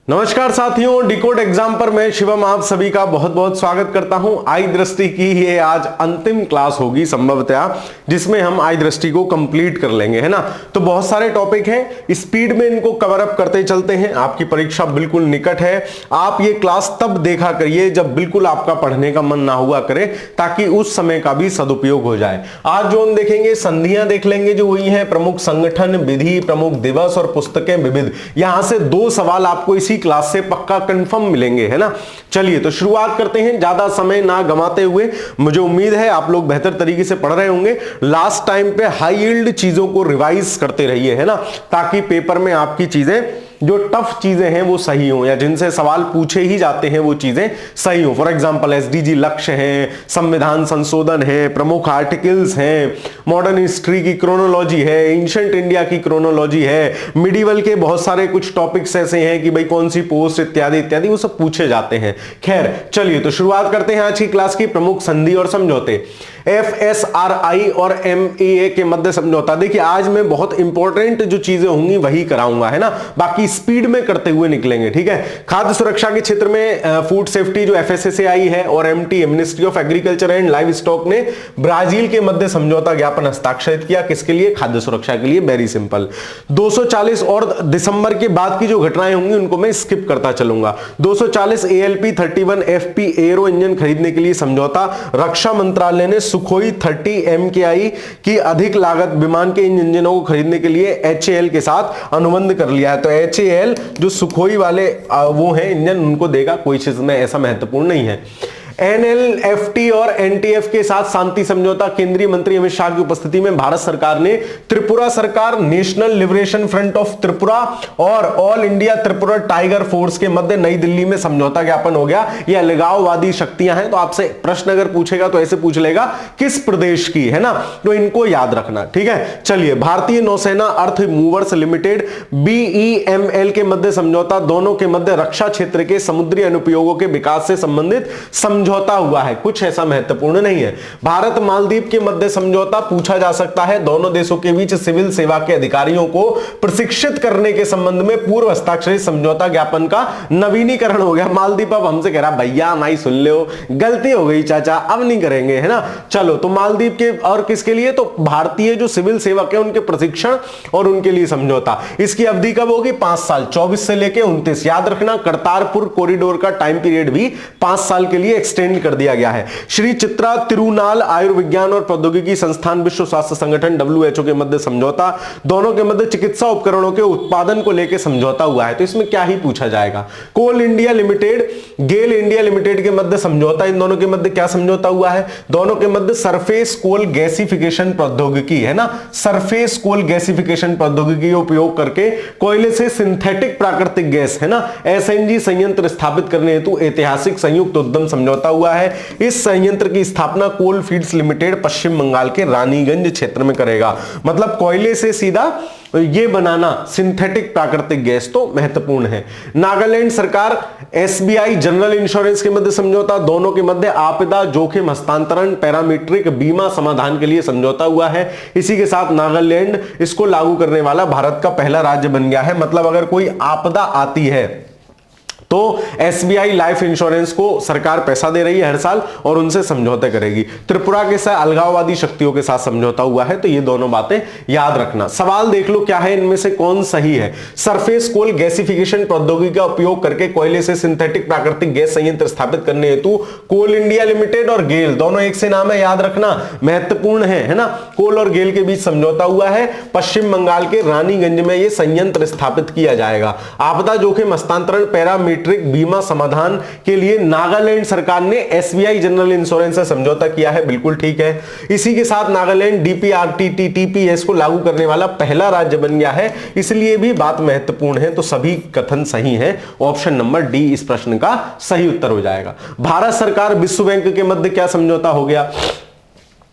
नमस्कार साथियों, decode exam पर मैं शिवम आप सभी का बहुत बहुत स्वागत करता हूं। आई दृष्टि की ये आज अंतिम क्लास होगी संभवतः, जिसमें हम आई दृष्टि को कंप्लीट कर लेंगे, है ना। तो बहुत सारे टॉपिक हैं, स्पीड में इनको कवर अप करते चलते हैं। आपकी परीक्षा बिल्कुल निकट है। आप ये क्लास तब देखा करिए जब बिल्कुल आपका पढ़ने का मन ना हुआ करे, ताकि उस समय का भी सदुपयोग हो जाए। आज जो हम देखेंगे संधियां देख लेंगे, जो हुई है प्रमुख संगठन, विधि, प्रमुख दिवस और पुस्तकें विविध। यहां से 2 सवाल आपको इसी क्लास से पक्का कंफर्म मिलेंगे, है ना। चलिए तो शुरुआत करते हैं, ज्यादा समय ना गंवाते हुए। मुझे उम्मीद है आप लोग बेहतर तरीके से पढ़ रहे होंगे। लास्ट टाइम पे हाई यील्ड चीजों को रिवाइज करते रहिए, है ना, ताकि पेपर में आपकी चीजें जो टफ चीजें हैं वो सही हो, या जिनसे सवाल पूछे ही जाते हैं वो चीजें सही हो। फॉर एग्जांपल एसडीजी लक्ष्य हैं, संविधान संशोधन है, प्रमुख आर्टिकल्स हैं, मॉडर्न हिस्ट्री की क्रोनोलॉजी है, एंशिएंट इंडिया की क्रोनोलॉजी है, मिडिवल के बहुत सारे कुछ टॉपिक्स ऐसे हैं कि भाई कौन सी पोस्ट इत्यादि इत्यादि, वो सब पूछे जाते हैं। खैर चलिए तो शुरुआत करते हैं आज की क्लास की। प्रमुख संधि और समझौते, FSRI और MAA के मध्य समझौता। देखिए आज मैं बहुत इंपॉर्टेंट जो चीजें होंगी वही कराऊंगा, है ना, बाकी स्पीड में करते हुए निकलेंगे, ठीक है। खाद्य सुरक्षा के क्षेत्र में फूड सेफ्टी जो FSSAI है और MT ministry of agriculture and live stock ने ब्राजील के मध्य समझौता ज्ञापन हस्ताक्षरित किया। किसके लिए? खाद्य सुरक्षा के लिए। Very simple. 240 और दिसंबर के बाद की जो घटनाएं होंगी उनको मैं स्किप करता चलूंगा। 240 ALP 31 FP एरो इंजन खरीदने के लिए समझौता। रक्षा मंत्रालय ने सुखोई 30 MKI की अधिक लागत विमान के इन इंजनों को खरीदने के लिए HAL के साथ अनुबंध कर लिया है। तो HAL जो सुखोई वाले वो हैं इंजन, उनको देगा, कोई चीज में ऐसा महत्वपूर्ण नहीं है। NLFT और NTF के साथ शांति समझौता। केंद्रीय मंत्री अमित शाह की उपस्थिति में भारत सरकार ने त्रिपुरा सरकार, National Liberation Front of Tripura और All India Tripura Tiger Force के मध्य नई दिल्ली में समझौता ज्ञापन हो गया। ये अलगाववादी शक्तियां हैं, तो आपसे प्रश्न अगर पूछेगा तो ऐसे पूछ लेगा किस प्रदेश की, है ना, तो इनको याद रखना, ठीक है। चलिए, भारतीय नौसेना अर्थ मूवर्स लिमिटेड BEML के मध्य समझौता। दोनों के मध्य रक्षा क्षेत्र के समुद्री अनुप्रयोगों के विकास से संबंधित समझौता हुआ है। कुछ ऐसा महत्वपूर्ण नहीं है। भारत मालदीव के मध्य समझौता पूछा जा सकता है। दोनों देशों के बीच सिविल सेवा के अधिकारियों को प्रशिक्षित करने के संबंध में पूर्व हस्ताक्षरित समझौता ज्ञापन का नवीनीकरण हो गया। मालदीव अब हमसे कह रहा भैया नहीं सुन लो, गलती हो गई चाचा, अब नहीं करेंगे, है ना। चलो तो मालदीव के और किसके लिए? तो भारतीय जो सिविल सेवक है उनके प्रशिक्षण और उनके लिए समझौता। इसकी अवधि कब होगी? 5 साल, 24 से लेकर 29। याद रखना, करतारपुर कॉरिडोर का टाइम पीरियड भी 5 साल के लिए एक्सटेंड कर दिया गया है। श्री चित्रा तिरुनाल आयुर्विज्ञान और प्रौद्योगिकी संस्थान, विश्व स्वास्थ्य संगठन WHO के मध्य समझौता। दोनों के मध्य चिकित्सा उपकरणों के उत्पादन को लेकर समझौता हुआ है। तो इसमें क्या ही पूछा जाएगा? कोल इंडिया लिमिटेड, गेल इंडिया लिमिटेड के मध्य समझौता। इन दोनों के मध्य क्या समझौता हुआ है? दोनों के मध्य सरफेस कोल गैसिफिकेशन प्रौद्योगिकी, है ना, सरफेस कोल गैसिफिकेशन प्रौद्योगिकी का उपयोग करके कोयले से सिंथेटिक प्राकृतिक गैस, है ना, SNG संयंत्र स्थापित करने हेतु ऐतिहासिक संयुक्त उद्यम समझौता हुआ है। इस संयंत्र की स्थापना कोल फील्ड्स लिमिटेड पश्चिम बंगाल के रानीगंज क्षेत्र में करेगा। मतलब कोयले से सीधा ये बनाना सिंथेटिक प्राकृतिक गैस, तो महत्वपूर्ण है। नागालैंड सरकार SBI जनरल इंश्योरेंस के मध्य समझौता। दोनों के मध्य आपदा जोखिम हस्तांतरण पैरामीट्रिक बीमा समाधान के लिए समझौता हुआ है। इसी के साथ नागालैंड इसको लागू करने वाला भारत का पहला राज्य बन गया है। मतलब अगर कोई आपदा आती है तो SBI लाइफ इंश्योरेंस को सरकार पैसा दे रही है हर साल और उनसे समझौते करेगी। त्रिपुरा के साथ अलगाववादी शक्तियों के साथ समझौता हुआ है। तो ये दोनों बातें याद रखना। सवाल देख लो क्या है इनमें से कौन सही है। सरफेस कोल गैसिफिकेशन प्रौद्योगिकी का उपयोग करके कोयले से सिंथेटिक प्राकृतिक गैस संयंत्र स्थापित करने हेतु कोल इंडिया लिमिटेड और गेल, दोनों एक से नाम है, याद रखना, महत्वपूर्ण है ना। कोल और गेल के बीच समझौता हुआ है। पश्चिम बंगाल के रानीगंज में यह संयंत्र स्थापित किया जाएगा। आपदा जोखिम हस्तांतरण पैरामीट्रिक बीमा समाधान के लिए नागालैंड सरकार ने SBI जनरल इंश्योरेंस से समझौता किया है। बिल्कुल ठीक है। इसी के साथ नागालैंड DPRTT TPS को लागू करने वाला पहला राज्य बन गया है, इसलिए भी बात महत्वपूर्ण है। तो सभी कथन सही हैं। ऑप्शन नंबर D इस प्रश्न का सही उत्तर हो जाएगा। भारत सरकार विश्व बैंक के मध्य क्या समझौता हो गया?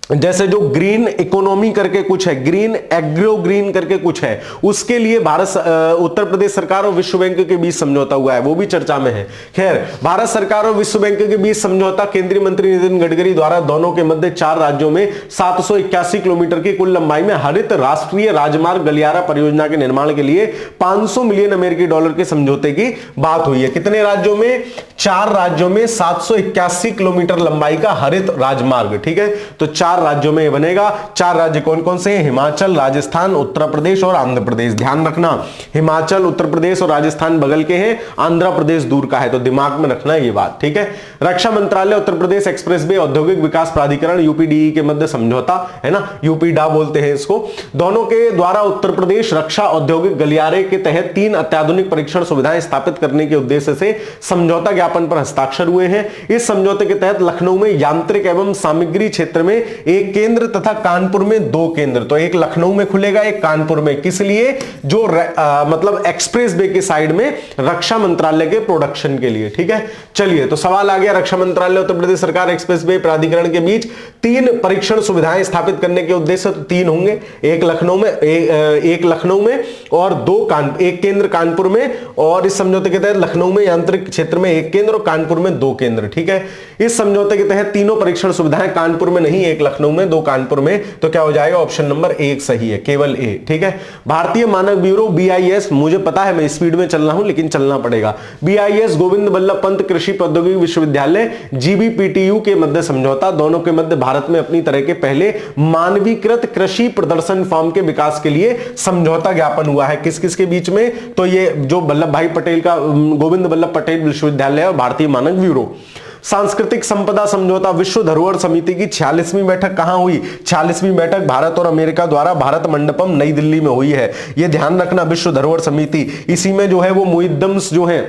जैसे जो ग्रीन इकोनॉमी करके कुछ है, ग्रीन एग्रो ग्रीन करके कुछ है, उसके लिए उत्तर प्रदेश सरकार और विश्व बैंक के बीच समझौता हुआ है, वो भी चर्चा में है। खैर, भारत सरकार और विश्व बैंक के बीच समझौता केंद्रीय मंत्री नितिन गडकरी द्वारा दोनों के मध्य 4 राज्यों में 781 किलोमीटर की कुल लंबाई में हरित राष्ट्रीय राजमार्ग गलियारा परियोजना के निर्माण के लिए 500 मिलियन अमेरिकी डॉलर के समझौते की बात हुई है। कितने राज्यों में? 4 राज्यों में 781 किलोमीटर लंबाई का हरित राजमार्ग। ठीक है, तो 4 राज्यों में बनेगा। 4 राज्य कौन कौन से हैं? हिमाचल, राजस्थान, उत्तर प्रदेश और आंध्र प्रदेश। ध्यान रखना, हिमाचल, उत्तर प्रदेश और राजस्थान बगल के हैं, आंध्र प्रदेश दूर का है, तो दिमाग में रखना ये बात। ठीक है, रक्षा मंत्रालय, उत्तर प्रदेश एक्सप्रेसवे औद्योगिक विकास प्राधिकरण यूपीडीई के मध्य समझौता है ना, यूपीडा बोलते हैं इसको। दोनों के द्वारा उत्तर प्रदेश रक्षा औद्योगिक गलियारे के तहत 3 अत्याधुनिक परीक्षण सुविधाएं स्थापित करने के उद्देश्य से समझौता ज्ञापन पर हस्ताक्षर हुए हैं। इस समझौते के तहत लखनऊ में यांत्रिक एवं सामग्री क्षेत्र में एक केंद्र तथा कानपुर में 2 केंद्र, तो एक लखनऊ में खुलेगा, एक कानपुर में। किस लिए? जो मतलब एक्सप्रेस वे के साइड में रक्षा मंत्रालय के प्रोडक्शन के लिए। ठीक है, चलिए, तो सवाल आ गया, रक्षा मंत्रालय उत्तर प्रदेश सरकार एक्सप्रेस वे प्राधिकरण के बीच 3 परीक्षण सुविधाएं स्थापित करने के उद्देश्य तो 3 होंगे, एक लखनऊ में, एक लखनऊ में और 2 एक केंद्र कानपुर में, और इस समझौते के तहत लखनऊ में यांत्रिक क्षेत्र में 1 केंद्र और कानपुर में 2 केंद्र। ठीक है, इस समझौते के तहत तीनों परीक्षण सुविधाएं कानपुर में नहीं, एक लखनऊ में, 2 कानपुर में, तो क्या हो जाएगा? ऑप्शन नंबर 1 सही है, केवल ए। ठीक है, भारतीय मानक ब्यूरो BIS, मुझे पता है मैं स्पीड में चल रहा हूं लेकिन चलना पड़ेगा। BIS गोविंद बल्लभ पंत कृषि प्रौद्योगिकी विश्वविद्यालय GBPTU के मध्य समझौता, दोनों के मध्य भारत में अपनी तरह के पहले मानवीकृत कृषि प्रदर्शन फार्म के विकास के लिए समझौता ज्ञापन हुआ है। किस किस के बीच में? तो ये जो वल्लभ भाई पटेल का गोविंद बल्लभ पटेल विश्वविद्यालय और भारतीय मानक ब्यूरो। सांस्कृतिक संपदा समझौता, विश्व धरोहर समिति की 46वीं बैठक कहां हुई? 46वीं बैठक भारत और अमेरिका द्वारा भारत मंडपम नई दिल्ली में हुई है। यह ध्यान रखना, विश्व धरोहर समिति, इसी में जो है वो मुइद्दम्स जो है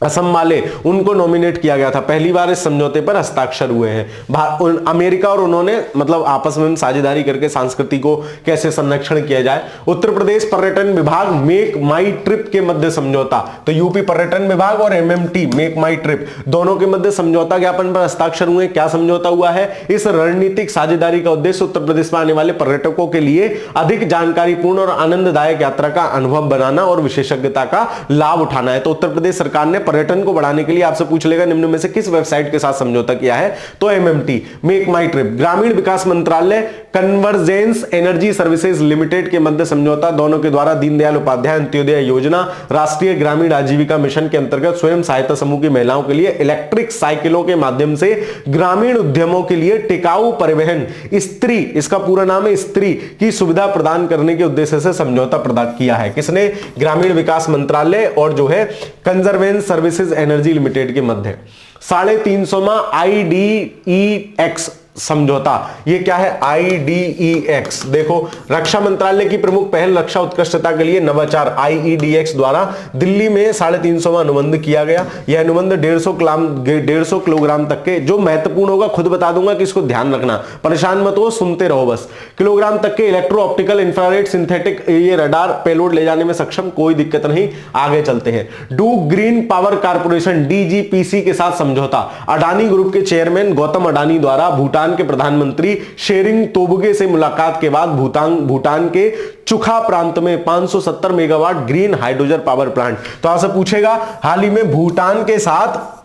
असम वाले, उनको नॉमिनेट किया गया था। पहली बार इस समझौते पर हस्ताक्षर हुए हैं अमेरिका और उन्होंने, मतलब आपस में साझेदारी करके संस्कृति को कैसे संरक्षण किया जाए। उत्तर प्रदेश पर्यटन विभाग मेक माई ट्रिप के मध्य समझौता, तो यूपी पर्यटन विभाग और MMT मेक माई ट्रिप दोनों के मध्य समझौता ज्ञापन पर हस्ताक्षर हुए। क्या समझौता हुआ है? इस रणनीतिक साझेदारी का उद्देश्य उत्तर प्रदेश में आने वाले पर्यटकों के लिए अधिक जानकारीपूर्ण और आनंददायक यात्रा का अनुभव बनाना और विशेषज्ञता का लाभ उठाना है। तो उत्तर प्रदेश सरकार ने पर्यटन को बढ़ाने के लिए आपसे पूछ लेगा निम्न में से किस वेबसाइट के साथ समझौता किया है? तो MMT मेक माई ट्रिप। ग्रामीण विकास मंत्रालय कन्वर्जेंस एनर्जी सर्विसेज लिमिटेड के मध्य समझौता, दोनों के द्वारा दीनदयाल उपाध्याय अंत्योदय योजना राष्ट्रीय ग्रामीण आजीविका मिशन के अंतर्गत स्वयं सहायता समूह की महिलाओं के लिए इलेक्ट्रिक साइकिलों के माध्यम से ग्रामीण उद्यमों के लिए टिकाऊ परिवहन स्त्री, इसका पूरा नाम है स्त्री, की सुविधा प्रदान करने के उद्देश्य से समझौता प्रदान किया है। किसने? ग्रामीण विकास मंत्रालय और जो है कंजर्वेंस सर्विसेज एनर्जी लिमिटेड के मध्य। 350वां IDEX समझौता, ये क्या है? IDEX। देखो, रक्षा मंत्रालय की प्रमुख पहल रक्षा उत्कृष्टता के लिए नवाचार IEDX द्वारा दिल्ली में 350वां अनुबंध किया गया। यह अनुबंध 150 किलोग्राम तक के, जो महत्वपूर्ण होगा खुद बता दूंगा कि इसको ध्यान रखना, परेशान मत हो, सुनते रहो बस, किलोग्राम तक के इलेक्ट्रो ऑप्टिकल इंफ्रारेड सिंथेटिक ये रडार पेलोड ले जाने में सक्षम, कोई दिक्कत नहीं। आगे चलते हैं। Do green power corporation DGPC के साथ समझौता, अडानी ग्रुप के चेयरमैन गौतम अडानी द्वारा भूटान के प्रधानमंत्री शेरिंग तोबगे से मुलाकात के बाद भूटान के चुखा प्रांत में 570 megawatt green hydrogen power plant. तो आपसे पूछेगा हाल ही में भूटान के साथ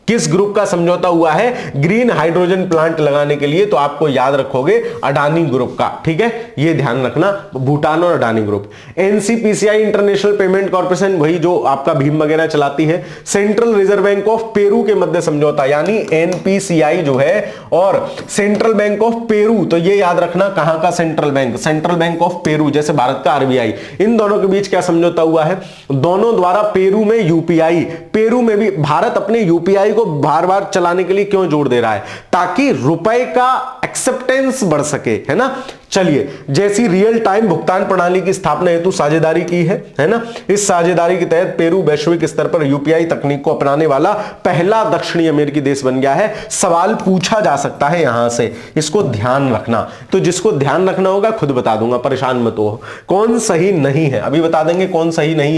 किस ग्रुप का समझौता हुआ है ग्रीन हाइड्रोजन प्लांट लगाने के लिए? तो आपको याद रखोगे अडानी ग्रुप का। ठीक है, ये ध्यान रखना, भूटान और Adani group. NCPCI international payment corporation, वही जो आपका भीम वगैरह चलाती है। Central reserve bank of Peru के मध्य समझौता, यानी NPCI जो है, और सेंट्रल बैंक ऑफ पेरू, तो ये याद रखना कहां का central bank? Central bank of Peru, जैसे भारत का RBI। इन दोनों के बीच क्या समझौता हुआ है? दोनों द्वारा पेरू में UPI, पेरू में भी भारत अपने UPI को बार बार चलाने के लिए क्यों जोर दे रहा है? ताकि रुपए का एक्सेप्टेंस बढ़ सके, है ना। चलिए, जैसी रियल टाइम भुगतान प्रणाली की स्थापना हेतु साझेदारी की है ना। इस साझेदारी के तहत पेरू वैश्विक स्तर पर UPI तकनीक को अपनाने वाला पहला दक्षिणी अमेरिकी देश बन गया है। सवाल पूछा जा सकता है यहां से, इसको ध्यान रखना। तो जिसको ध्यान रखना होगा खुद बता दूंगा, परेशान मत हो। कौन सही नहीं है अभी बता देंगे, कौन सही नहीं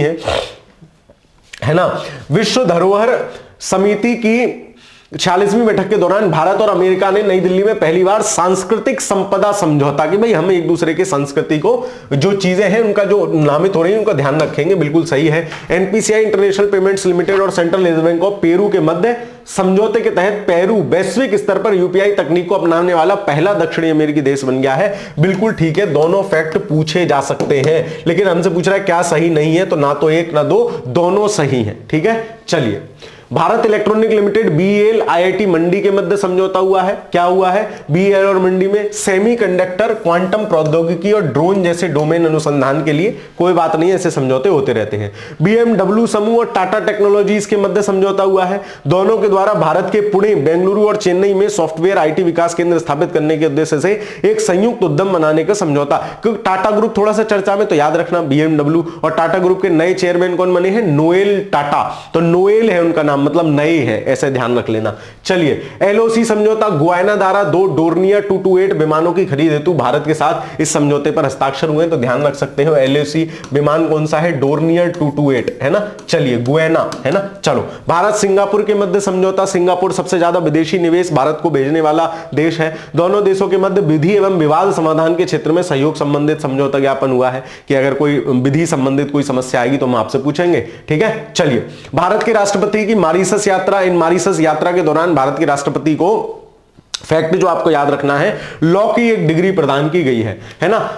है ना। विश्व धरोहर समिति की 46वीं बैठक के दौरान भारत और अमेरिका ने नई दिल्ली में पहली बार सांस्कृतिक संपदा समझौता कि भाई हम एक दूसरे के संस्कृति को जो चीजें हैं उनका जो नामित हो रही है उनका ध्यान रखेंगे, बिल्कुल सही है। एनपीसीआई इंटरनेशनल पेमेंट्स लिमिटेड और central reserve bank of Peru के मध्य समझौते के तहत पेरू वैश्विक स्तर पर यूपीआई तकनीक को अपनाने वाला पहला दक्षिणी अमेरिकी देश बन गया है। बिल्कुल ठीक है, दोनों फैक्ट पूछे जा सकते हैं, लेकिन हमसे पूछ रहा है क्या सही नहीं है, तो ना तो एक ना दो, दोनों सही है। ठीक है, चलिए। Bharat Electronics Limited BEL IIT Mandi के मध्य समझौता हुआ है। क्या हुआ है? बीएल और मंडी में सेमीकंडक्टर, क्वांटम प्रौद्योगिकी और ड्रोन जैसे डोमेन अनुसंधान के लिए कोई बात नहीं, ऐसे समझौते होते रहते हैं। बीएमडब्ल्यू समूह और टाटा टेक्नोलॉजीज के मध्य समझौता हुआ है। दोनों के द्वारा भारत के पुणे, बेंगलुरु और चेन्नई में सॉफ्टवेयर आईटी विकास केंद्र स्थापित करने के उद्देश्य से एक संयुक्त उद्यम बनाने का समझौता। क्योंकि टाटा ग्रुप थोड़ा सा चर्चा में, तो याद रखना बीएमडब्ल्यू और टाटा ग्रुप के नए चेयरमैन कौन बने हैं? नोएल टाटा। तो नोएल है उनका नाम, मतलब नए है, ऐसे ध्यान रख लेना। चलिए, एलओसी समझौता गुयाना द्वारा 2 डोर्नियर 228 विमानों की खरीद हेतु भारत के साथ इस समझौते पर हस्ताक्षर हुए, तो ध्यान रख सकते हो एलओसी विमान कौन सा है? डोर्नियर 228 है ना। चलिए, गुयाना है ना। चलो, भारत सिंगापुर के मध्य समझौता। सिंगापुर सबसे ज्यादा विदेशी निवेश भारत को भेजने वाला देश है। दोनों देशों के मध्य विधि एवं विवाद समाधान के क्षेत्र में सहयोग संबंधित समझौता ज्ञापन हुआ है कि अगर कोई विधि संबंधित कोई समस्या आएगी तो हम आपसे पूछेंगे। ठीक है, चलिए। भारत के राष्ट्रपति की मॉरीशस यात्रा। इन मॉरीशस यात्रा के दौरान भारत के राष्ट्रपति को फैक्ट जो आपको याद रखना है, लॉ की एक डिग्री प्रदान की गई है ना।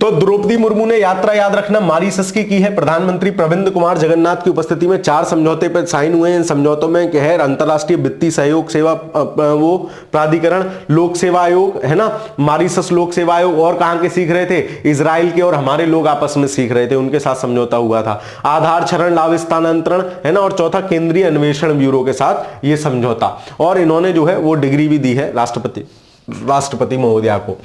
तो द्रौपदी मुर्मू ने यात्रा, याद रखना, मॉरीशस की है। प्रधानमंत्री प्रविंद कुमार जगन्नाथ की उपस्थिति में 4 समझौते पर साइन हुए। इन समझौतों में क्या है? अंतरराष्ट्रीय वित्तीय सहयोग सेवा वो प्राधिकरण, लोक सेवा आयोग है ना, मॉरीशस लोक सेवा आयोग, और कहां के सीख रहे थे? इजराइल के, और हमारे लोग आपस में सीख रहे थे, उनके साथ समझौता हुआ था। आधार क्षरण लाभ स्थानांतरण है ना, और चौथा केंद्रीय अन्वेषण ब्यूरो के साथ ये समझौता। और इन्होंने जो है वो डिग्री भी दी है राष्ट्रपति महोदया को।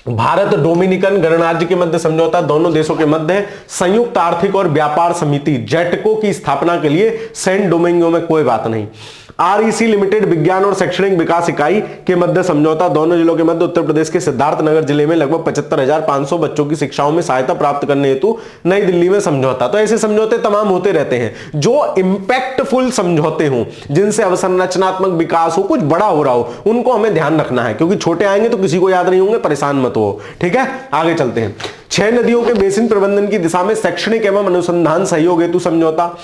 भारत डोमिनिकन गणराज्य के मध्य समझौता। दोनों देशों के मध्य संयुक्त आर्थिक और व्यापार समिति जेटको की स्थापना के लिए सेंट डोमिंगो में कोई बात नहीं। आरईसी लिमिटेड विज्ञान और शैक्षणिक विकास इकाई के मध्य समझौता। दोनों जिलों के मध्य उत्तर प्रदेश के सिद्धार्थनगर जिले में लगभग 75,500 बच्चों की शिक्षाओं में सहायता प्राप्त करने हेतु नई दिल्ली में समझौता। तो ऐसे समझौते तमाम होते रहते हैं जो इंपैक्टफुल समझौते हों, जिनसे अवसंरचनात्मक विकास हो, कुछ बड़ा हो रहा हो, उनको हमें ध्यान रखना है, क्योंकि छोटे आएंगे तो किसी को याद नहीं होंगे, परेशान मत हो। ठीक है, आगे चलते हैं। 6 नदियों के बेसिन प्रबंधन की दिशा में शैक्षणिक एवं अनुसंधान सहयोग हेतु समझौता।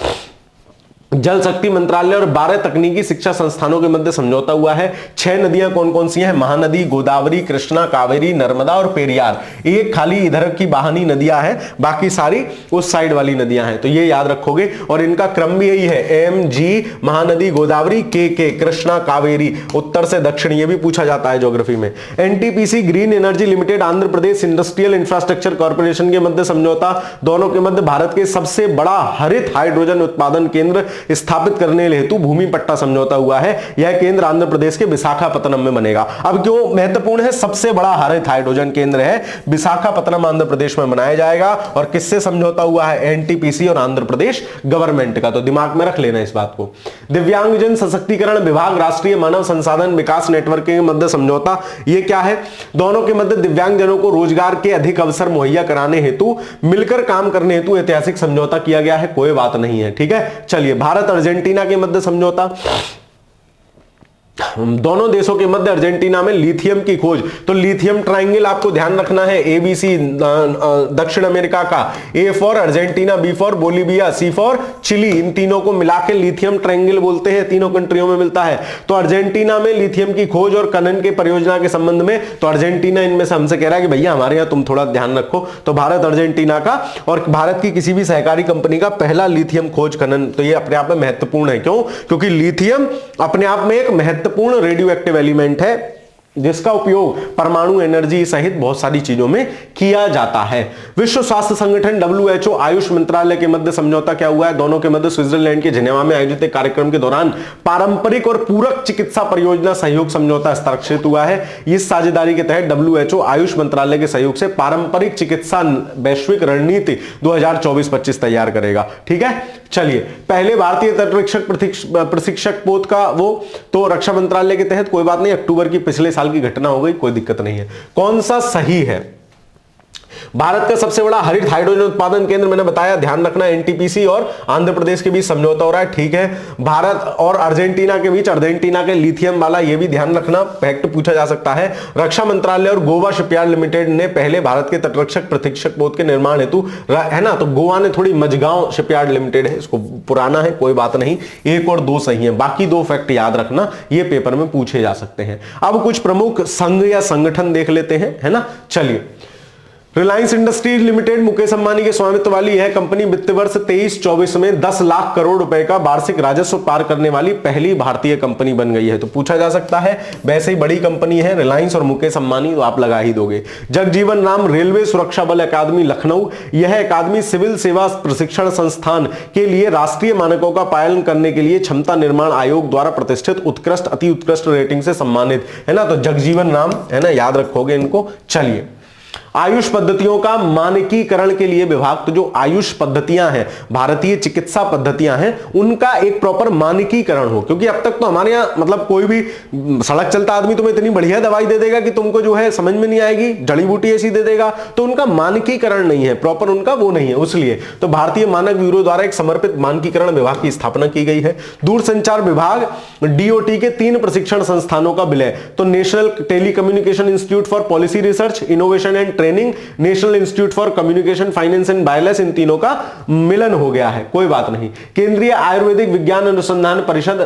जल शक्ति मंत्रालय और 12 तकनीकी शिक्षा संस्थानों के मध्य समझौता हुआ है। 6 नदियां कौन कौन सी हैं? महानदी, गोदावरी, कृष्णा, कावेरी, नर्मदा और पेरियार। एक खाली इधर की बाहनी नदियां हैं, बाकी सारी उस साइड वाली नदियां हैं, तो ये याद रखोगे। और इनका क्रम भी यही है, एम-जी, महानदी, गोदावरी, के, कृष्णा, कावेरी, उत्तर से दक्षिण, ये भी पूछा जाता है ज्योग्राफी में। NTPC Green Energy Limited, Andhra Pradesh Industrial Infrastructure Corporation के मध्य समझौता। दोनों के मध्य भारत के सबसे बड़ा हरित हाइड्रोजन उत्पादन केंद्र स्थापित करने हेतु भूमि पट्टा समझौता हुआ है। यह केंद्र आंध्र प्रदेश के विशाखापत्तनम में बनेगा। अब क्यों महत्वपूर्ण है? सबसे बड़ा हरित हाइड्रोजन केंद्र है, विशाखापत्तनम आंध्र प्रदेश में बनाया जाएगा। और किससे समझौता हुआ है? एनटीपीसी और आंध्र प्रदेश गवर्नमेंट का, तो दिमाग में रख लेना इस बात को। दिव्यांगजन सशक्तिकरण विभाग, राष्ट्रीय मानव संसाधन विकास नेटवर्क के मध्य समझौता। यह क्या है? दोनों के मध्य दिव्यांगजनों को रोजगार के अधिक अवसर मुहैया कराने हेतु, मिलकर काम करने हेतु ऐतिहासिक समझौता किया गया है, कोई बात नहीं है। ठीक है, चलिए। भारत अर्जेंटीना के मध्य समझौता। दोनों देशों के मध्य अर्जेंटीना में लिथियम की खोज। तो लिथियम ट्रायंगल आपको ध्यान रखना है, एबीसी दक्षिण अमेरिका का, A for Argentina, B for Bolivia, C for Chile, इन तीनों को मिला के लिथियम ट्रायंगल बोलते हैं। तीनों कंट्रियों में मिलता है। तो अर्जेंटीना में लिथियम की खोज और खनन के परियोजना के संबंध में, तो अर्जेंटीना इनमें से हमसे कह रहा है कि भैया हमारे यहां तुम थोड़ा ध्यान रखो। तो भारत अर्जेंटीना का और भारत की किसी भी सहकारी कंपनी का पहला लिथियम खोज खनन, तो ये अपने आप में महत्वपूर्ण है। क्यों? क्योंकि लिथियम अपने आप में एक महत्वपूर्ण रेडियो एक्टिव एलिमेंट है, जिसका उपयोग परमाणु एनर्जी सहित बहुत सारी चीजों में किया जाता है। विश्व स्वास्थ्य संगठन WHO, आयुष मंत्रालय के मध्य समझौता क्या हुआ है? दोनों के मध्य स्विट्जरलैंड के जिनेवा में आयोजित एक कार्यक्रम के दौरान पारंपरिक और पूरक चिकित्सा परियोजना सहयोग समझौता हस्ताक्षरित हुआ है। इस साझेदारी के तहत WHO, आयुष मंत्रालय के सहयोग से पारंपरिक चिकित्सा वैश्विक रणनीति 2024-25 तैयार करेगा। ठीक है, चलिए। पहले भारतीय तटरक्षक प्रशिक्षक पोत का वो, तो रक्षा मंत्रालय के तहत, कोई बात नहीं, अक्टूबर की पिछले साल की घटना हो गई, कोई दिक्कत नहीं है। कौन सा सही है? भारत का सबसे बड़ा हरित हाइड्रोजन उत्पादन केंद्र मैंने बताया, ध्यान रखना एनटीपीसी और आंध्र प्रदेश के बीच समझौता हो रहा है, ठीक है। भारत और अर्जेंटीना के बीच, अर्जेंटीना के लिथियम वाला, ये भी ध्यान रखना, फैक्ट पूछा जा सकता है। रक्षा मंत्रालय और गोवा शिपयार्ड लिमिटेड ने पहले भारत के तटरक्षक प्रशिक्षक पोत के निर्माण हेतु, है ना, तो गोवा ने थोड़ी मझगांव शिपयार्ड लिमिटेड है, इसको पुराना है, कोई बात नहीं, 1 और 2 सही है, बाकी 2 फैक्ट याद रखना, ये पेपर में पूछे जा सकते हैं। अब कुछ प्रमुख संघ या संगठन देख लेते हैं, है ना। चलिए, रिलायंस इंडस्ट्रीज लिमिटेड मुकेश अंबानी के स्वामित्व वाली यह कंपनी वित्त वर्ष 23-24 में 10 लाख करोड़ रुपए का वार्षिक राजस्व पार करने वाली पहली भारतीय कंपनी बन गई है। तो पूछा जा सकता है, वैसे ही बड़ी कंपनी है रिलायंस और मुकेश अंबानी, तो आप लगा ही दोगे। जगजीवन राम रेलवे सुरक्षा बल अकादमी लखनऊ, यह अकादमी सिविल सेवा प्रशिक्षण संस्थान के लिए राष्ट्रीय मानकों का पालन करने के लिए क्षमता निर्माण आयोग द्वारा प्रतिष्ठित उत्कृष्ट अति उत्कृष्ट रेटिंग से सम्मानित है ना। तो जगजीवन राम, है ना, याद रखोगे इनको। चलिए, आयुष पद्धतियों का मानकीकरण के लिए विभाग, तो जो आयुष पद्धतियां हैं, भारतीय चिकित्सा पद्धतियां हैं, उनका एक प्रॉपर मानकीकरण हो, क्योंकि अब तक तो हमारे यहां मतलब कोई भी सड़क चलता आदमी तुम्हें इतनी बढ़िया दवाई दे देगा कि तुमको जो है समझ में नहीं आएगी, जड़ी बूटी ऐसी दे देगा, तो उनका मानकीकरण नहीं है, प्रॉपर उनका वो नहीं है, इसलिए तो भारतीय मानक ब्यूरो द्वारा एक समर्पित मानकीकरण विभाग की स्थापना की गई है। दूरसंचार विभाग डीओटी के 3 प्रशिक्षण संस्थानों का विलय, तो National Telecommunication Institute for Policy Research, Innovation and Training, National Institute for Communication Finance and balance, इन तीनों का मिलन हो गया है, कोई बात नहीं। केंद्रीय आयुर्वेदिक विज्ञान अनुसंधान परिषद,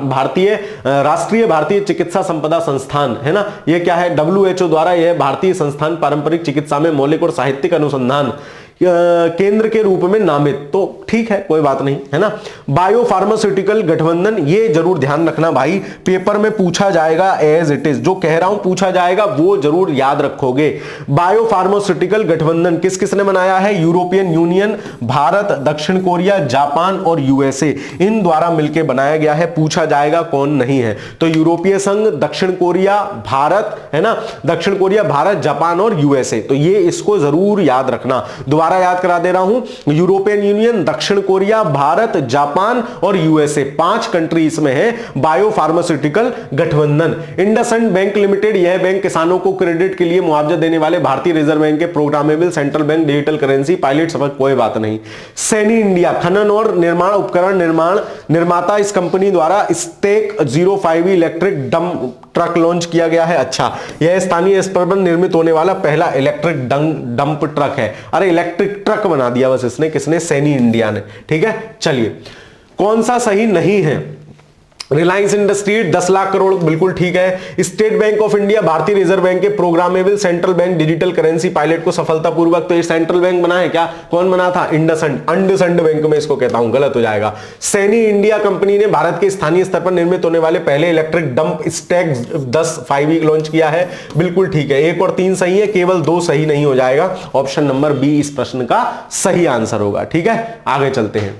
भारतीय राष्ट्रीय भारतीय चिकित्सा संपदा संस्थान, है ना, ये क्या है, WHO द्वारा यह भारतीय संस्थान पारंपरिक चिकित्सा में मौलिक और साहित्यिक अनुसंधान केंद्र के रूप में नामित, तो ठीक है, कोई बात नहीं, है ना। बायो फार्मास्यूटिकल गठबंधन, ये जरूर ध्यान रखना भाई, पेपर में पूछा जाएगा, एज इट इज जो कह रहा हूं पूछा जाएगा, वो जरूर याद रखोगे। बायो फार्मास्यूटिकल गठबंधन किस किसने बनाया है, यूरोपियन यूनियन, भारत, दक्षिण कोरिया, जापान और यूएसए, इन द्वारा मिलकर बनाया गया है, पूछा जाएगा कौन नहीं है, तो यूरोपीय संघ, दक्षिण कोरिया, भारत, है ना, दक्षिण कोरिया, भारत, जापान और यूएसए, तो ये इसको जरूर याद रखना, दोबारा याद करा दे रहा हूं, यूरोपियन यूनियन, दक्षिण कोरिया, भारत, जापान और यूएसए, 5 कंट्री इसमें है बायो फार्मास्यूटिकल गठबंधन। इंडसइंड बैंक लिमिटेड, यह बैंक किसानों को क्रेडिट के लिए मुआवजा देने वाले भारतीय रिजर्व बैंक के programmable central bank digital currency pilot समझ, कोई बात नहीं। सैनी इंडिया, खनन और निर्माण उपकरण निर्माता, इस कंपनी द्वारा स्टेक 05 इलेक्ट्रिक डंप ट्रक लॉन्च किया गया है। अच्छा, यह स्थानीय स्तर पर निर्मित होने वाला पहला इलेक्ट्रिक डंप ट्रक है। अरे इलेक्ट्रिक ट्रक बना दिया बस इसने, किसने, सैनी इंडिया ने, ठीक है। चलिए, कौन सा सही नहीं है, रिलायंस इंडस्ट्रीज 10 लाख करोड़, बिल्कुल ठीक है। स्टेट बैंक ऑफ इंडिया, भारतीय रिजर्व बैंक के programmable central bank digital currency pilot को सफलतापूर्वक, तो ये सेंट्रल बैंक बना है क्या, कौन बना था, इंडसइंड बैंक में इसको कहता हूं, गलत हो जाएगा। सैनी इंडिया कंपनी ने भारत के स्थानीय स्तर पर निर्मित होने वाले पहले इलेक्ट्रिक डंप स्टैक 10 लॉन्च किया है, बिल्कुल ठीक है। 1 और 3 सही है, केवल 2 सही नहीं हो जाएगा, ऑप्शन नंबर बी इस प्रश्न का सही आंसर होगा, ठीक है। आगे चलते हैं।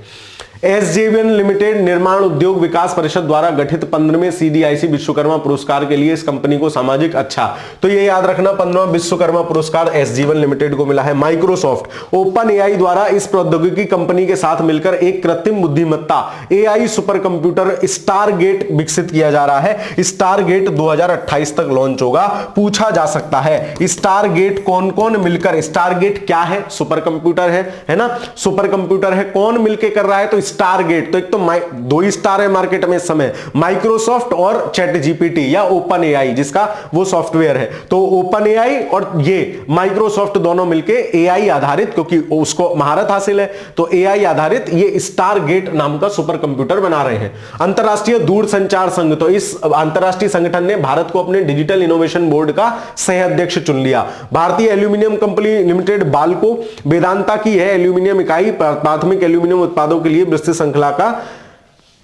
एसजेवीएन लिमिटेड निर्माण उद्योग विकास परिषद द्वारा गठित 15वें सीडीआईसी विश्वकर्मा पुरस्कार के लिए इस कंपनी को सामाजिक, अच्छा तो ये याद रखना, 15वां विश्वकर्मा पुरस्कार एसजीवन लिमिटेड को मिला है। माइक्रोसॉफ्ट ओपन एआई द्वारा इस प्रौद्योगिकी कंपनी के साथ मिलकर एक कृत्रिम बुद्धिमत्ता एआई सुपर कंप्यूटर स्टारगेट विकसित किया जा रहा है। स्टारगेट 2028 तक लॉन्च होगा। पूछा जा सकता है स्टारगेट कौन कौन मिलकर, स्टारगेट क्या है, सुपर कंप्यूटर है ना, सुपर कंप्यूटर है, कौन मिलकर कर रहा है, तो स्टारगेट, तो एक तो 2 ही स्टार है मार्केट में इस समय, माइक्रोसॉफ्ट और चैट जीपीटी या ओपन एआई जिसका वो सॉफ्टवेयर है। तो ओपन एआई और ये माइक्रोसॉफ्ट दोनों मिलके एआई आधारित, क्योंकि उसको महारत हासिल है, तो एआई आधारित ये स्टारगेट नाम का सुपर कंप्यूटर बना रहे हैं। अंतरराष्ट्रीय दूरसंचार संघ, तो इस अंतरराष्ट्रीय संगठन ने भारत को अपने डिजिटल इनोवेशन बोर्ड का सह अध्यक्ष चुन लिया। भारतीय aluminium company limited Balco Vedanta की है एल्यूमिनियम इकाई प्राथमिक एल्यूमिनियम उत्पादों के लिए विस्तृत श्रृंखला का,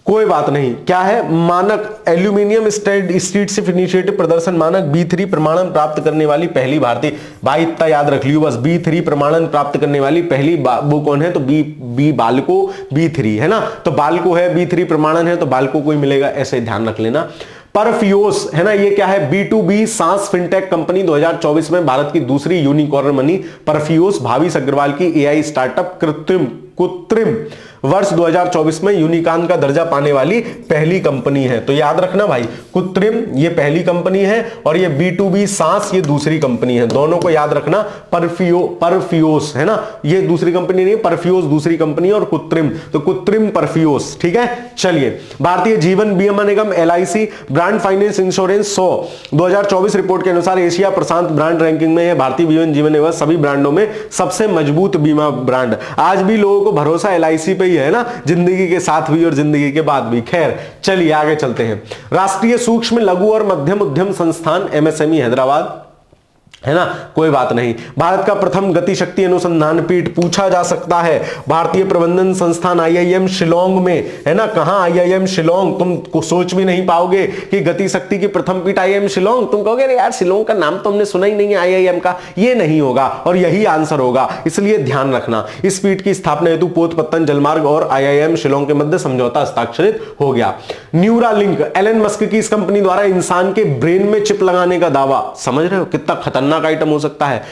कोई बात नहीं, क्या है, मानक एल्यूमिनियम स्टीटशिप इनिशिएटिव प्रदर्शन मानक B3 प्रमाणन प्राप्त करने वाली पहली भारतीय, भाई इतना याद रख लियो बस, B3 प्रमाणन प्राप्त करने वाली पहली वो कौन है, तो बी बाल्को B3 है ना, तो बाल्को है, B3 प्रमाणन है तो बाल्को को ही मिलेगा, ऐसे ध्यान रख लेना। परफ्यूस है ना, ये क्या है, B2B सांस फिनटेक कंपनी 2024 में भारत की दूसरी यूनिकॉर्न बनी। परफ्यूस भाविश अग्रवाल की एआई स्टार्टअप कृत्रिम वर्ष 2024 में यूनिकॉर्न का दर्जा पाने वाली पहली कंपनी है। तो याद रखना भाई, कृत्रिम ये पहली कंपनी है और ये B2B सांस ये दूसरी कंपनी है। दोनों को याद रखना। परफ्यूस है ना, ये दूसरी कंपनी नहीं, परफ्यूस दूसरी कंपनी और कृत्रिम तो कृत्रिम परफ्यूस। ठीक है, चलिए। भारतीय जीवन बीमा निगम LIC brand finance insurance 2024 report के अनुसार एशिया प्रशांत ब्रांड रैंकिंग में भारतीय जीवन निगम सभी ब्रांडों में सबसे मजबूत बीमा ब्रांड। आज भी लोगों को भरोसा LIC पे ही है ना, जिंदगी के साथ भी और जिंदगी के बाद भी। खैर चलिए आगे चलते हैं। राष्ट्रीय सूक्ष्म लघु और मध्यम उद्यम संस्थान MSME हैदराबाद है ना, कोई बात नहीं। भारत का प्रथम गति शक्ति अनुसंधान पीठ पूछा जा सकता है। भारतीय प्रबंधन संस्थान IIM शिलोंग में है ना, कहां IIM शिलोंग, तुम को सोच भी नहीं पाओगे कि गति शक्ति की प्रथम पीठ IIM शिलोंग। तुम कहोगे यार शिलोंग का नाम तो हमने सुना ही नहीं है IIM का। ये नहीं होगा और यही आंसर होगा, इसलिए ध्यान रखना। इस पीठ की स्थापना हेतु पोत-पत्तन जलमार्ग और IIM शिलोंग के मध्य समझौता हस्ताक्षरित हो गया। न्यूरालिंक एलन मस्क की इस कंपनी द्वारा इंसान के ब्रेन में चिप लगाने का दावा, समझ रहे हो कितना खतरनाक आइटम हो सकता है।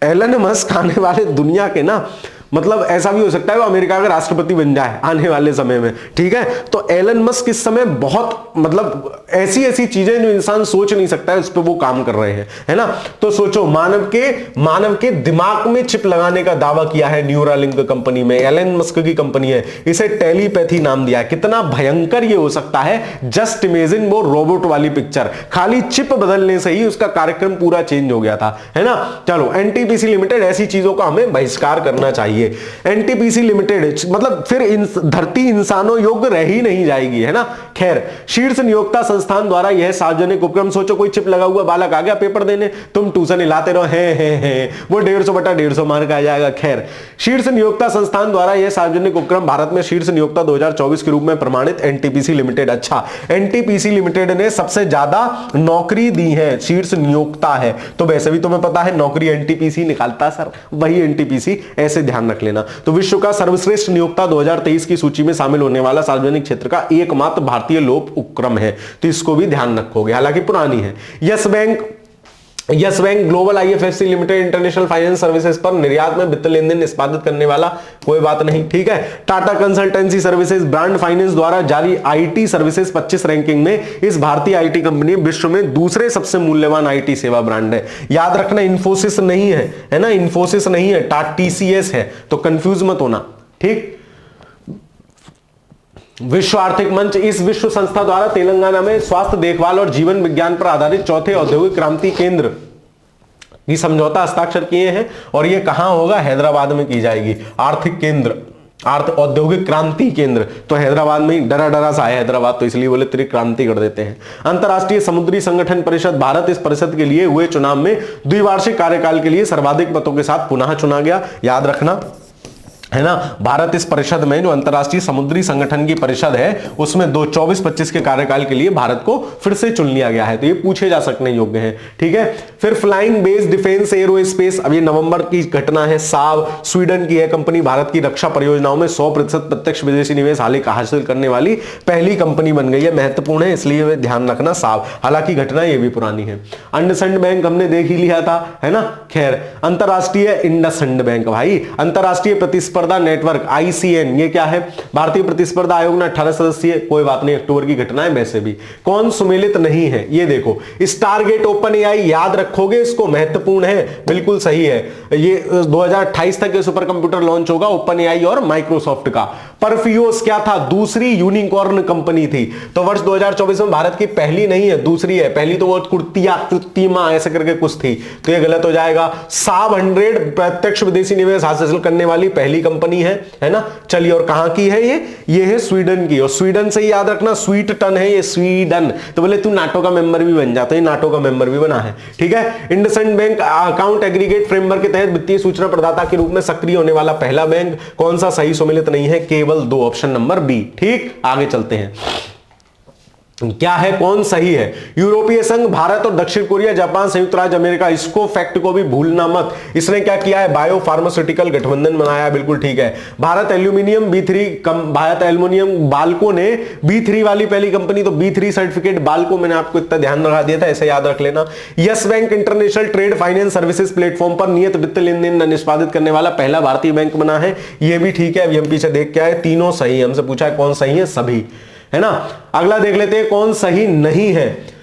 एलन मस्क आने वाले दुनिया के ना, मतलब ऐसा भी हो सकता है वो अमेरिका का राष्ट्रपति बन जाए आने वाले समय में। ठीक है, तो एलन मस्क इस समय बहुत मतलब ऐसी ऐसी चीजें जो इंसान सोच नहीं सकता है उस पर वो काम कर रहे हैं, है ना। तो सोचो, मानव के दिमाग में चिप लगाने का दावा किया है न्यूरालिंक कंपनी में, एलन मस्क की कंपनी है। इसे टेलीपैथी नाम दिया है। कितना भयंकर ये हो सकता है, जस्ट इमेजिन वो रोबोट वाली पिक्चर, खाली चिप बदलने से ही उसका कार्यक्रम पूरा चेंज हो गया था, है ना। चलो, NTPC लिमिटेड ऐसी चीजों का हमें बहिष्कार करना चाहिए। NTPC लिमिटेड मतलब फिर धरती इंसानों योग्य रह ही नहीं जाएगी, है ना। खैर, शीर्ष नियोक्ता संस्थान द्वारा यह सार्वजनिक उपक्रम, सोचो कोई चिप लगा हुआ बालक आ गया पेपर देने, तुम ट्यूशन हिलाते रहो है वो 150/150 मार्क आ जाएगा। खैर, शीर्ष नियोक्ता संस्थान द्वारा यह सार्वजनिक उपक्रम भारत में शीर्ष नियोक्ता 2024 के रूप में प्रमाणित NTPC लिमिटेड। अच्छा, NTPC लिमिटेड ने सबसे ज्यादा नौकरी दी है, शीर्ष नियोक्ता है। तो वैसे भी तुम्हें पता है नौकरी NTPC निकालता सर, वही NTPC, ऐसे ध्यान रख लेना। तो विश्व का सर्वश्रेष्ठ नियोक्ता 2023 की सूची में शामिल होने वाला सार्वजनिक क्षेत्र का एकमात्र भारतीय लोक उपक्रम है, तो इसको भी ध्यान रखोगे, हालांकि पुरानी है। Yes bank global IFSC limited international finance services पर निर्यात में वित्त लेन देन निष्पादित करने वाला, कोई बात नहीं। ठीक है, Tata consultancy services brand finance द्वारा जारी IT सर्विसेज 25 रैंकिंग में इस भारतीय IT कंपनी विश्व में दूसरे सबसे मूल्यवान IT सेवा ब्रांड है। याद रखना, इन्फोसिस नहीं है ना, इन्फोसिस नहीं है, TCS है, तो कंफ्यूज मत होना। ठीक, विश्व आर्थिक मंच, इस विश्व संस्था द्वारा तेलंगाना में स्वास्थ्य देखभाल और जीवन विज्ञान पर आधारित चौथे औद्योगिक क्रांति केंद्र की समझौता हस्ताक्षर किए हैं और यह कहां होगा, हैदराबाद में की जाएगी। आर्थिक केंद्र, औद्योगिक क्रांति केंद्र, तो हैदराबाद में डरा सा है हैदराबाद, तो इसलिए बोले तेरी क्रांति कर देते हैं। अंतरराष्ट्रीय समुद्री संगठन परिषद भारत, इस परिषद के लिए हुए चुनाव में द्विवार्षिक कार्यकाल के लिए सर्वाधिक मतों के साथ पुनः चुना गया। याद रखना, है ना, भारत इस परिषद में, जो अंतरराष्ट्रीय समुद्री संगठन की परिषद है, उसमें 24-25 के कार्यकाल के लिए भारत को फिर से चुन लिया गया है, तो ये पूछे जा सकने योग्य है। ठीक है, फिर फ्लाइंग बेस डिफेंस एरोस्पेस, अब ये नवंबर की घटना है। साव स्वीडन की है कंपनी, भारत की रक्षा परियोजनाओं में 100% प्रत्यक्ष विदेशी निवेश हासिल करने वाली पहली कंपनी बन गई है। महत्वपूर्ण है, इसलिए ध्यान रखना साव, हालांकि घटना ये भी पुरानी है। अंडसंड बैंक हमने देख ही लिया था, है ना। खैर, अंतरराष्ट्रीय इंडसंड बैंक भाई, अंतरराष्ट्रीय प्रतिस्पर्धा नेटवर्क ICN, ये क्या है, भारतीय प्रतिस्पर्धा आयोग ने 18 सदस्यीय, कोई बात नहीं, अक्टूबर की घटना है। वैसे भी कौन सुमेलित नहीं है, ये देखो, स्टारगेट ओपन AI, याद रखोगे इसको, महत्वपूर्ण है, बिल्कुल सही है। ये 2028 तक ये सुपर कंप्यूटर लॉन्च होगा, ओपन AI और माइक्रोसॉफ्ट का। परफ्यूस क्या था, दूसरी यूनिकॉर्न कंपनी थी, तो वर्ष 2024 में भारत की पहली नहीं है, दूसरी है। पहली तो वो कृत्रिमा ऐसे करके कुछ थी, तो ये गलत हो जाएगा। साब 100 प्रत्यक्ष विदेशी निवेश हासिल करने वाली पहली कंपनी है ना। चलिए, और कहां की है ये है स्वीडन की, और स्वीडन से ही याद रखना स्वीट टन है ये, स्वीडन। तो बोले तू नाटो का मेंबर भी बन जाता है, नाटो का मेंबर भी बना है। ठीक है, IndusInd bank account aggregate framework के तहत वित्तीय सूचना प्रदाता के रूप में सक्रिय होने वाला पहला बैंक। कौन सा सही सम्मिलित नहीं है, केवल 2, ऑप्शन नंबर बी। ठीक, आगे चलते हैं। क्या है, कौन सही है? यूरोपीय संघ, भारत और दक्षिण कोरिया, जापान, संयुक्त राज्य अमेरिका, इसको फैक्ट को भी भूलना मत। इसने क्या किया है, बायो फार्मास्यूटिकल गठबंधन बनाया, बिल्कुल ठीक है। भारत एल्यूमिनियम भारत एल्यूमिनियम, बाल्को ने B3 वाली पहली कंपनी, तो B3 सर्टिफिकेट बाल्को, मैंने आपको इतना ध्यान लगा दिया था, ऐसे याद रख लेना। Yes bank international trade finance services platform पर नियत वित्त लेन देन निष्पादित करने वाला पहला भारतीय बैंक बना है, यह भी ठीक है। अभी हम पीछे देख के आए, तीनों सही। हमसे पूछा है कौन सही है, सभी, है ना। अगला देख लेते हैं कौन सही नहीं है।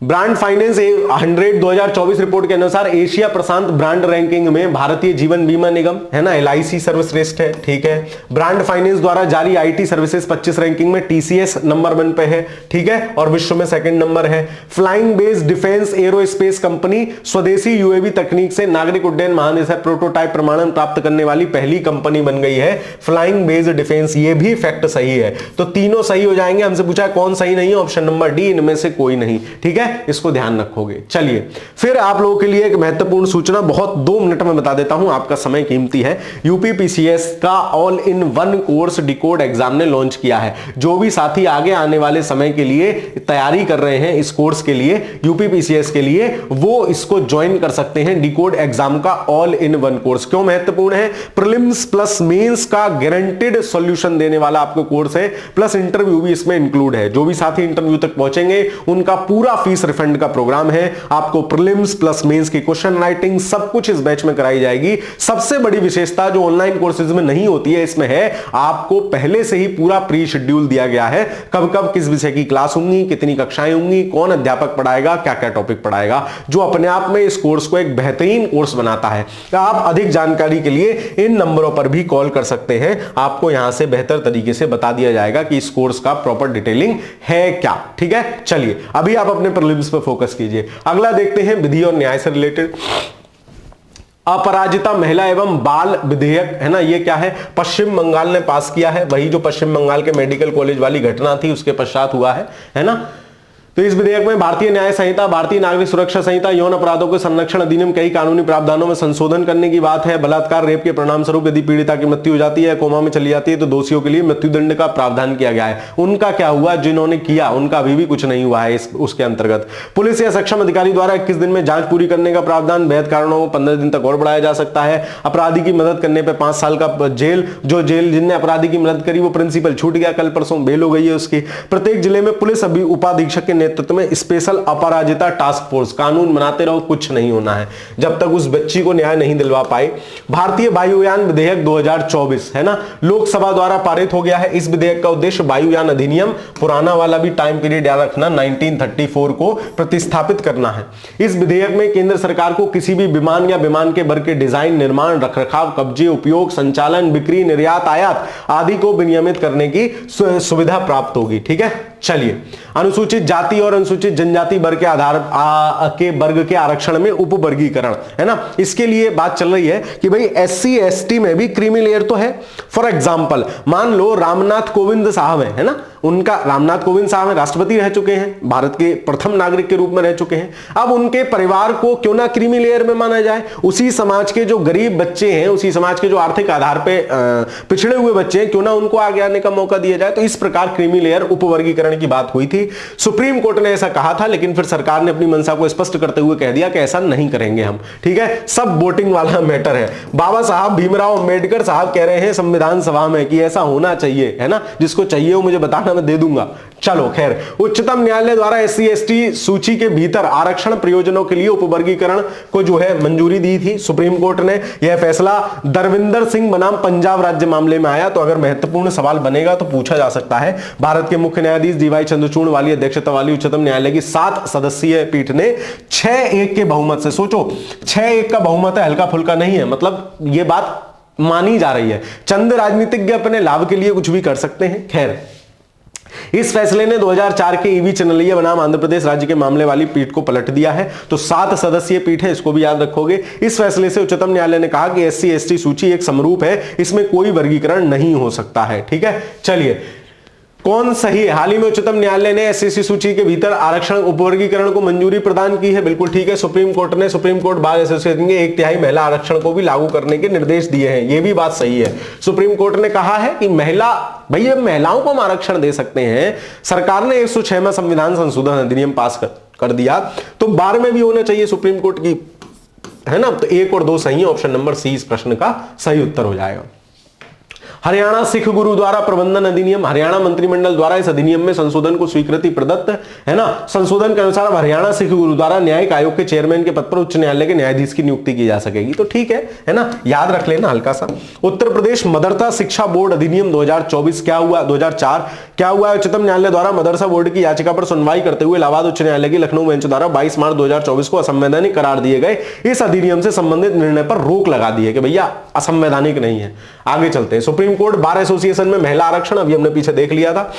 ब्रांड फाइनेंस 100 2024 रिपोर्ट के अनुसार एशिया प्रशांत ब्रांड रैंकिंग में भारतीय जीवन बीमा निगम, है ना, LIC सर्वश्रेष्ठ है, ठीक है। ब्रांड फाइनेंस द्वारा जारी IT सर्विसेज 25 रैंकिंग में TCS नंबर 1 पे है, ठीक है, और विश्व में सेकंड नंबर है। Flying base defence aerospace company स्वदेशी UAV तकनीक से नागरिक उड्डयन महानिदेशालय प्रोटोटाइप प्रमाणन प्राप्त करने वाली पहली कंपनी बन गई है फ्लाइंग बेस डिफेंस। ये भी फैक्ट सही है, तो तीनों सही हो जाएंगे। हमसे पूछा है कौन सही नहीं है, ऑप्शन नंबर डी, इनमें से कोई नहीं, ठीक है, इसको ध्यान रखोगे। चलिए फिर आप लोगों के लिए एक महत्वपूर्ण सूचना, बहुत 2 मिनट में बता देता हूं, आपका समय कीमती है। UPPCS का all in one course decode exam ने लॉन्च किया है। जो भी साथी आगे आने वाले समय के लिए तैयारी कर रहे हैं इस कोर्स के लिए, UPPCS के लिए, वो इसको ज्वाइन कर सकते हैं, डिकोड एग्जाम का ऑल इन वन कोर्स। क्यों महत्वपूर्ण है? प्रीलिम्स प्लस मेंस का गारंटेड सॉल्यूशन देने वाला आपको कोर्स है, प्लस इंटरव्यू भी इसमें इंक्लूड है। जो भी साथी इंटरव्यू तक पहुंचेंगे उनका पूरा फीस रिफंड का प्रोग्राम है। आपको प्रीलिम्स प्लस मेंस की क्वेश्चन राइटिंग सब कुछ इस बैच में कराई जाएगी। सबसे बड़ी विशेषता जो ऑनलाइन कोर्सेज में नहीं होती है इसमें है, आपको पहले से ही पूरा प्री शेड्यूल दिया गया है, कब कब किस विषय की क्लास होंगी, कितनी कक्षाएं होंगी, कौन अध्यापक पढ़ाएगा, क्या क्या टॉपिक पढ़ाएगा, जो अपने आप में इस कोर्स को एक बेहतरीन कोर्स बनाता है। आप अधिक जानकारी के लिए इन नंबरों पर भी कॉल कर सकते हैं, आपको यहां से बेहतर तरीके से बता दिया जाएगा कि इस कोर्स का प्रॉपर डिटेलिंग है क्या, ठीक है। चलिए अभी आप अपने प्रीलिम्स पर फोकस कीजिए। अगला देखते हैं विधि और न्याय से रिलेटेड। अपराजिता महिला एवं बाल विधेयक, है ना, ये क्या है, पश्चिम बंगाल ने पास किया है। वही जो पश्चिम बंगाल के मेडिकल कॉलेज वाली घटना थी उसके पश्चात हुआ है ना। तो इस विधेयक में भारतीय न्याय संहिता, भारतीय नागरिक सुरक्षा संहिता, यौन अपराधों के संरक्षण अधिनियम, कई कानूनी प्रावधानों में संशोधन करने की बात है। बलात्कार, रेप के परिणाम स्वरूप यदि पीड़िता की मृत्यु हो जाती है, कोमा में चली जाती है, तो दोषियों के लिए मृत्युदंड का प्रावधान किया गया है। उनका क्या हुआ, जिन्होंने किया उनका अभी भी कुछ नहीं हुआ है उसके अंतर्गत। पुलिस या सक्षम अधिकारी द्वारा 21 दिन में जांच पूरी करने का प्रावधान, वैध कारणों को 15 दिन तक और बढ़ाया जा सकता है। अपराधी की मदद करने पर 5 साल का जेल, जो जेल जिनने अपराधी की मदद करी वो प्रिंसिपल छूट गया, कल परसों बेल हो गई है उसकी। प्रत्येक जिले में पुलिस अभी उपाधीक्षक के नेतृत्व में स्पेशल अपराजिता टास्क फोर्स, कानून बनाते रहो, कुछ नहीं होना है जब तक उस बच्ची को न्याय नहीं दिलवा पाए। भारतीय वायुयान विधेयक 2024, है ना, लोकसभा द्वारा पारित हो गया है। इस विधेयक का उद्देश्य वायुयान अधिनियम, पुराना वाला भी टाइम पीरियड याद रखना, 1934 को प्रतिस्थापित करना है। इस विधेयक में केंद्र सरकार को किसी भी विमान या विमान के वर्ग के डिजाइन, निर्माण, रखरखाव, कब्जे, उपयोग, संचालन, बिक्री, निर्यात, आयात आदि को विनियमित करने की सुविधा प्राप्त होगी, ठीक है। चलिए, अनुसूचित जाति और अनुसूचित जनजाति वर्ग के आधार के वर्ग के आरक्षण में उपवर्गीकरण, है ना, इसके लिए बात चल रही है कि भाई SC ST में भी क्रीमी लेयर तो है। फॉर एग्जांपल मान लो रामनाथ कोविंद साहब है ना, उनका, रामनाथ कोविंद साहब राष्ट्रपति रह चुके हैं, भारत के प्रथम नागरिक के रूप में रह चुके हैं। अब उनके परिवार को क्यों ना क्रीमी लेयर में माना जाए, उसी समाज के जो गरीब बच्चे हैं, उसी समाज के जो आर्थिक आधार पे पिछड़े हुए बच्चे हैं, क्यों ना उनको आगे आने का मौका दिया जाए। तो इस प्रकार क्रीमी लेयर उपवर्गीकरण की बात हुई थी। सुप्रीम कोर्ट ने ऐसा कहा था, लेकिन फिर सरकार ने अपनी मंशा को स्पष्ट करते हुए कह दिया कि ऐसा नहीं करेंगे हम, ठीक है। सब वोटिंग वाला मैटर है। बाबा साहब भीमराव अंबेडकर साहब कह रहे हैं संविधान सभा में कि ऐसा होना चाहिए, है ना, जिसको चाहिए वो मुझे बताना, मैं दे दूंगा। चलो खैर, उच्चतम न्यायालय द्वारा SC ST सूची के भीतर आरक्षण प्रयोजनों के लिए उपवर्गीकरण को जो है मंजूरी दी थी सुप्रीम कोर्ट ने। यह फैसला दरविंदर सिंह बनाम पंजाब राज्य मामले में आया। तो अगर महत्वपूर्ण सवाल बनेगा तो पूछा जा सकता है। भारत के मुख्य न्यायाधीश DY चंद्रचूड़ वाली अध्यक्षता वाली उच्चतम न्यायालय की 7 सदस्यीय पीठ ने 6-1 के बहुमत से, सोचो 6-1 का बहुमत है, हल्का फुल्का नहीं है, मतलब यह बात मानी जा रही है। चंद राजनीतिज्ञ अपने लाभ के लिए कुछ भी कर सकते हैं। खैर, इस फैसले ने 2004 के EV चन्नैया बनाम आंध्र प्रदेश राज्य के मामले वाली पीठ को पलट दिया है। तो 7 सदस्यीय पीठ है, इसको भी याद रखोगे। इस फैसले से उच्चतम न्यायालय ने कहा कि SC ST सूची एक समरूप है, इसमें कोई वर्गीकरण नहीं हो सकता है, ठीक है। चलिए, कौन सही है? हाल ही में उच्चतम न्यायालय ने एससीसी सूची के भीतर आरक्षण उपवर्गीकरण को मंजूरी प्रदान की है। बिल्कुल ठीक है। सुप्रीम कोर्ट ने सुप्रीम कोर्ट बार एसोसिएशन के 1/3 महिला आरक्षण को भी लागू करने के निर्देश दिए हैं। यह भी बात सही है। सुप्रीम कोर्ट ने कहा है कि भैया महिलाओं को हम आरक्षण दे सकते हैं। सरकार ने 106वां संविधान संशोधन अधिनियम पास कर दिया, तो 12 में भी होना चाहिए सुप्रीम कोर्ट की, है ना। तो 1 और 2 सही है। ऑप्शन नंबर सी इस प्रश्न का सही उत्तर हो जाएगा। हरियाणा सिख गुरुद्वारा प्रबंधन अधिनियम, हरियाणा मंत्रिमंडल द्वारा इस अधिनियम में संशोधन को स्वीकृति प्रदत्त है ना। संशोधन के अनुसार हरियाणा सिख गुरुद्वारा न्यायिक आयोग के चेयरमैन के पद पर उच्च न्यायालय के न्यायाधीश की नियुक्ति की जा सकेगी। तो ठीक है ना, याद रख लेना हल्का सा। उत्तर प्रदेश मदरसा शिक्षा बोर्ड अधिनियम 2024 क्या हुआ? 2004 क्या हुआ? उच्चतम न्यायालय द्वारा मदरसा बोर्ड की याचिका पर सुनवाई करते हुए इलाहाबाद उच्च न्यायालय की लखनऊ बेंच द्वारा 22 मार्च 2024 को असंवैधानिक करार दिए गए इस अधिनियम से संबंधित निर्णय पर रोक लगा दी है कि भैया असंवैधानिक नहीं है। आगे चलते हैं। सुप्रीम कोर्ट बार एसोसिएशन में महिला आरक्षण, अभी हमने पीछे देख लिया था,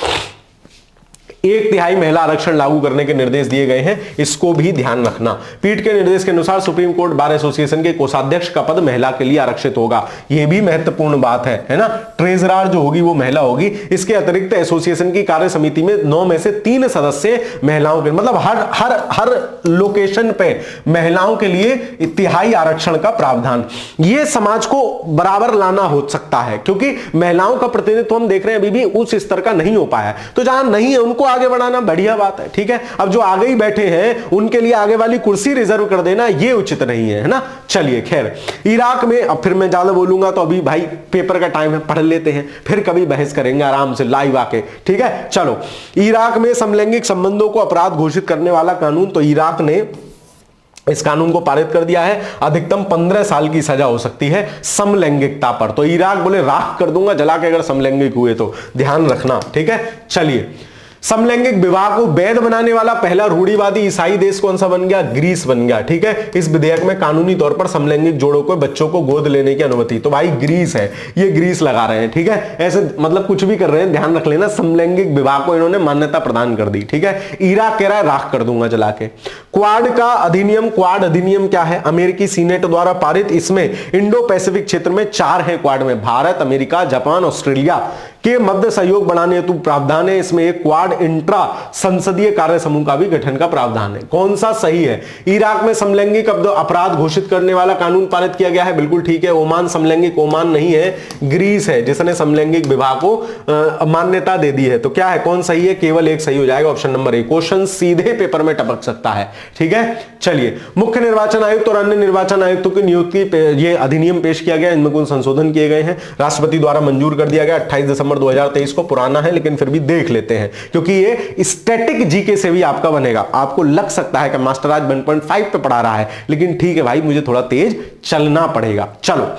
1/3 महिला आरक्षण लागू करने के निर्देश दिए गए हैं। इसको भी ध्यान रखना। पीठ के निर्देश के अनुसार सुप्रीम कोर्ट बार एसोसिएशन के कोषाध्यक्ष का पद महिला के लिए आरक्षित होगा। यह भी महत्वपूर्ण बात है ना। ट्रेजरर जो होगी वो महिला होगी। इसके अतिरिक्त एसोसिएशन की कार्य समिति में 9 में से 3 सदस्य महिलाओं के, मतलब हर लोकेशन पे महिलाओं के लिए 1/3 आरक्षण का प्रावधान। यह समाज को बराबर लाना हो सकता है, क्योंकि महिलाओं का प्रतिनिधित्व हम देख रहे हैं अभी भी उस स्तर का नहीं हो पाया। तो जहां नहीं है उनको आगे बढ़ाना बढ़िया बात है, ठीक है। अब जो आगे ही बैठे हैं उनके लिए आगे वाली कुर्सी रिजर्व कर देना ये उचित नहीं है ना। चलिए खैर, इराक में, अब फिर मैं ज्यादा बोलूंगा तो अभी भाई पेपर का टाइम है, पढ़ लेते हैं, फिर कभी बहस करेंगे आराम से लाइव आके, ठीक है। चलो, इराक में समलैंगिक संबंधों को अपराध घोषित करने वाला कानून, तो इराक ने इस कानून को पारित कर दिया है। अधिकतम 15 साल की सजा हो सकती है समलैंगिकता पर। तो इराक बोले राख कर दूंगा जला के अगर समलैंगिक हुए तो, ध्यान रखना, ठीक है। चलिए, समलैंगिक विवाह को वैध बनाने वाला पहला रूढ़िवादी ईसाई देश कौन सा बन गया? ग्रीस बन गया, ठीक है। इस विधेयक में कानूनी तौर पर समलैंगिक जोड़ों को, बच्चों को गोद लेने की अनुमति, तो भाई ग्रीस है, ये ग्रीस लगा रहे हैं, ठीक है। ऐसे मतलब कुछ भी कर रहे हैं, ध्यान रख लेना। समलैंगिक विवाह को इन्होंने मान्यता प्रदान कर दी, ठीक है। इराक कह रहा है राख कर दूंगा जला के। क्वाड का अधिनियम, क्वाड अधिनियम क्या है? अमेरिकी सीनेट द्वारा पारित। इसमें इंडो पैसिफिक क्षेत्र में 4 है क्वाड में, भारत, अमेरिका, जापान, ऑस्ट्रेलिया के मध्य सहयोग बढ़ाने हेतु प्रावधान है। इसमें एक क्वाड इंट्रा संसदीय कार्य समूह का भी गठन का प्रावधान है। कौन सा सही है? इराक में समलैंगिक अपराध घोषित करने वाला कानून पारित किया गया है, बिल्कुल ठीक है। ओमान समलैंगिक, ओमान नहीं है, ग्रीस है जिसने समलैंगिक विवाह को मान्यता दे दी है। तो क्या है, कौन सही है? केवल एक सही हो जाएगा, ऑप्शन नंबर ए। क्वेश्चन सीधे पेपर में टपक सकता है, ठीक है। चलिए, मुख्य निर्वाचन आयुक्त और अन्य निर्वाचन आयुक्तों की नियुक्ति, ये अधिनियम पेश किया गया, इनमें कुछ संशोधन किए गए हैं, राष्ट्रपति द्वारा मंजूर कर दिया गया 28 दिसंबर 2023 को। पुराना है लेकिन फिर भी देख लेते हैं, क्योंकि ये स्टैटिक जीके से भी आपका बनेगा। आपको लग सकता है कि मास्टर आज 1.5 पे पढ़ा रहा है, लेकिन ठीक है भाई, मुझे थोड़ा तेज चलना पड़ेगा। चलो,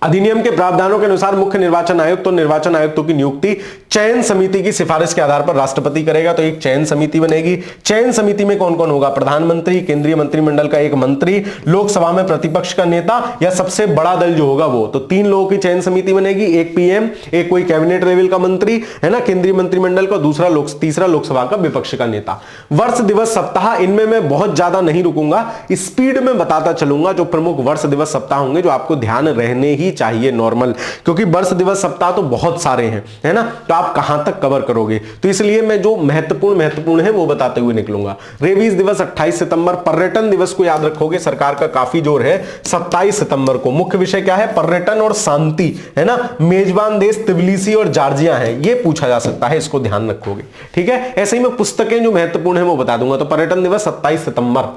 अधिनियम के प्रावधानों के अनुसार मुख्य निर्वाचन आयुक्त और निर्वाचन आयुक्तों की नियुक्ति चयन समिति की सिफारिश के आधार पर राष्ट्रपति करेगा। तो एक चयन समिति बनेगी। चयन समिति में कौन कौन होगा? प्रधानमंत्री, केंद्रीय मंत्रिमंडल का एक मंत्री, लोकसभा में प्रतिपक्ष का नेता या सबसे बड़ा दल जो होगा वो। तो 3 लोगों की चयन समिति बनेगी, एक पीएम, एक कोई कैबिनेट लेवल का मंत्री है ना, केंद्रीय मंत्रिमंडल का, तीसरा लोकसभा का विपक्ष का नेता। वर्ष दिवस सप्ताह, इनमें मैं बहुत ज्यादा नहीं रुकूंगा, स्पीड में बताता चलूंगा जो प्रमुख वर्ष दिवस सप्ताह होंगे, जो आपको ध्यान रहने ही चाहिए नॉर्मल, क्योंकि वर्ष दिवस सप्ताह तो बहुत सारे हैं, है ना। तो आप कहां तक कवर करोगे, तो इसलिए मैं जो महत्वपूर्ण है वो बताते हुए निकलूंगा। रेबीज दिवस 28 सितंबर, पर्यटन दिवस को याद रखोगे, सरकार का काफी जोर है 27 सितंबर को। मुख्य विषय क्या है? पर्यटन और शांति, है ना। मेजबान देश तिबिलिसी और जॉर्जिया है, ये पूछा जा सकता है, इसको ध्यान रखोगे, ठीक है। ऐसे ही मैं पुस्तकें जो महत्वपूर्ण है वो बता दूंगा। तो पर्यटन दिवस 27 सितंबर,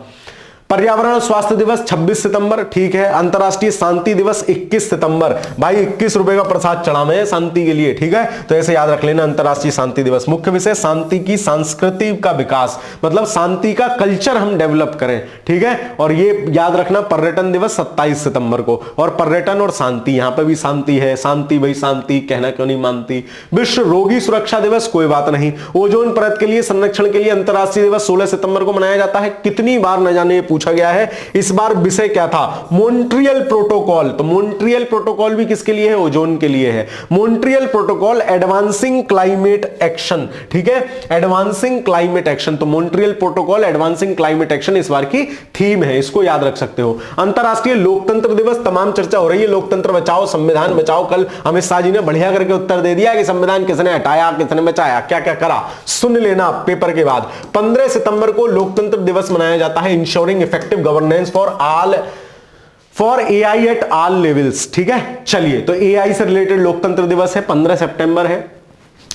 पर्यावरण स्वास्थ्य दिवस 26 सितंबर, ठीक है। अंतरराष्ट्रीय शांति दिवस 21 सितंबर, भाई 21 रुपए का प्रसाद चढ़ा मैं शांति के लिए, ठीक है। तो ऐसे याद रख लेना, अंतरराष्ट्रीय शांति दिवस। मुख्य विषय शांति की संस्कृति का विकास, मतलब शांति का कल्चर हम डेवलप करें, ठीक है। और ये याद रखना, पर्यटन दिवस 27 सितंबर को। और पर्यटन और शांति, यहां पे भी शांति है, शांति भाई शांति, कहना क्यों नहीं मानती। विश्व रोगी सुरक्षा दिवस, कोई बात नहीं। ओजोन परत के लिए संरक्षण के लिए अंतरराष्ट्रीय दिवस 16 सितंबर को मनाया जाता है। कितनी बार न जाने पूछा गया है। इस बार विषय क्या था? Montreal protocol. तो मॉन्ट्रियल प्रोटोकॉल भी किसके लिए है? ओजोन के लिए है। Montreal protocol advancing climate action, ठीक है, एडवांसिंग क्लाइमेट एक्शन। तो Montreal protocol advancing climate action इस बार की थीम है, इसको याद रख सकते हो। अंतरराष्ट्रीय लोकतंत्र दिवस, तमाम चर्चा हो रही है लोकतंत्र बचाओ संविधान बचाओ। कल अमित शाह जी ने बढ़िया करके उत्तर दे दिया कि संविधान किसने हटाया, किसने बचाया, क्या क्या करा, सुन लेना पेपर के बाद। 15 सितंबर को लोकतंत्र दिवस मनाया जाता है। Ensuring effective governance for AI at all levels, ठीक है। चलिए, तो एआई से रिलेटेड लोकतंत्र दिवस है, 15 सितंबर है।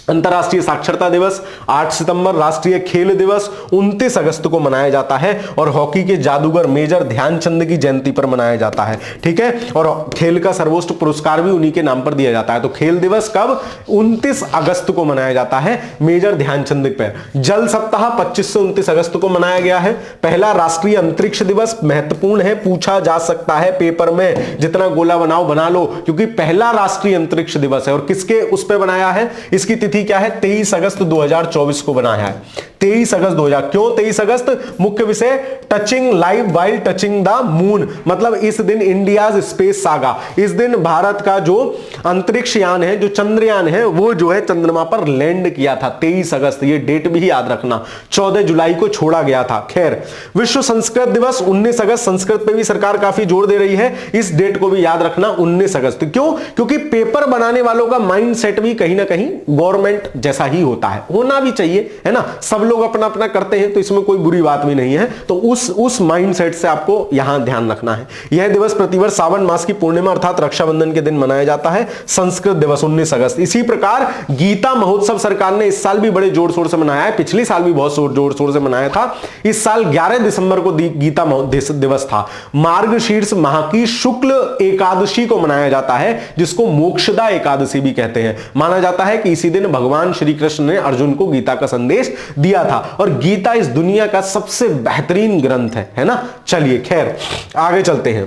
अंतरराष्ट्रीय साक्षरता दिवस 8 सितंबर। राष्ट्रीय खेल दिवस 29 अगस्त को मनाया जाता है और हॉकी के जादूगर मेजर ध्यानचंद की जयंती पर मनाया जाता है, ठीक है। और खेल का सर्वोच्च पुरस्कार भी उन्हीं के नाम पर दिया जाता है। तो खेल दिवस कब? 29 अगस्त को मनाया जाता है मेजर ध्यानचंद पर। जल सप्ताह 25 से 29 अगस्त को मनाया गया है। पहला राष्ट्रीय अंतरिक्ष दिवस महत्वपूर्ण है, पूछा जा सकता है पेपर में, जितना गोला बनाओ बना लो, क्योंकि पहला राष्ट्रीय अंतरिक्ष दिवस है। और किसके उस पर बनाया है? इसकी तिथि क्या है? 23 अगस्त 2024 को बनाया है। 23 अगस्त 2000। क्यों 23 अगस्त? मुख्य विषय touching live while touching the moon, मतलब इस दिन इंडियाज स्पेस सागा, इस दिन भारत का जो अंतरिक्ष यान है, जो चंद्रयान है, वो जो है चंद्रमा पर लैंड किया था 23 अगस्त। ये डेट भी याद रखना। 14 जुलाई को छोड़ा गया था। खैर, विश्व संस्कृत दिवस 19 अगस्त। संस्कृत पे भी सरकार काफी जोर दे रही है, इस डेट को भी याद रखना 19 अगस्त। क्यों? क्योंकि पेपर बनाने वालों का माइंड सेट भी कहीं ना कहीं गवर्नमेंट जैसा ही होता है, होना भी चाहिए, है ना। सब लोग अपना अपना करते हैं तो इसमें कोई बुरी बात भी नहीं है। तो उस माइंडसेट से आपको यहां ध्यान रखना है। यह दिवस प्रतिवर्ष सावन मास की पूर्णिमा अर्थात रक्षाबंधन के दिन मनाया जाता है। संस्कृत दिवस 19 अगस्त। इसी प्रकार गीता महोत्सव सरकार ने इस साल भी बड़े जोर शोर से मनाया है, पिछले साल भी बहुत जोर शोर से मनाया था। इस साल 11 दिसंबर को गीता दिवस था। मार्गशीर्ष माह की शुक्ल एकादशी को मनाया जाता है, जिसको मोक्षदा एकादशी भी कहते हैं। माना जाता है कि इसी दिन भगवान श्री कृष्ण ने अर्जुन को गीता का संदेश दिया था। और गीता इस दुनिया का सबसे बेहतरीन ग्रंथ है ना। चलिए, खैर आगे चलते हैं।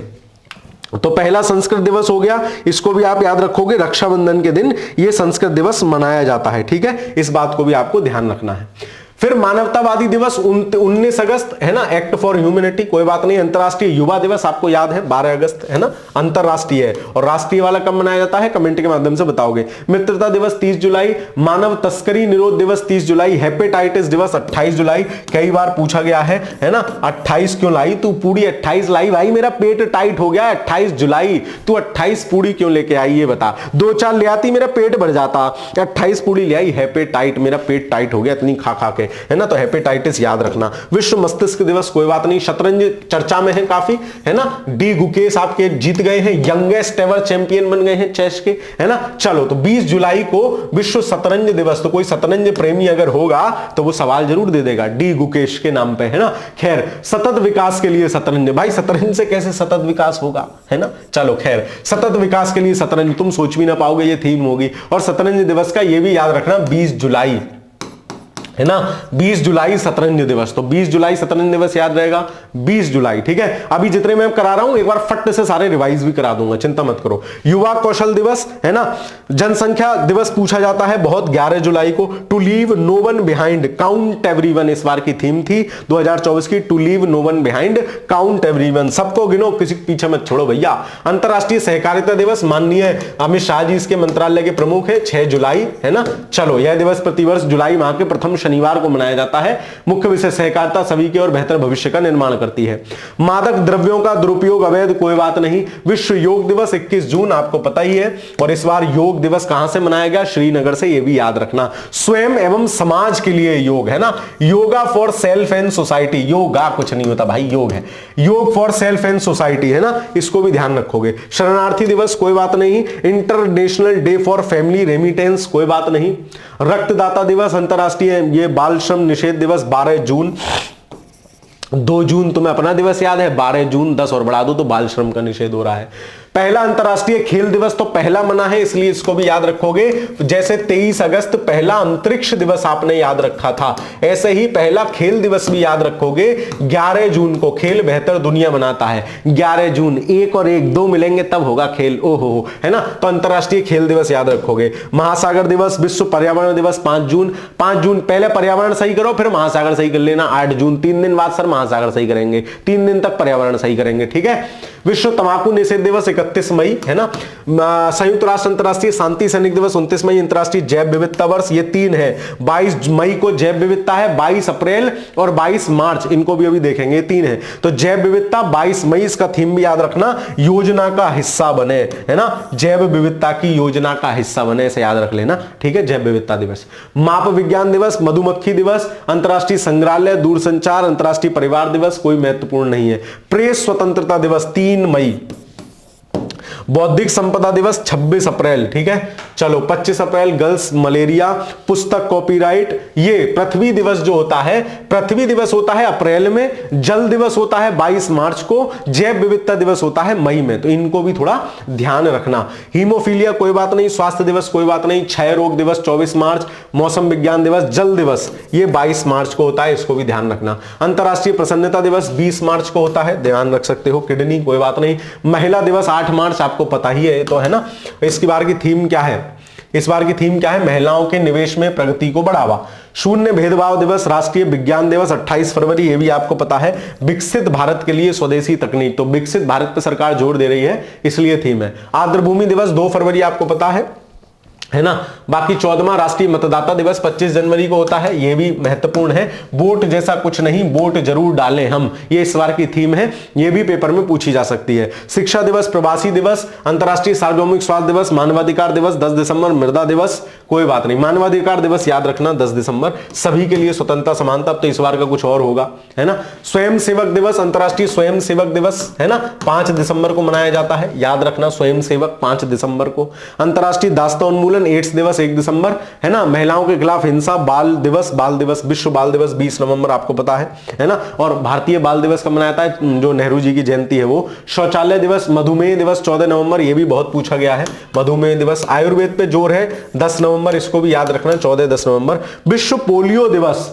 तो पहला संस्कृत दिवस हो गया, इसको भी आप याद रखोगे। रक्षाबंधन के दिन यह संस्कृत दिवस मनाया जाता है, ठीक है। इस बात को भी आपको ध्यान रखना है। फिर मानवतावादी दिवस 19 अगस्त, है ना, एक्ट फॉर ह्यूमैनिटी, कोई बात नहीं। अंतरराष्ट्रीय युवा दिवस आपको याद है 12 अगस्त, है ना, अंतरराष्ट्रीय है। और राष्ट्रीय वाला कब मनाया जाता है? कमेंट के माध्यम से बताओगे। मित्रता दिवस 30 जुलाई। मानव तस्करी निरोध दिवस 30 जुलाई। हेपेटाइटिस दिवस 28 जुलाई। कई बार पूछा गया है ना, 28 क्यों लाई तू? पूरी 28 लाई भाई, मेरा पेट टाइट हो गया 28 जुलाई, तू 28 पूरी क्यों लेके आई ये बता। 2-4 ले आती मेरा पेट भर जाता, 28 पूरी ले आई। हेपेटाइट, मेरा पेट टाइट हो गया इतनी खा खा के, है ना। तो हेपेटाइटिस याद रखना। विश्व मस्तिष्क दिवस, कोई बात नहीं। शतरंज चर्चा में है काफी, है ना। डी गुकेश आपके जीत गए हैं, यंगेस्ट एवर चैंपियन बन गए हैं चेस के, है ना। चलो, तो 20 जुलाई को विश्व शतरंज दिवस। तो कोई शतरंज प्रेमी अगर होगा तो वो सवाल जरूर दे देगा डी गुकेश के नाम पे, है ना। खैर, सतत विकास के लिए शतरंज। भाई शतरंज से कैसे सतत विकास होगा, है ना। चलो खैर, सतत विकास के लिए शतरंज, तुम सोच भी ना पाओगे, ये थीम होगी। और शतरंज दिवस का ये भी याद रखना 20 जुलाई, है ना। 20 जुलाई शतरंज दिवस। तो 20 जुलाई शतरंज दिवस याद रहेगा, 20 जुलाई, ठीक है। अभी जितने मैं करा रहा हूं एक बार फट से सारे रिवाइज भी करा दूंगा, चिंता मत करो। युवा कौशल दिवस, है ना। जनसंख्या दिवस पूछा जाता है बहुत, 11 जुलाई को। To leave no one behind, count everyone इस बार की थीम थी 2024 की। To leave no one behind, count everyone, सबको गिनो, किसी के पीछे मत छोड़ो भैया। अंतरराष्ट्रीय सहकारिता दिवस, माननीय अमित शाह जी इसके मंत्रालय के प्रमुख है, 6 जुलाई, है ना। चलो, यह दिवस प्रतिवर्ष जुलाई माह के प्रथम शनिवार को मनाया जाता है। मुख्य विषय सहकारिता सभी के और बेहतर भविष्य का निर्माण करती है। मादक द्रव्यों का दुरुपयोग अवैध, कोई बात नहीं। विश्व योग दिवस 21 जून, आपको पता ही है। और इस बार योग दिवस कहां से मनाया गया? श्रीनगर से, यह भी याद रखना। स्वयं एवं समाज के लिए योग, है ना। Yoga for self and society, yoga कुछ नहीं होता भाई, योग है। योग फॉर सेल्फ एंड सोसाइटी, है ना, इसको भी ध्यान रखोगे। शरणार्थी दिवस, कोई बात नहीं। International day for family remittance, कोई बात नहीं। रक्तदाता दिवस अंतरराष्ट्रीय, ये बाल श्रम निषेध दिवस 12 जून। 2 जून तुम्हें अपना दिवस याद है, 12 जून 10 और बढ़ा दो तो बाल श्रम का निषेध हो रहा है। पहला अंतरराष्ट्रीय खेल दिवस तो पहला मना है, इसलिए इसको भी याद रखोगे। जैसे 23 अगस्त पहला अंतरिक्ष दिवस आपने याद रखा था, ऐसे ही पहला खेल दिवस भी याद रखोगे। 11 जून को खेल बेहतर दुनिया मनाता है। 11 जून, 1 और 1 2 मिलेंगे तब होगा खेल, ओहो, है ना। तो अंतरराष्ट्रीय खेल दिवस याद रखोगे। महासागर दिवस, विश्व पर्यावरण दिवस 5 जून। 5 जून पहले पर्यावरण सही करो, फिर महासागर सही कर लेना। 8 जून 3 दिन बाद सर महासागर सही करेंगे, 3 दिन तक पर्यावरण सही करेंगे, ठीक है। विश्व तंबाकू निषेध दिवस 31 मई, है ना। संयुक्त राष्ट्र अंतरराष्ट्रीय शांति सैनिक दिवस 29 मई। अंतरराष्ट्रीय जैव विविधता वर्ष ये 3 है। 22 मई को जैव विविधता है, 22 अप्रैल और 22 मार्च, इनको भी अभी देखेंगे, 3 है। तो जैव विविधता 22 मई, इसका थीम भी याद रखना, योजना का हिस्सा बने, है ना। जैव विविधता की योजना का हिस्सा बने, इसे याद रख लेना, ठीक है। जैव विविधता दिवस। माप विज्ञान दिवस, मधुमक्खी दिवस, अंतरराष्ट्रीय संग्रहालय, दूरसंचार, अंतरराष्ट्रीय परिवार दिवस, कोई महत्वपूर्ण नहीं है। प्रेस स्वतंत्रता दिवस 3 मई। बौद्धिक संपदा दिवस 26 अप्रैल, ठीक है। चलो 25 अप्रैल गर्ल्स मलेरिया, पुस्तक कॉपीराइट। ये पृथ्वी दिवस जो होता है, पृथ्वी दिवस होता है अप्रैल में, जल दिवस होता है 22 मार्च को, जैव विविधता दिवस होता है मई में, तो इनको भी थोड़ा ध्यान रखना। हीमोफीलिया कोई बात नहीं, स्वास्थ्य दिवस कोई बात नहीं, क्षय रोग दिवस 24 मार्च, मौसम विज्ञान दिवस, जल दिवस ये 22 मार्च को होता है, इसको भी ध्यान रखना। अंतरराष्ट्रीय प्रसन्नता दिवस 20 मार्च को होता है, ध्यान रख सकते हो। किडनी कोई बात नहीं। महिला दिवस 8 मार्च, आपको पता ही है तो, है ना। इसकी बार की थीम क्या है, इस बार की थीम क्या है, महिलाओं के निवेश में प्रगति को बढ़ावा। शून्य भेदभाव दिवस, राष्ट्रीय विज्ञान दिवस 28 फरवरी, ये भी आपको पता है। विकसित भारत के लिए स्वदेशी तकनीक, तो विकसित भारत पे सरकार जोर दे रही है, इसलिए थीम है। आर्द्रभूमि दिवस 2 फरवरी, आपको पता है ना। बाकी 14वां राष्ट्रीय मतदाता दिवस 25 जनवरी को होता है, यह भी महत्वपूर्ण है। वोट जैसा कुछ नहीं, वोट जरूर डालें हम, ये इस बार की थीम है, यह भी पेपर में पूछी जा सकती है। शिक्षा दिवस, प्रवासी दिवस, अंतरराष्ट्रीय सार्वजनिक स्वास्थ्य दिवस, मानवाधिकार दिवस 10 दिसंबर, मृदा दिवस कोई बात नहीं। मानवाधिकार दिवस याद रखना 10 दिसंबर, सभी के लिए स्वतंत्रता समानता, तो इस बार का कुछ और होगा, है ना। स्वयं सेवक दिवस, अंतरराष्ट्रीय स्वयं सेवक दिवस, है ना, 5 दिसंबर को मनाया जाता है, याद रखना स्वयं सेवक 5 दिसंबर को। अंतरराष्ट्रीय दास्ता उन्मूलन एड्स दिवस 1 दिसंबर, है ना। महिलाओं के खिलाफ हिंसा, बाल दिवस, विश्व बाल दिवस 20 नवंबर, आपको पता है ना। और भारतीय बाल दिवस कब मनाया जाता है, जो नेहरू जी की जयंती है वो। शौचालय दिवस, मधुमेह दिवस 14 नवंबर, ये भी बहुत पूछा गया है, मधुमेह दिवस। आयुर्वेद पे जोर है 10 नवंबर, इसको भी याद रखना, 14-10 नवंबर। विश्व पोलियो दिवस,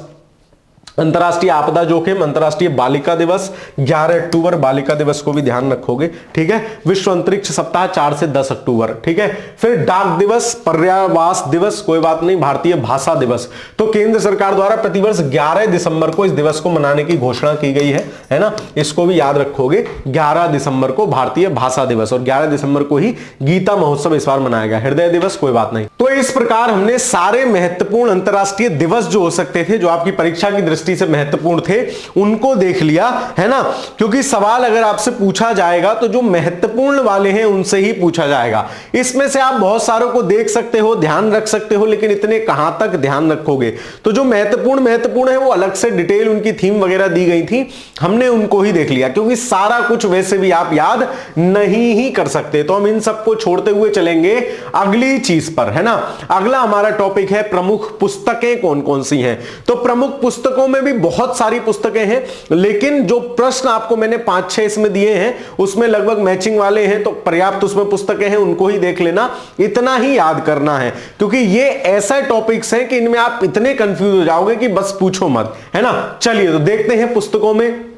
अंतरराष्ट्रीय आपदा जोखिम, अंतरराष्ट्रीय बालिका दिवस 11 अक्टूबर, बालिका दिवस को भी ध्यान रखोगे, ठीक है। विश्व अंतरिक्ष सप्ताह 4 से 10 अक्टूबर, ठीक है। फिर डाक दिवस, पर्यावास दिवस कोई बात नहीं, भारतीय भाषा दिवस, तो केंद्र सरकार द्वारा प्रतिवर्ष 11 दिसंबर को इस दिवस को मनाने की घोषणा की गई है ना, इसको भी याद रखोगे। 11 दिसंबर को भारतीय भाषा दिवस, और 11 दिसंबर को ही गीता महोत्सव इस बार मनाया गया। हृदय दिवस कोई बात नहीं। तो इस प्रकार हमने सारे महत्वपूर्ण अंतरराष्ट्रीय दिवस जो हो सकते थे, जो आपकी परीक्षा की दृष्टि से महत्वपूर्ण थे, उनको देख लिया, है ना। क्योंकि सवाल अगर आपसे पूछा जाएगा तो जो महत्वपूर्ण वाले हैं उनसे ही पूछा जाएगा। इसमें से आप बहुत सारों को देख सकते हो, ध्यान रख सकते हो, लेकिन इतने कहां तक ध्यान रखोगे। तो जो महत्वपूर्ण है वो अलग से डिटेल उनकी थीम वगैरह दी गई थी, हमने उनको ही देख लिया, क्योंकि सारा कुछ वैसे भी आप याद नहीं ही कर सकते। तो हम इन सबको छोड़ते हुए चलेंगे अगली चीज पर, है ना। अगला हमारा टॉपिक है प्रमुख पुस्तकें कौन कौन सी हैं। तो प्रमुख पुस्तकों में भी बहुत सारी पुस्तकें हैं, लेकिन जो प्रश्न आपको मैंने 5-6 इसमें दिए हैं उसमें लगभग मैचिंग वाले हैं, तो पर्याप्त उसमें पुस्तकें हैं, उनको ही देख लेना, इतना ही याद करना है, क्योंकि ये ऐसा टॉपिक्स हैं कि इनमें आप इतने कंफ्यूज हो जाओगे कि बस पूछो मत, है ना। चलिए तो देखते हैं पुस्तकों में।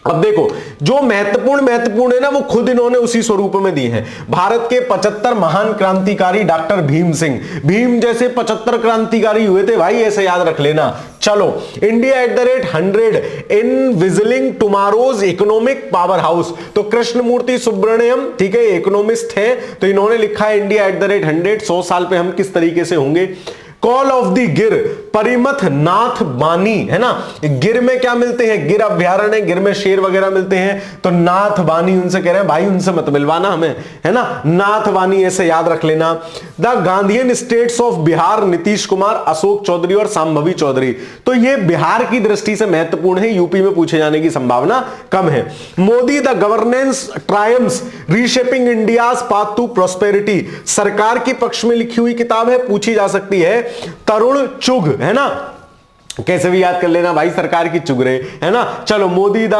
अब देखो, जो महत्वपूर्ण है ना, वो खुद इन्होंने उसी स्वरूप में दिए हैं। भारत के 75 महान क्रांतिकारी डॉक्टर भीम सिंह, भीम जैसे 75 क्रांतिकारी हुए थे भाई, ऐसे याद रख लेना। चलो, India @100 envisioning tomorrow's economic powerhouse, तो कृष्णमूर्ति सुब्रमण्यम, ठीक है, इकोनॉमिस्ट है, तो इन्होंने लिखा है इंडिया @100 100 साल पे हम किस तरीके से होंगे। कॉल ऑफ द गिर, परिमथ नाथ बानी, है ना। गिर में क्या मिलते हैं, गिर अभ्यारण्य, गिर में शेर वगैरह मिलते हैं, तो नाथ बानी उनसे कह रहे हैं भाई उनसे मत मिलवाना हमें, है ना। नाथ बानी ऐसे याद रख लेना। The Gandhian states of Bihar, Nitish Kumar, Ashok Chaudhary और सांभवी चौधरी, तो ये बिहार की दृष्टि से महत्वपूर्ण है, यूपी में पूछे जाने की संभावना कम है। Modi the governance triumphs, reshaping India's path to prosperity, सरकार के पक्ष में लिखी हुई किताब है, पूछी जा सकती है। तरुण चुग, है ना, कैसे भी याद कर लेना भाई, सरकार की चुगरे, है ना। चलो, Modi the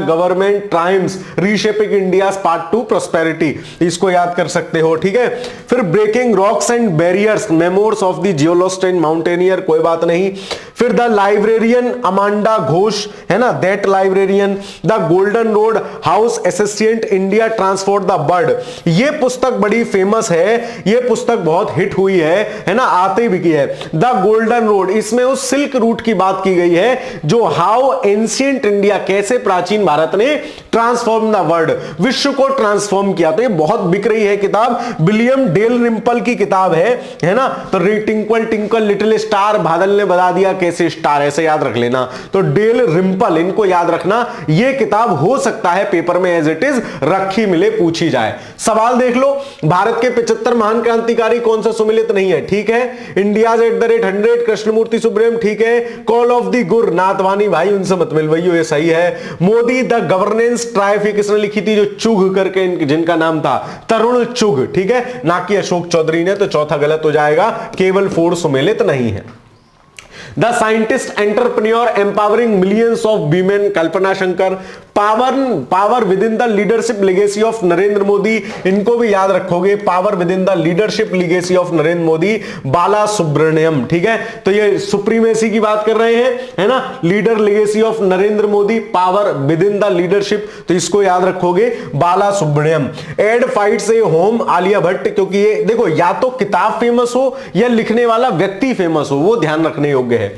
government triumphs reshaping India part 2 prosperity, इसको याद कर सकते हो, ठीक है। फिर breaking rocks and barriers, memoirs of the geologist and mountaineer, कोई बात नहीं। फिर द लाइब्रेरियन अमांडा घोष, है ना, that librarian. The golden road how ancient India transform the world, ये पुस्तक बड़ी फेमस है, ये पुस्तक बहुत हिट हुई है ना, आते भी की है। द गोल्डन रोड, इसमें उस सिल्क रूट की बात की गई है जो हाउ एंशिएंट इंडिया, कैसे प्राचीन भारत ने ट्रांसफॉर्म द वर्ल्ड, विश्व को ट्रांसफॉर्म किया। तो ये बहुत बिक रही है किताब, विलियम डेल रिम्पल की किताब है ना। तो टिंकल टिंकल लिटिल स्टार, बादल ने बता दिया कैसे स्टार, ऐसे याद रख लेना। तो डेल रिम्पल, इनको याद रखना, ये किताब हो सकता है पेपर में एज इट इज रखी मिले, पूछी जाए। सवाल देख लो, भारत के 75 महान क्रांतिकारी कौन सा सुमिलित नहीं है, ठीक है। इंडियाज @100, कृष्णमूर्ति सुब्रमण्यम, ठीक है। कॉल ऑफ द गुर, नाथवानी भाई, उनसे मत मिलवाइयो, ये सही है। मोदी द गवर्नेंस ट्राइफ, किसने लिखी थी, जो चुग करके जिनका नाम था, तरुण चुग, ठीक है, ना कि अशोक चौधरी ने। तो चौथा गलत हो जाएगा, केवल 4 सुमेलित नहीं है। The scientist entrepreneur empowering millions of women, Kalpana Shankar. Power within the leadership legacy of Narendra Modi, इनको भी याद रखोगे, power within the leadership legacy of Narendra Modi, Bala Subramaniam, ठीक है। तो ये सुप्रीमेसी की बात कर रहे हैं, है ना, leader legacy of Narendra Modi, power within the leadership, तो इसको याद रखोगे, बाला सुब्रमण्यम। एड फाइट्स ए होम, आलिया भट्ट, क्योंकि ये देखो, या तो किताब फेमस हो या लिखने वाला व्यक्ति फेमस हो, वो ध्यान रखने योग्य है।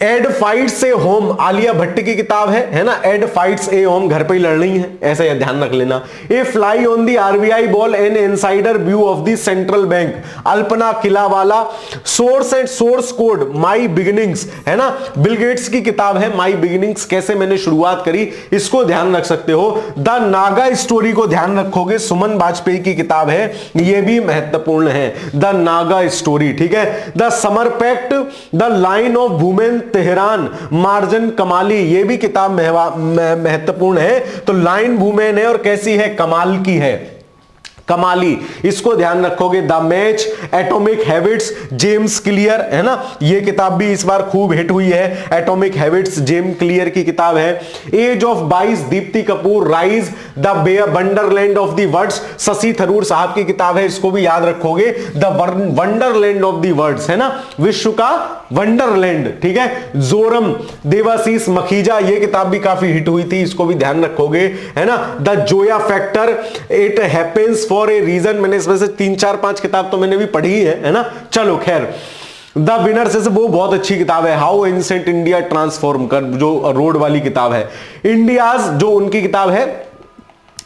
एड फाइट्स ए होम, आलिया भट्ट की किताब है ना। एड फाइट्स ए होम, घर पे ही लड़ रही है, ऐसा ये ध्यान रख लेना। A fly on the RBI ball, an insider view of the central bank, Alpana Killawala. Source and source code, my beginnings, है ना, बिल गेट्स की किताब है माई बिगिनिंग्स, कैसे मैंने शुरुआत करी, इसको ध्यान रख सकते हो। द नागा स्टोरी को ध्यान रखोगे, सुमन वाजपेयी की किताब है, ये भी महत्वपूर्ण है, द नागा स्टोरी, ठीक है। The summer pact, the lion of women Tehran, Marjan Kamali, ये भी किताब महत्वपूर्ण है। तो लाइन वुमेन है और कैसी है, कमाल की है, कमाली, इसको ध्यान रखोगे। The match, atomic habits, James clear, है ना, ये किताब भी इस बार खूब हिट हुई है, एटॉमिक हैबिट्स, जेम्स क्लियर की किताब है। Age of 22, Deepti Kapoor. Rise the wonderland of the words, Shashi Tharoor sahab की किताब है, इसको भी याद रखोगे, the wonderland of the words, है ना, विश्व का वंडरलैंड, ठीक है। जोरम, देवाशीष मखीजा, ये किताब भी काफी हिट हुई थी, इसको भी ध्यान रखोगे, है ना। The Zoya factor, it happens for a reason, मैंने इसमें से 3 4 5 किताब तो मैंने भी पढ़ी है ना। चलो खैर, द विनर्स से वो बहुत अच्छी किताब है, हाउ एंशिएंट इंडिया ट्रांसफॉर्म कर, जो रोड वाली किताब है। इंडियाज, जो उनकी किताब है,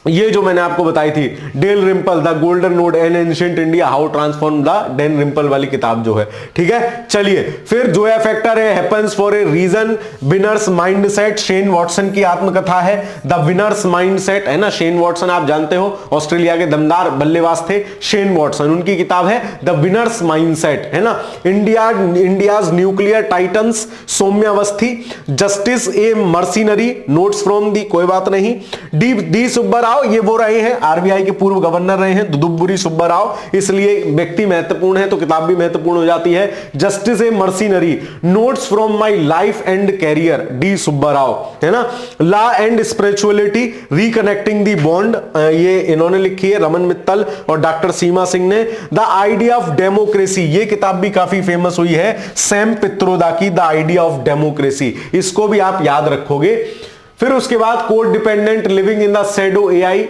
ये जो मैंने आपको बताई थी, Dalrymple, the golden road and ancient India how transform, the Dalrymple वाली किताब जो है, ठीक है। चलिए, फिर जोया फैक्टर है, happens for a reason, winners mindset, Shane Watson की आत्मकथा है, द विनर्स माइंडसेट, है ना। शेन वॉटसन आप जानते हो, ऑस्ट्रेलिया के दमदार बल्लेबाज थे शेन वॉटसन, उनकी किताब है द विनर्स माइंडसेट, है ना। India's nuclear titans, Saumya Awasthi. Justice a mercenary, notes from the, कोई बात नहीं। डी सुब्बाराव, ये वो रहे हैं आरबीआई के पूर्व गवर्नर रहे हैं, दुदुब्बुरी सुब्बाराव, इसलिए व्यक्ति महत्वपूर्ण है तो किताब भी महत्वपूर्ण हो जाती है। Justice a mercenary, notes from my life and career, D Subbarao, है ना। Law and spirituality, reconnecting the bond, ये इन्होंने लिखी है, रमन मित्तल और डॉक्टर सीमा सिंह ने। द आइडिया ऑफ डेमोक्रेसी, ये किताब भी काफी फेमस हुई है, सैम पित्रोदा की, द आइडिया ऑफ डेमोक्रेसी, इसको भी आप याद रखोगे। फिर उसके बाद code dependent living in the shadow AI,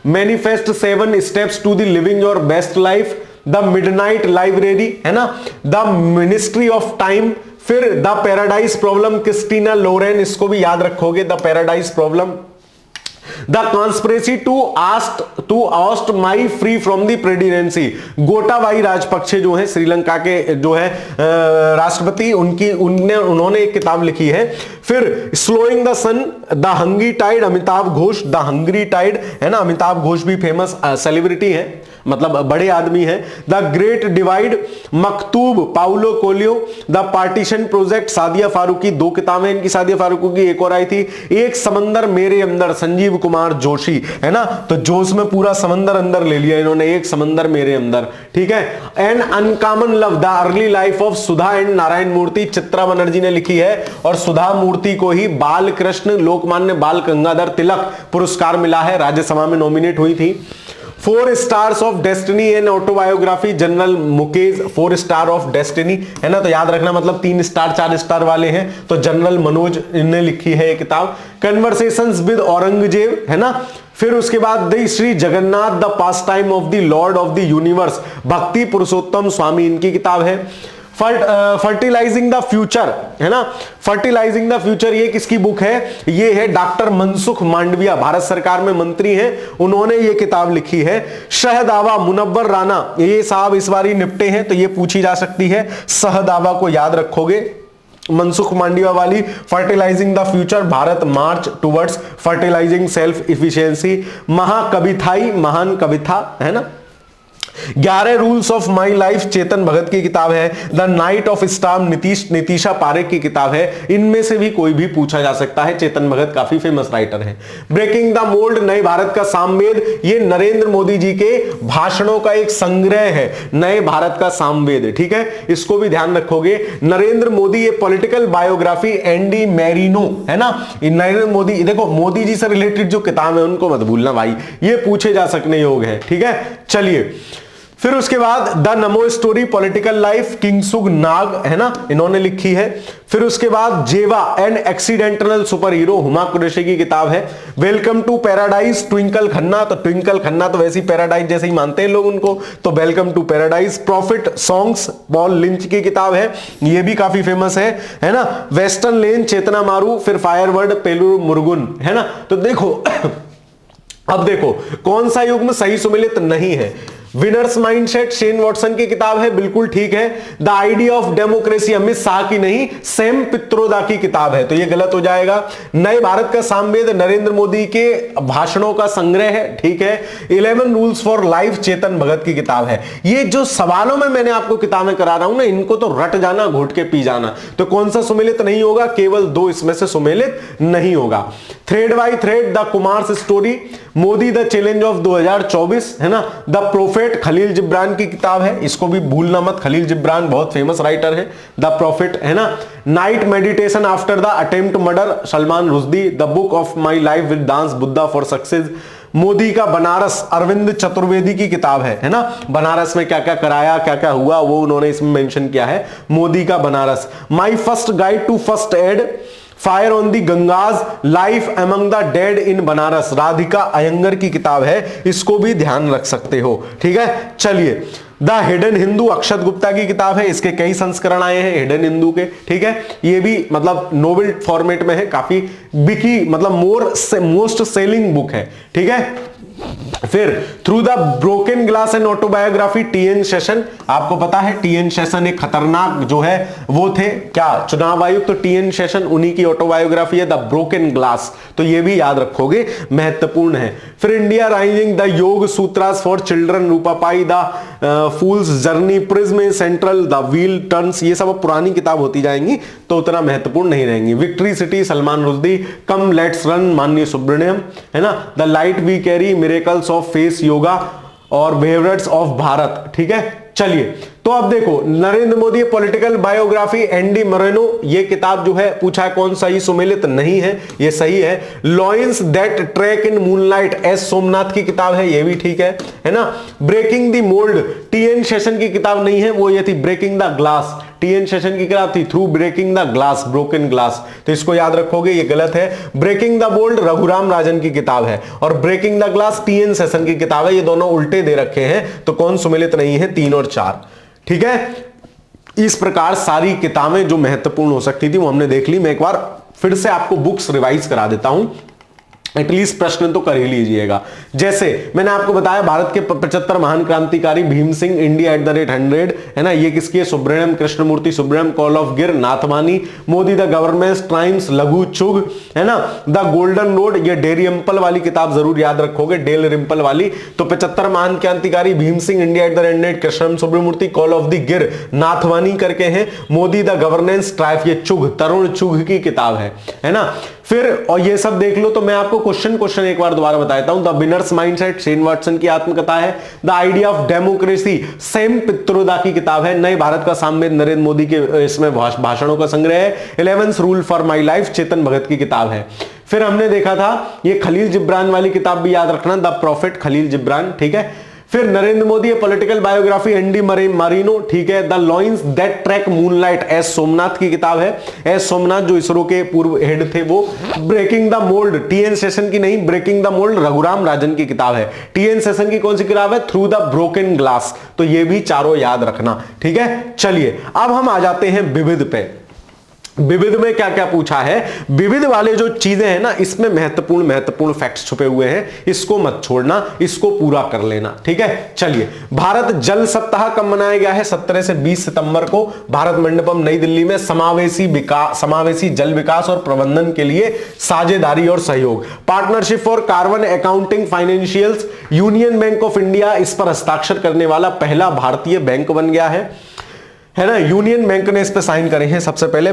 manifest 7 steps to the living your best life, the midnight library, है ना, द मिनिस्ट्री ऑफ टाइम। फिर the paradise problem, Christina Lauren, इसको भी याद रखोगे, the paradise problem. The conspiracy to oust my free from the presidency, Gotabaya Rajapaksa जो है श्रीलंका के जो है राष्ट्रपति, उन्होंने एक किताब लिखी है। फिर slowing the sun, the hungry tide, Amitabh Ghosh, the hungry tide, है ना, अमिताभ घोष भी फेमस सेलिब्रिटी है, मतलब बड़े आदमी हैं। द ग्रेट डिवाइड, मकतूब, Paulo Coelho, the partition project, Saadia Faruqi, 2 किताबें इनकी, सादिया फारूकी की एक और आई थी, एक समंदर मेरे अंदर, संजीव कुमार जोशी, है ना, तो जोश में पूरा समंदर अंदर ले लिया इन्होंने, एक समंदर मेरे अंदर, ठीक है। An uncommon love, the early life of Sudha and Narayana Murthy, Chitra Banerjee ने लिखी है, और सुधा मूर्ति को ही बाल कृष्ण लोकमान्य बाल गंगाधर तिलक पुरस्कार मिला है, राज्यसभा में नॉमिनेट हुई थी। 4 stars of destiny and autobiography, general Mukesh, 4 star of destiny, है ना, तो याद रखना मतलब 3 स्टार 4 स्टार वाले हैं, तो जनरल मनोज ने लिखी है ये किताब। कन्वर्सेशंस विद औरंगजेब, है ना, फिर उसके बाद the Shri Jagannath, the pass time of the Lord of the universe, भक्ति पुरुषोत्तम स्वामी इनकी किताब है। फर्टिलाइजिंग द फ्यूचर, है ना, फर्टिलाइजिंग द फ्यूचर ये किसकी बुक है, ये है डॉक्टर मनसुख मांडविया, भारत सरकार में मंत्री हैं, उन्होंने ये किताब लिखी है। शहदावा, मुनव्वर राना, ये साहब इस बार ही निपटे हैं, तो ये पूछी जा सकती है, शहदावा को याद रखोगे, मनसुख मांडविया वाली। Fertilizing the future, Bharat march towards fertilizing self efficiency. Mahakavithai, महान कविता, है ना। 11 rules of my life, Chetan Bhagat की किताब है। The night of storm, Nitisha Parekh की किताब है। इनमें से भी कोई भी पूछा जा सकता है, चेतन भगत काफी फेमस राइटर है। ब्रेकिंग द मोल्ड, नए भारत का सामवेद, ये नरेंद्र मोदी जी के भाषणों का एक संग्रह है, नए भारत का सामवेद, ठीक है, इसको भी ध्यान रखोगे। नरेंद्र मोदी, ये पॉलिटिकल बायोग्राफी, एंडी मैरिनो, है ना, नरेंद्र मोदी, देखो मोदी जी से रिलेटेड जो किताब है उनको मत भूलना भाई, ये पूछे जा सकने योग्य है, ठीक है। चलिए फिर उसके बाद the Namo story, political life, Kingshuk Nag, है ना, इन्होंने लिखी है। फिर उसके बाद Zeba and accidental superhero, Huma Qureshi की किताब है। Welcome to paradise, Twinkle Khanna, तो ट्विंकल खन्ना तो वैसे ही पैराडाइज जैसे ही मानते हैं लोग उनको, तो welcome to paradise. Prophet songs, Paul Lynch की किताब है, ये भी काफी फेमस है ना। वेस्टर्न लेन, चेतना मारू, फिर फायरवर्ड, पेलू मुर्गुन, है ना। तो देखो अब देखो कौन सा युग्म सही सुमेलित नहीं है। विनर्स माइंडसेट, शेन वॉटसन की किताब है, बिल्कुल ठीक है। The idea of democracy, Amit Shah की नहीं, सैम पित्रोदा की किताब है, तो ये गलत हो जाएगा। नए भारत का सामवेद, नरेंद्र मोदी के भाषणों का संग्रह है, ठीक है। 11 rules for life, Chetan Bhagat की किताब है। ये जो सवालों में मैंने आपको किताबें करा रहा हूं ना, इनको तो रट जाना, घोट के पी जाना। तो कौन सा सुमेलित नहीं होगा, केवल 2 इसमें से सुमेलित नहीं होगा। Thread by thread, the Kumar story, Modi the challenge of 2024, है ना। द प्रोफेट, खलील जिब्रान की किताब है, इसको भी भूलना मत, खलील जिब्रान बहुत फेमस राइटर है। द प्रोफेट, है ना। Night meditation after the attempt murder, Salman Rushdie. The book of my life with dance, Buddha for success. Modi का बनारस, अरविंद चतुर्वेदी की किताब है ना। बनारस में क्या क्या कराया, क्या क्या हुआ, वो उन्होंने इसमें मेंशन किया है, मोदी का Banaras. My first guide to first aid, fire on the Ganges, life among the dead in Banaras, Radhika Iyengar की किताब है, इसको भी ध्यान रख सकते हो, ठीक है। चलिए द हिडन हिंदू, अक्षत गुप्ता की किताब है, इसके कई संस्करण आए हैं हिडन हिंदू के, ठीक है। ये भी मतलब नोवेल फॉर्मेट में है, काफी बिकी, मतलब मोस्ट सेलिंग बुक है, ठीक है। फिर through the broken glass and autobiography, TN Seshan, आपको पता है टीएन शेषन एक खतरनाक जो है वो थे क्या, चुनाव आयुक्त, तो टीएन शेषन उन्हीं की ऑटोबायोग्राफी है, द ब्रोकन ग्लास, तो ये भी याद रखोगे, महत्वपूर्ण है। फिर India rising, the yoga sutras for children, Rupa Pai, the fools journey, prism central, the wheel turns, ये सब पुरानी किताब होती जाएंगी तो उतना महत्वपूर्ण नहीं रहेंगी। Victory city, Salman Rushdie. Come let's run, माननीय सुब्रमण्यम, है ना। The light we carry, miracles of face yoga, और वेवरेट्स ऑफ भारत, ठीक है। चलिए तो अब देखो Narendra Modi political biography, Andy Marino, ये किताब जो है पूछा है कौन सा ही सुमेलित नहीं है, ये सही है। Lions that track in moonlight, S Somnath की किताब है, ये भी ठीक है ना। Breaking the mould, T N Seshan की किताब नहीं है, वो ये थी breaking the glass, T N Seshan की किताब थी through breaking the glass, broken glass, तो इसको याद रखोगे, ये गलत है। Breaking the bold Raghuram Rajan की किताब है, और breaking the glass T N Seshan की किताब है, ये दोनों उल्टे दे रखे हैं, तो कौन सुमेलित नहीं है, 3 और 4, ठीक है। इस प्रकार सारी किताबें जो महत्वपूर्ण हो सकती थी वो हमने देख ली। मैं एक बार फिर से आपको बुक्स रिवाइज करा देता हूं। एटलीस्ट प्रश्न तो कर ही लीजिएगा। जैसे मैंने आपको बताया भारत के 75 महान क्रांतिकारी भीम सिंह, इंडिया @100 है ना, ये किसकी है? सुब्रमण्यम कृष्णमूर्ति सुब्रमण्यम, कॉल ऑफ गिर Nathwani, Modi the government times लघु चुग, है ना, द गोल्डन रोड, ये डेरियम्पल वाली किताब जरूर याद रखोगे, डेल रिम्पल वाली। तो 75 महान क्रांतिकारी Bhim Singh, India @100 Krishnam Subramurthy, call of the Gir Nathwani करके है, मोदी द गवर्नेंस ट्राइफ, ये चुग तरुण चुग की किताब है ना। फिर और ये सब देख लो। तो मैं आपको क्वेश्चन एक बार दोबारा बताता हूं। The winners mindset Shane Watson की आत्मकथा है। The idea of democracy Sam Pitroda की किताब है। नए भारत का साम्यवाद नरेंद्र मोदी के इसमें भाषणों का संग्रह है। 11th rule for my life Chetan Bhagat की किताब है। फिर हमने देखा था ये खलील जिब्रान वाली किताब भी याद रखना, द प्रॉफिट खलील जिब्रान, ठीक है। फिर Narendra Modi political biography Andy Marino, ठीक है। The lion's that track moonlight S Somnath की किताब है। एस सोमनाथ जो इसरो के पूर्व हेड थे वो। Breaking the mould T N Seshan की नहीं, breaking the mould Raghuram Rajan की किताब है। टीएन सेशन की कौन सी किताब है? Through the broken glass. तो ये भी चारों याद रखना, ठीक है। चलिए अब हम आ जाते हैं विविध पे। विविध में क्या क्या पूछा है? विविध वाले जो चीजें हैं ना, इसमें महत्वपूर्ण फैक्ट्स छुपे हुए हैं, इसको मत छोड़ना, इसको पूरा कर लेना, ठीक है। चलिए, भारत जल सप्ताह कब मनाया गया है? 17 से 20 सितंबर को भारत मंडपम नई दिल्ली में समावेशी जल विकास और प्रबंधन के लिए साझेदारी और सहयोग, partnership for carbon accounting financials, union bank of India इस पर हस्ताक्षर करने वाला पहला भारतीय बैंक बन गया है ना। यूनियन बैंक ने इस पे साइन करे हैं सबसे पहले।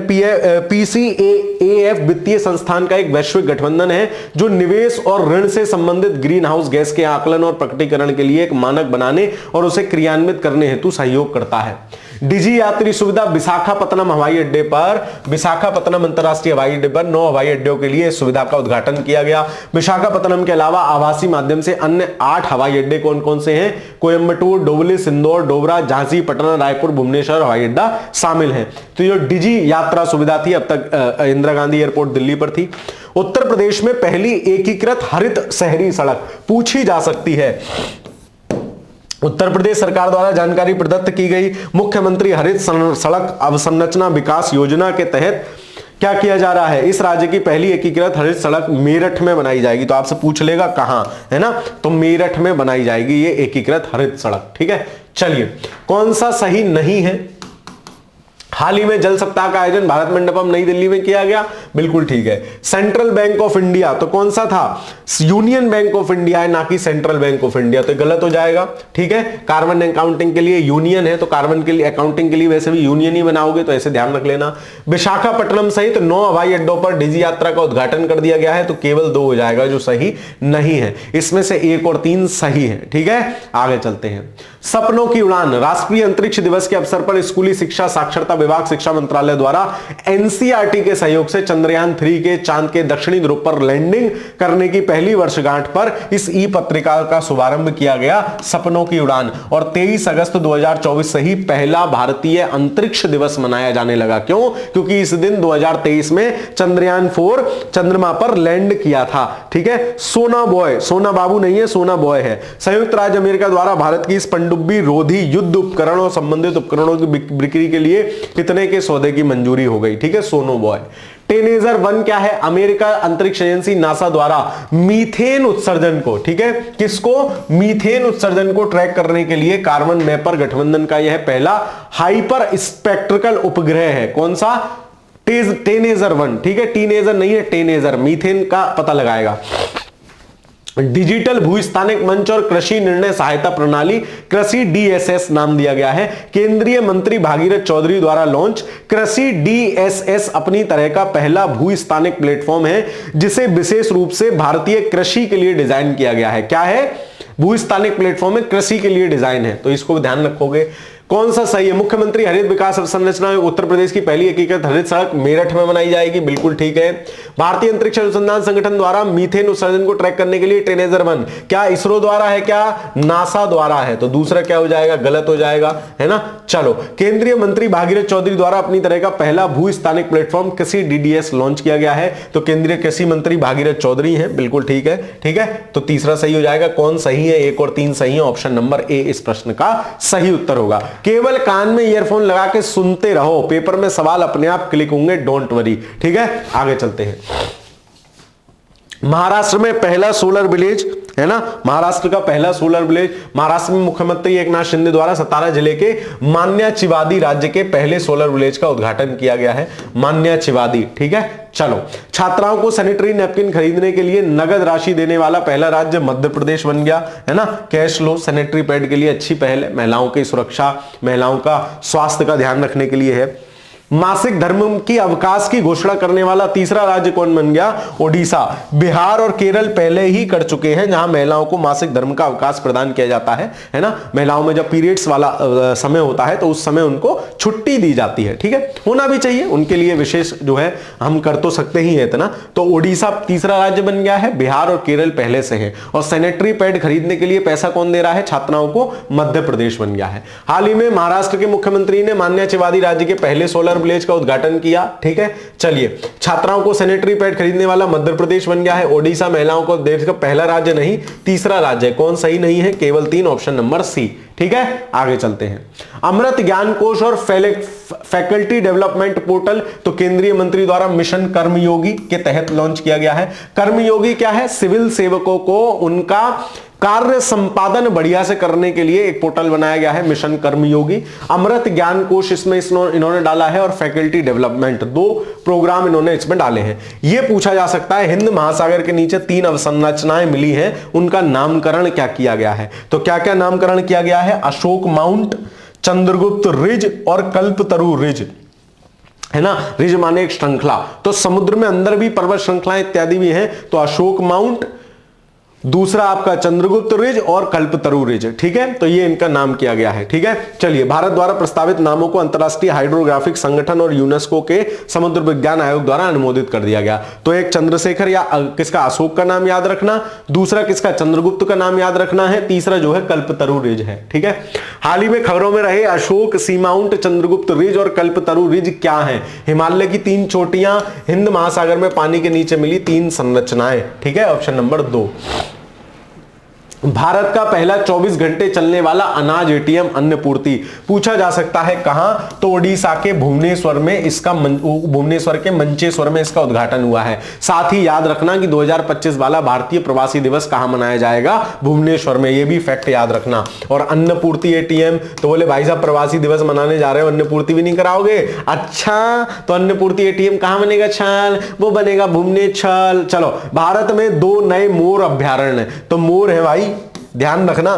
PCAF वित्तीय संस्थान का एक वैश्विक गठबंधन है जो निवेश और ऋण से संबंधित ग्रीन हाउस गैस के आकलन और प्रकटीकरण के लिए एक मानक बनाने और उसे क्रियान्वित करने हेतु सहयोग करता है। डिजी यात्री सुविधा विशाखापत्तनम हवाई अड्डे पर, विशाखापत्तनम अंतरराष्ट्रीय हवाई अड्डे पर 9 हवाई अड्डों के लिए इस सुविधा का उद्घाटन किया गया। विशाखापत्तनम के अलावा आभासी माध्यम से अन्य 8 हवाई अड्डे कौन कौन से हैं? कोयंबटूर, डोबलिस, इंदौर, डोबरा, झांसी, पटना, रायपुर, भुवनेश्वर हवाई अड्डा शामिल है। तो ये डिजी यात्रा सुविधा थी, अब तक इंदिरा गांधी एयरपोर्ट दिल्ली पर थी। उत्तर प्रदेश में पहली एकीकृत हरित शहरी सड़क पूछी जा सकती है। उत्तर प्रदेश सरकार द्वारा जानकारी प्रदत्त की गई मुख्यमंत्री हरित सड़क अवसंरचना विकास योजना के तहत क्या किया जा रहा है? इस राज्य की पहली एकीकृत हरित सड़क मेरठ में बनाई जाएगी। तो आपसे पूछ लेगा कहां, है ना, तो मेरठ में बनाई जाएगी ये एकीकृत हरित सड़क, ठीक है। चलिए, कौन सा सही नहीं है? हाल ही में जल सप्ताह का आयोजन भारत मंडपम नई दिल्ली में किया गया, बिल्कुल ठीक है। सेंट्रल बैंक ऑफ इंडिया तो कौन सा था? यूनियन बैंक ऑफ इंडिया है, ना कि सेंट्रल बैंक ऑफ इंडिया, तो गलत हो जाएगा, ठीक है। कार्बन अकाउंटिंग के लिए यूनियन है, तो कार्बन के लिए अकाउंटिंग के लिए वैसे भी यूनियन ही बनाओगे, तो ऐसे ध्यान रख लेना। विशाखापट्टनम सहित 9 हवाई अड्डों पर डिजी यात्रा का उद्घाटन कर दिया गया है, तो केवल 2 हो जाएगा जो सही नहीं है। इसमें से 1 और 3 सही है, ठीक है। आगे चलते हैं। सपनों की उड़ान, राष्ट्रीय अंतरिक्ष दिवस के अवसर पर स्कूली शिक्षा साक्षरता विभाग शिक्षा मंत्रालय द्वारा एनसीईआरटी के सहयोग से चंद्रयान 3 के चांद के दक्षिणी ध्रुव पर लैंडिंग करने की पहली वर्षगांठ पर इस ई पत्रिका का शुभारंभ किया गया, सपनों की उड़ान। और 23 अगस्त 2024 से ही पहला भारतीय अंतरिक्ष दिवस मनाया जाने लगा। क्यों? क्योंकि इस दिन 2023 में चंद्रयान 4 चंद्रमा पर लैंड किया था, ठीक है। सोना बॉय, सोना बाबू नहीं है, सोना बॉय है। संयुक्त राज्य अमेरिका द्वारा भारत की इस पनडुब्बी रोधी युद्ध उपकरण और संबंधित उपकरणों की बिक्री के लिए कितने के सौदे की मंजूरी हो गई, ठीक है, सोनो बॉय। टेनेजर 1 क्या है? अमेरिका अंतरिक्ष एजेंसी नासा द्वारा मीथेन उत्सर्जन को, ठीक है, किसको? मीथेन उत्सर्जन को ट्रैक करने के लिए कार्बन मैपर गठबंधन का यह पहला हाइपर स्पेक्ट्रिकल उपग्रह है। कौन सा? टेनेजर 1, ठीक है, टीनेजर नहीं है, टेनेजर, मीथेन का पता लगाएगा। डिजिटल भूस्थानिक मंच और कृषि निर्णय सहायता प्रणाली, कृषि डीएसएस नाम दिया गया है, केंद्रीय मंत्री भागीरथ चौधरी द्वारा लॉन्च। कृषि डीएसएस अपनी तरह का पहला भूस्थानिक प्लेटफॉर्म है जिसे विशेष रूप से भारतीय कृषि के लिए डिजाइन किया गया है। क्या है? भूस्थानिक प्लेटफॉर्म है, कृषि के लिए डिजाइन है, तो इसको ध्यान रखोगे। कौन सा सही है? मुख्यमंत्री हरित विकास अवसंरचना में उत्तर प्रदेश की पहली एकीकृत हरित सड़क मेरठ में बनाई जाएगी, बिल्कुल ठीक है। भारतीय अंतरिक्ष अनुसंधान संगठन द्वारा मीथेन उत्सर्जन को ट्रैक करने के लिए टेनेजर 1 क्या इसरो द्वारा है? क्या नासा द्वारा है? तो दूसरा क्या हो जाएगा? गलत हो जाएगा, है ना। चलो, केंद्रीय मंत्री भागीरथ चौधरी द्वारा अपनी तरह का पहला भूस्थानिक प्लेटफॉर्म कृषि डीडीएस लॉन्च किया गया है, तो केंद्रीय कृषि मंत्री भागीरथ चौधरी है, बिल्कुल ठीक है, ठीक है। तो तीसरा सही हो जाएगा। कौन सही है? 1 और 3 सही है, ऑप्शन नंबर ए इस प्रश्न का सही उत्तर होगा। केवल कान में ईयरफोन लगा के सुनते रहो, पेपर में सवाल अपने आप क्लिक होंगे, डोंट वरी, ठीक है। आगे चलते हैं। महाराष्ट्र में पहला सोलर विलेज है ना, महाराष्ट्र का पहला सोलर विलेज, महाराष्ट्र में मुख्यमंत्री एकनाथ शिंदे द्वारा सतारा जिले के मान्याचिवादी राज्य के पहले सोलर विलेज का उद्घाटन किया गया है, मान्याचिवादी। ठीक है, चलो, छात्राओं को सैनिटरी नैपकिन खरीदने के लिए नगद राशि देने वाला पहला राज्य मध्य प्रदेश बन गया है ना। कैश लो सैनिटरी पैड के लिए अच्छी पहल है, महिलाओं की सुरक्षा, महिलाओं का स्वास्थ्य का ध्यान रखने के लिए है। मासिक धर्म की अवकाश की घोषणा करने वाला तीसरा राज्य कौन बन गया? ओडिशा। बिहार और केरल पहले ही कर चुके हैं जहां महिलाओं को मासिक धर्म का अवकाश प्रदान किया जाता है ना। महिलाओं में जब पीरियड्स वाला समय होता है तो उस समय उनको छुट्टी दी जाती है। ठीक है, होना भी चाहिए उनके लिए, विशेष जो है हम कर तो सकते ही है इतना। तो ओडिशा तीसरा राज्य बन गया है, बिहार और केरल पहले से है। और सैनिटरी पैड खरीदने के लिए पैसा कौन दे रहा है छात्राओं को? मध्य प्रदेश बन गया है। हाल ही में महाराष्ट्र के मुख्यमंत्री ने मान्याचिवादी राज्य के पहले सोलर विलेज का उद्घाटन किया। ठीक है, चलिए, छात्राओं को सैनिटरी पैड खरीदने वाला मध्य प्रदेश बन गया है। ओडिशा महिलाओं को देश का पहला राज्य नहीं तीसरा राज्य है। कौन सही नहीं है? केवल 3, ऑप्शन नंबर सी। ठीक है, आगे चलते हैं। अमृत ज्ञान कोश और फैकल्टी डेवलपमेंट पोर्टल तो केंद्रीय मंत्री द्वारा मिशन कर्मयोगी के तहत लॉन्च किया गया है। कर्मयोगी क्या है? सिविल सेवकों को उनका कार्य संपादन बढ़िया से करने के लिए एक पोर्टल बनाया गया है, मिशन कर्मयोगी। अमृत ज्ञान कोश इसमें इन्होंने डाला है और फैकल्टी डेवलपमेंट, 2 प्रोग्राम इन्होंने इसमें डाले हैं। यह पूछा जा सकता है हिंद महासागर के नीचे 3 अवसंरचनाएं मिली हैं, उनका नामकरण क्या किया गया है? तो क्या क्या नामकरण किया गया है? अशोक माउंट, चंद्रगुप्त रिज और कल्पतरु रिज, है ना। रिज माने एक श्रृंखला, तो समुद्र में अंदर भी पर्वत श्रृंखलाएं इत्यादि भी हैं। तो अशोक माउंट, दूसरा आपका चंद्रगुप्त रिज और कल्पतरु रिज। ठीक है, तो ये इनका नाम किया गया है। ठीक है, चलिए, भारत द्वारा प्रस्तावित नामों को अंतरराष्ट्रीय हाइड्रोग्राफिक संगठन और यूनेस्को के समुद्र विज्ञान आयोग द्वारा अनुमोदित कर दिया गया। तो एक चंद्रशेखर या किसका अशोक का नाम याद रखना, दूसरा किसका चंद्रगुप्त का नाम याद रखना है, तीसरा जो है कल्पतरु रिज है। ठीक है, हाल ही में खबरों में रहे अशोक, सी माउंट, चंद्रगुप्त रिज और कल्पतरु रिज क्या है? हिमालय की 3 चोटियां, हिंद महासागर में पानी के नीचे मिली 3 संरचनाएं। ठीक है, ऑप्शन नंबर 2। भारत का पहला 24 घंटे चलने वाला अनाज एटीएम अन्नपूर्ति पूछा जा सकता है कहां? तो ओडिशा के भुवनेश्वर में इसका भुवनेश्वर के मंचेश्वर में इसका उद्घाटन हुआ है। साथ ही याद रखना कि 2025 वाला भारतीय प्रवासी दिवस कहां मनाया जाएगा? भुवनेश्वर में। यह भी फैक्ट याद रखना। और अन्नपूर्ति एटीएम, तो बोले भाई साहब प्रवासी दिवस मनाने जा रहे हो, अन्नपूर्ति भी नहीं कराओगे? अच्छा, तो अन्नपूर्ति एटीएम कहां बनेगा? छल, वो बनेगा भुवनेश्वर। चलो, भारत में 2 नए मोर अभ्यारण्य, तो मोर है भाई, ध्यान रखना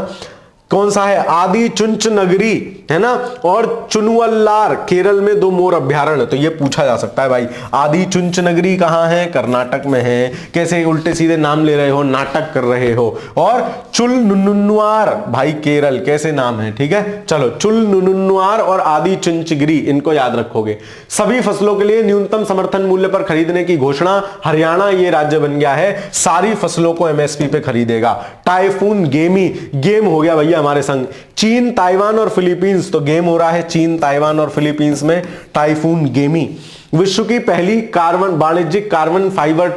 कौन सा है? आदि चुंच नगरी, है ना, और चुनवल्लार, केरल में 2 मोर अभ्यारण्य। तो ये पूछा जा सकता है भाई, आदि चुंच नगरी कहां है? कर्नाटक में है। कैसे उल्टे सीधे नाम ले रहे हो, नाटक कर रहे हो। और चुलनुनुआर भाई केरल, कैसे नाम है? ठीक है, चलो, चुलनुनुआर और आदि चुंचगिरी, इनको याद रखोगे। सभी फसलों के लिए न्यूनतम समर्थन मूल्य पर खरीदने की घोषणा, हरियाणा ये राज्य बन गया है, सारी फसलों को एमएसपी पे खरीदेगा। टाइफून गेमी, गेम हो गया भैया हमारे संग। चीन, ताइवान और फिलीपींस, तो गेम हो रहा है चीन, ताइवान और फिलीपींस में, टाइफून गेमी। विश्व की पहली वाणिज्यिक कार्बन फाइबर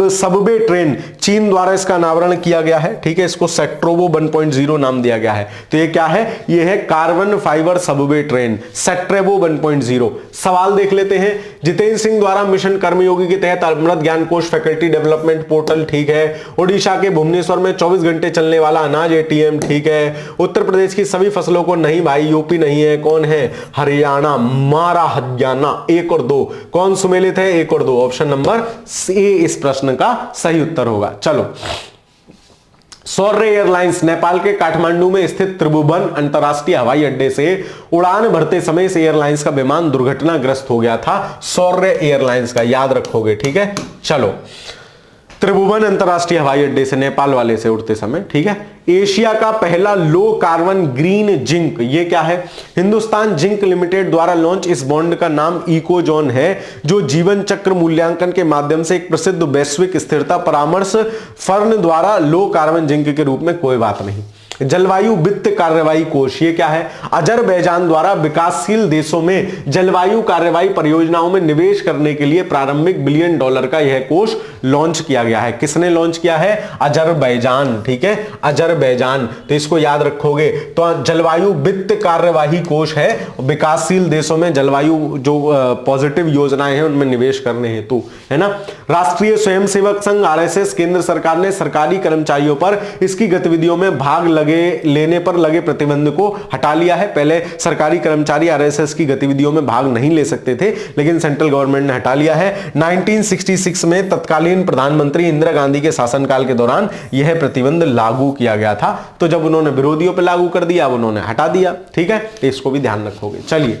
सबवे ट्रेन, चीन द्वारा इसका अनावरण किया गया है। ठीक है, इसको सेट्रोवो 1.0 नाम दिया गया है। तो ये क्या है? ये है कार्बन फाइबर सबवे ट्रेन, सेट्रेवो 1.0। सवाल देख लेते हैं। जितेंद्र सिंह द्वारा मिशन कर्मयोगी के तहत अमृत ज्ञान कोश फैकल्टी डेवलपमेंट पोर्टल, ठीक है। ओडिशा के भुवनेश्वर में 24 घंटे चलने वाला अनाज एटीएम, ठीक है। उत्तर प्रदेश की सभी फसलों को, नहीं भाई यूपी नहीं है, कौन है? हरियाणा, मारा हरियाणा। 1 और 2 कौन सुमेलित है? 1 और 2, ऑप्शन नंबर ए इस प्रश्न का सही उत्तर होगा। चलो, सौर्य एयरलाइंस नेपाल के काठमांडू में स्थित त्रिभुवन अंतरराष्ट्रीय हवाई अड्डे से उड़ान भरते समय इस एयरलाइंस का विमान दुर्घटनाग्रस्त हो गया था। सौर्य एयरलाइंस का याद रखोगे। ठीक है, चलो, त्रिभुवन अंतरराष्ट्रीय हवाई अड्डे से, नेपाल वाले से उड़ते समय। ठीक है, एशिया का पहला लो कार्बन ग्रीन जिंक, ये क्या है? हिंदुस्तान जिंक लिमिटेड द्वारा लॉन्च इस बॉन्ड का नाम इकोजोन है, जो जीवन चक्र मूल्यांकन के माध्यम से एक प्रसिद्ध वैश्विक स्थिरता परामर्श फर्म द्वारा लो कार्बन जिंक के रूप में, कोई बात नहीं। जलवायु वित्त कार्यवाही कोष, ये क्या है? अजरबैजान द्वारा विकासशील देशों में जलवायु कार्यवाही परियोजनाओं में निवेश करने के लिए प्रारंभिक $1 बिलियन का यह कोष लॉन्च किया गया है। किसने लॉन्च किया है? अजरबैजान, ठीक है, अजरबैजान। तो इसको याद रखोगे। तो जलवायु वित्त कार्यवाही कोष है, विकासशील देशों में जलवायु जो पॉजिटिव योजनाएं हैं उनमें निवेश करने हेतु, है ना। राष्ट्रीय स्वयंसेवक संघ आरएसएस, केंद्र सरकार ने सरकारी कर्मचारियों पर इसकी गतिविधियों में भाग लेने पर लगे प्रतिबंध को हटा लिया है। पहले सरकारी कर्मचारी आरएसएस की गतिविधियों में भाग नहीं ले सकते थे, लेकिन सेंट्रल गवर्नमेंट ने हटा लिया है। 1966 में तत्कालीन प्रधानमंत्री इंदिरा गांधी के शासनकाल के दौरान यह प्रतिबंध लागू किया गया था। तो जब उन्होंने विरोधियों पर लागू कर दिया, अब उन्होंने हटा दिया, ठीक है। इसको भी ध्यान रखोगे। चलिए,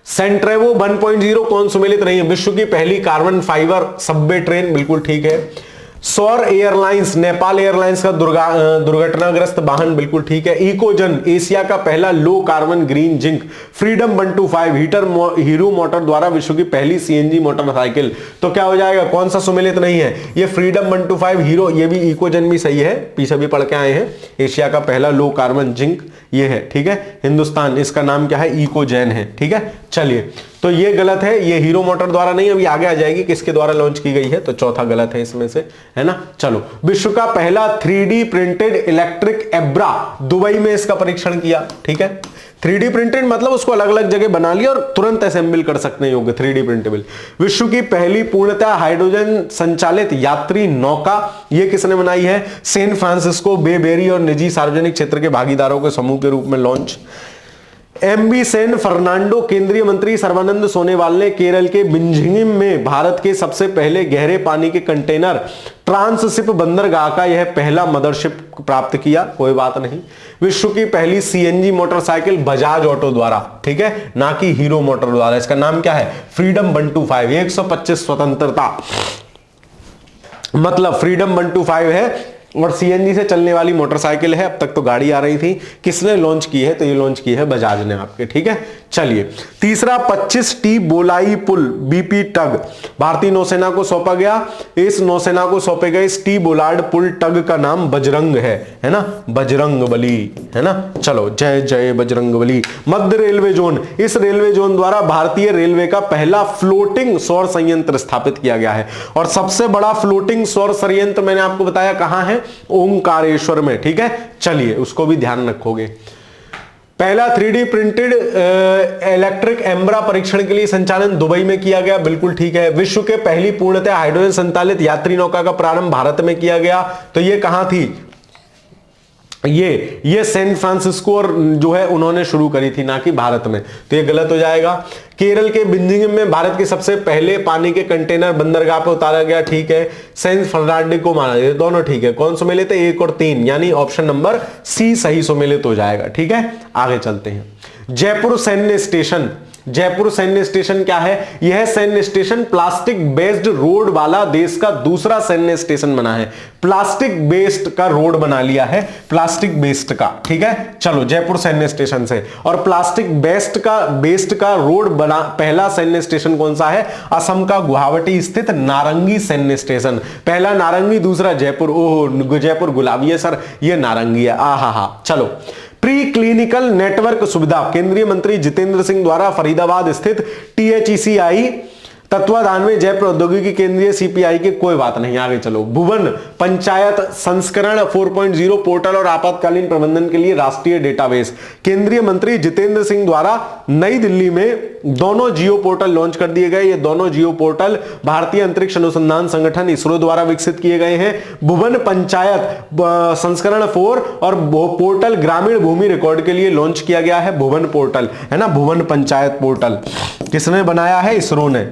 सेंट्रेवो 1.0 कौन सम्मिलित रही है? विश्व की पहली कार्बन फाइबर सबवे ट्रेन, बिल्कुल ठीक है। सौर एयरलाइंस, नेपाल एयरलाइंस का दुर्घटनाग्रस्त वाहन, बिल्कुल ठीक है। इकोजन, एशिया का पहला low carbon green zinc. Freedom 125 hero motor द्वारा विश्व की पहली सीएनजी मोटरसाइकिल। तो क्या हो जाएगा? कौन सा सम्मिलित नहीं है? ये फ्रीडम 125 हीरो, ये भी इकोजन भी सही है, पीछे भी पढ़ के आए हैं। एशिया का पहला लो कार्बन जिंक ये है, ठीक है। हिंदुस्तान, इसका नाम क्या है? इकोजैन है, ठीक है। चलिए, तो ये गलत है, ये हीरो मोटर द्वारा नहीं, अभी आगे आ जाएगी किसके द्वारा लॉन्च की गई है, तो चौथा गलत है इसमें से, है ना। चलो, विश्व का पहला 3D प्रिंटेड इलेक्ट्रिक एब्रा, दुबई में इसका परीक्षण किया, ठीक है। 3D प्रिंटेड मतलब उसको अलग अलग जगह बना लिया और तुरंत असेंबल कर सकने योग्य, 3D प्रिंटेबल। विश्व की पहली पूर्णतः हाइड्रोजन संचालित यात्री नौका, ये किसने बनाई है? सैन फ्रांसिस्को बे बेरी और निजी सार्वजनिक क्षेत्र के भागीदारों के समूह के रूप में लॉन्च। एमबी सेन फर्नांडो, केंद्रीय मंत्री सर्बानंद सोनोवाल ने केरल के बिंझिंगिम में भारत के सबसे पहले गहरे पानी के कंटेनर ट्रांसशिप बंदरगाह का यह पहला मदरशिप प्राप्त किया, कोई बात नहीं। विश्व की पहली सीएनजी मोटरसाइकिल बजाज ऑटो द्वारा, ठीक है, ना कि हीरो मोटर द्वारा। इसका नाम क्या है? फ्रीडम 125, 125 स्वतंत्रता, मतलब फ्रीडम 125 है और सीएनजी से चलने वाली मोटरसाइकिल है। अब तक तो गाड़ी आ रही थी, किसने लॉन्च की है? तो ये लॉन्च की है बजाज ने आपके, ठीक है। चलिए, तीसरा 25T बोलाई पुल बीपी टग भारतीय नौसेना को सौंपा गया। इस नौसेना को सौंपे गए इस टी बोलार्ड पुल टग का नाम बजरंग है ना, बजरंग बली, है ना। चलो, जय जय बजरंग बली। मध्य रेलवे जोन, इस रेलवे जोन द्वारा भारतीय रेलवे का पहला फ्लोटिंग सौर संयंत्र स्थापित किया गया है। और सबसे बड़ा फ्लोटिंग सौर संयंत्र मैंने आपको बताया कहां है? ओंकारेश्वर में, ठीक है। चलिए, उसको भी ध्यान रखोगे। पहला 3D प्रिंटेड इलेक्ट्रिक एम्ब्रा परीक्षण के लिए संचालन दुबई में किया गया, बिल्कुल ठीक है। विश्व के पहली पूर्णतः हाइड्रोजन संचालित यात्री नौका का प्रारंभ भारत में किया गया, तो ये कहां थी? ये सैन फ्रांसिस्को और जो है उन्होंने शुरू करी थी, ना कि भारत में, तो ये गलत हो जाएगा। केरल के बिंझिंगिम में भारत के सबसे पहले पानी के कंटेनर बंदरगाह पे उतारा गया, ठीक है। सैन फर्नांडो को माना, ये दोनों ठीक है। कौन सम्मिलित है? 1 और 3, यानी ऑप्शन नंबर सी सही सम्मिलित हो जाएगा, ठीक है। आगे चलते हैं। जयपुर सैन्य स्टेशन, जयपुर सैन्य स्टेशन क्या है? यह सैन्य स्टेशन प्लास्टिक बेस्ड रोड वाला देश का दूसरा सैन्य स्टेशन बना है। प्लास्टिक बेस्ड का रोड बना लिया है, प्लास्टिक बेस्ड का, ठीक है। चलो, जयपुर सैन्य स्टेशन से। और प्लास्टिक बेस्ड का रोड बना पहला सैन्य स्टेशन कौन सा है? असम का गुवाहाटी स्थित नारंगी सैन्य स्टेशन। पहला नारंगी, दूसरा जयपुर। ओह, जयपुर गुलाबी है सर, ये नारंगी है। आहा, चलो। प्री क्लिनिकल नेटवर्क सुविधा, केंद्रीय मंत्री जितेंद्र सिंह द्वारा फरीदाबाद स्थित THECI तत्वाधान में जय प्रौद्योगिकी केंद्रीय CPI के, कोई बात नहीं, आगे चलो। भुवन पंचायत संस्करण 4.0 पोर्टल और आपातकालीन प्रबंधन के लिए राष्ट्रीय डेटाबेस, केंद्रीय मंत्री जितेंद्र सिंह द्वारा नई दिल्ली में दोनों जियो पोर्टल लॉन्च कर दिए गए। ये दोनों जियो पोर्टल भारतीय अंतरिक्ष अनुसंधान संगठन इसरो द्वारा विकसित किए गए हैं। भुवन पंचायत संस्करण 4 और पोर्टल ग्रामीण भूमि रिकॉर्ड के लिए लॉन्च किया गया है, भुवन पोर्टल, है ना। भुवन पंचायत पोर्टल किसने बनाया है? इसरो ने।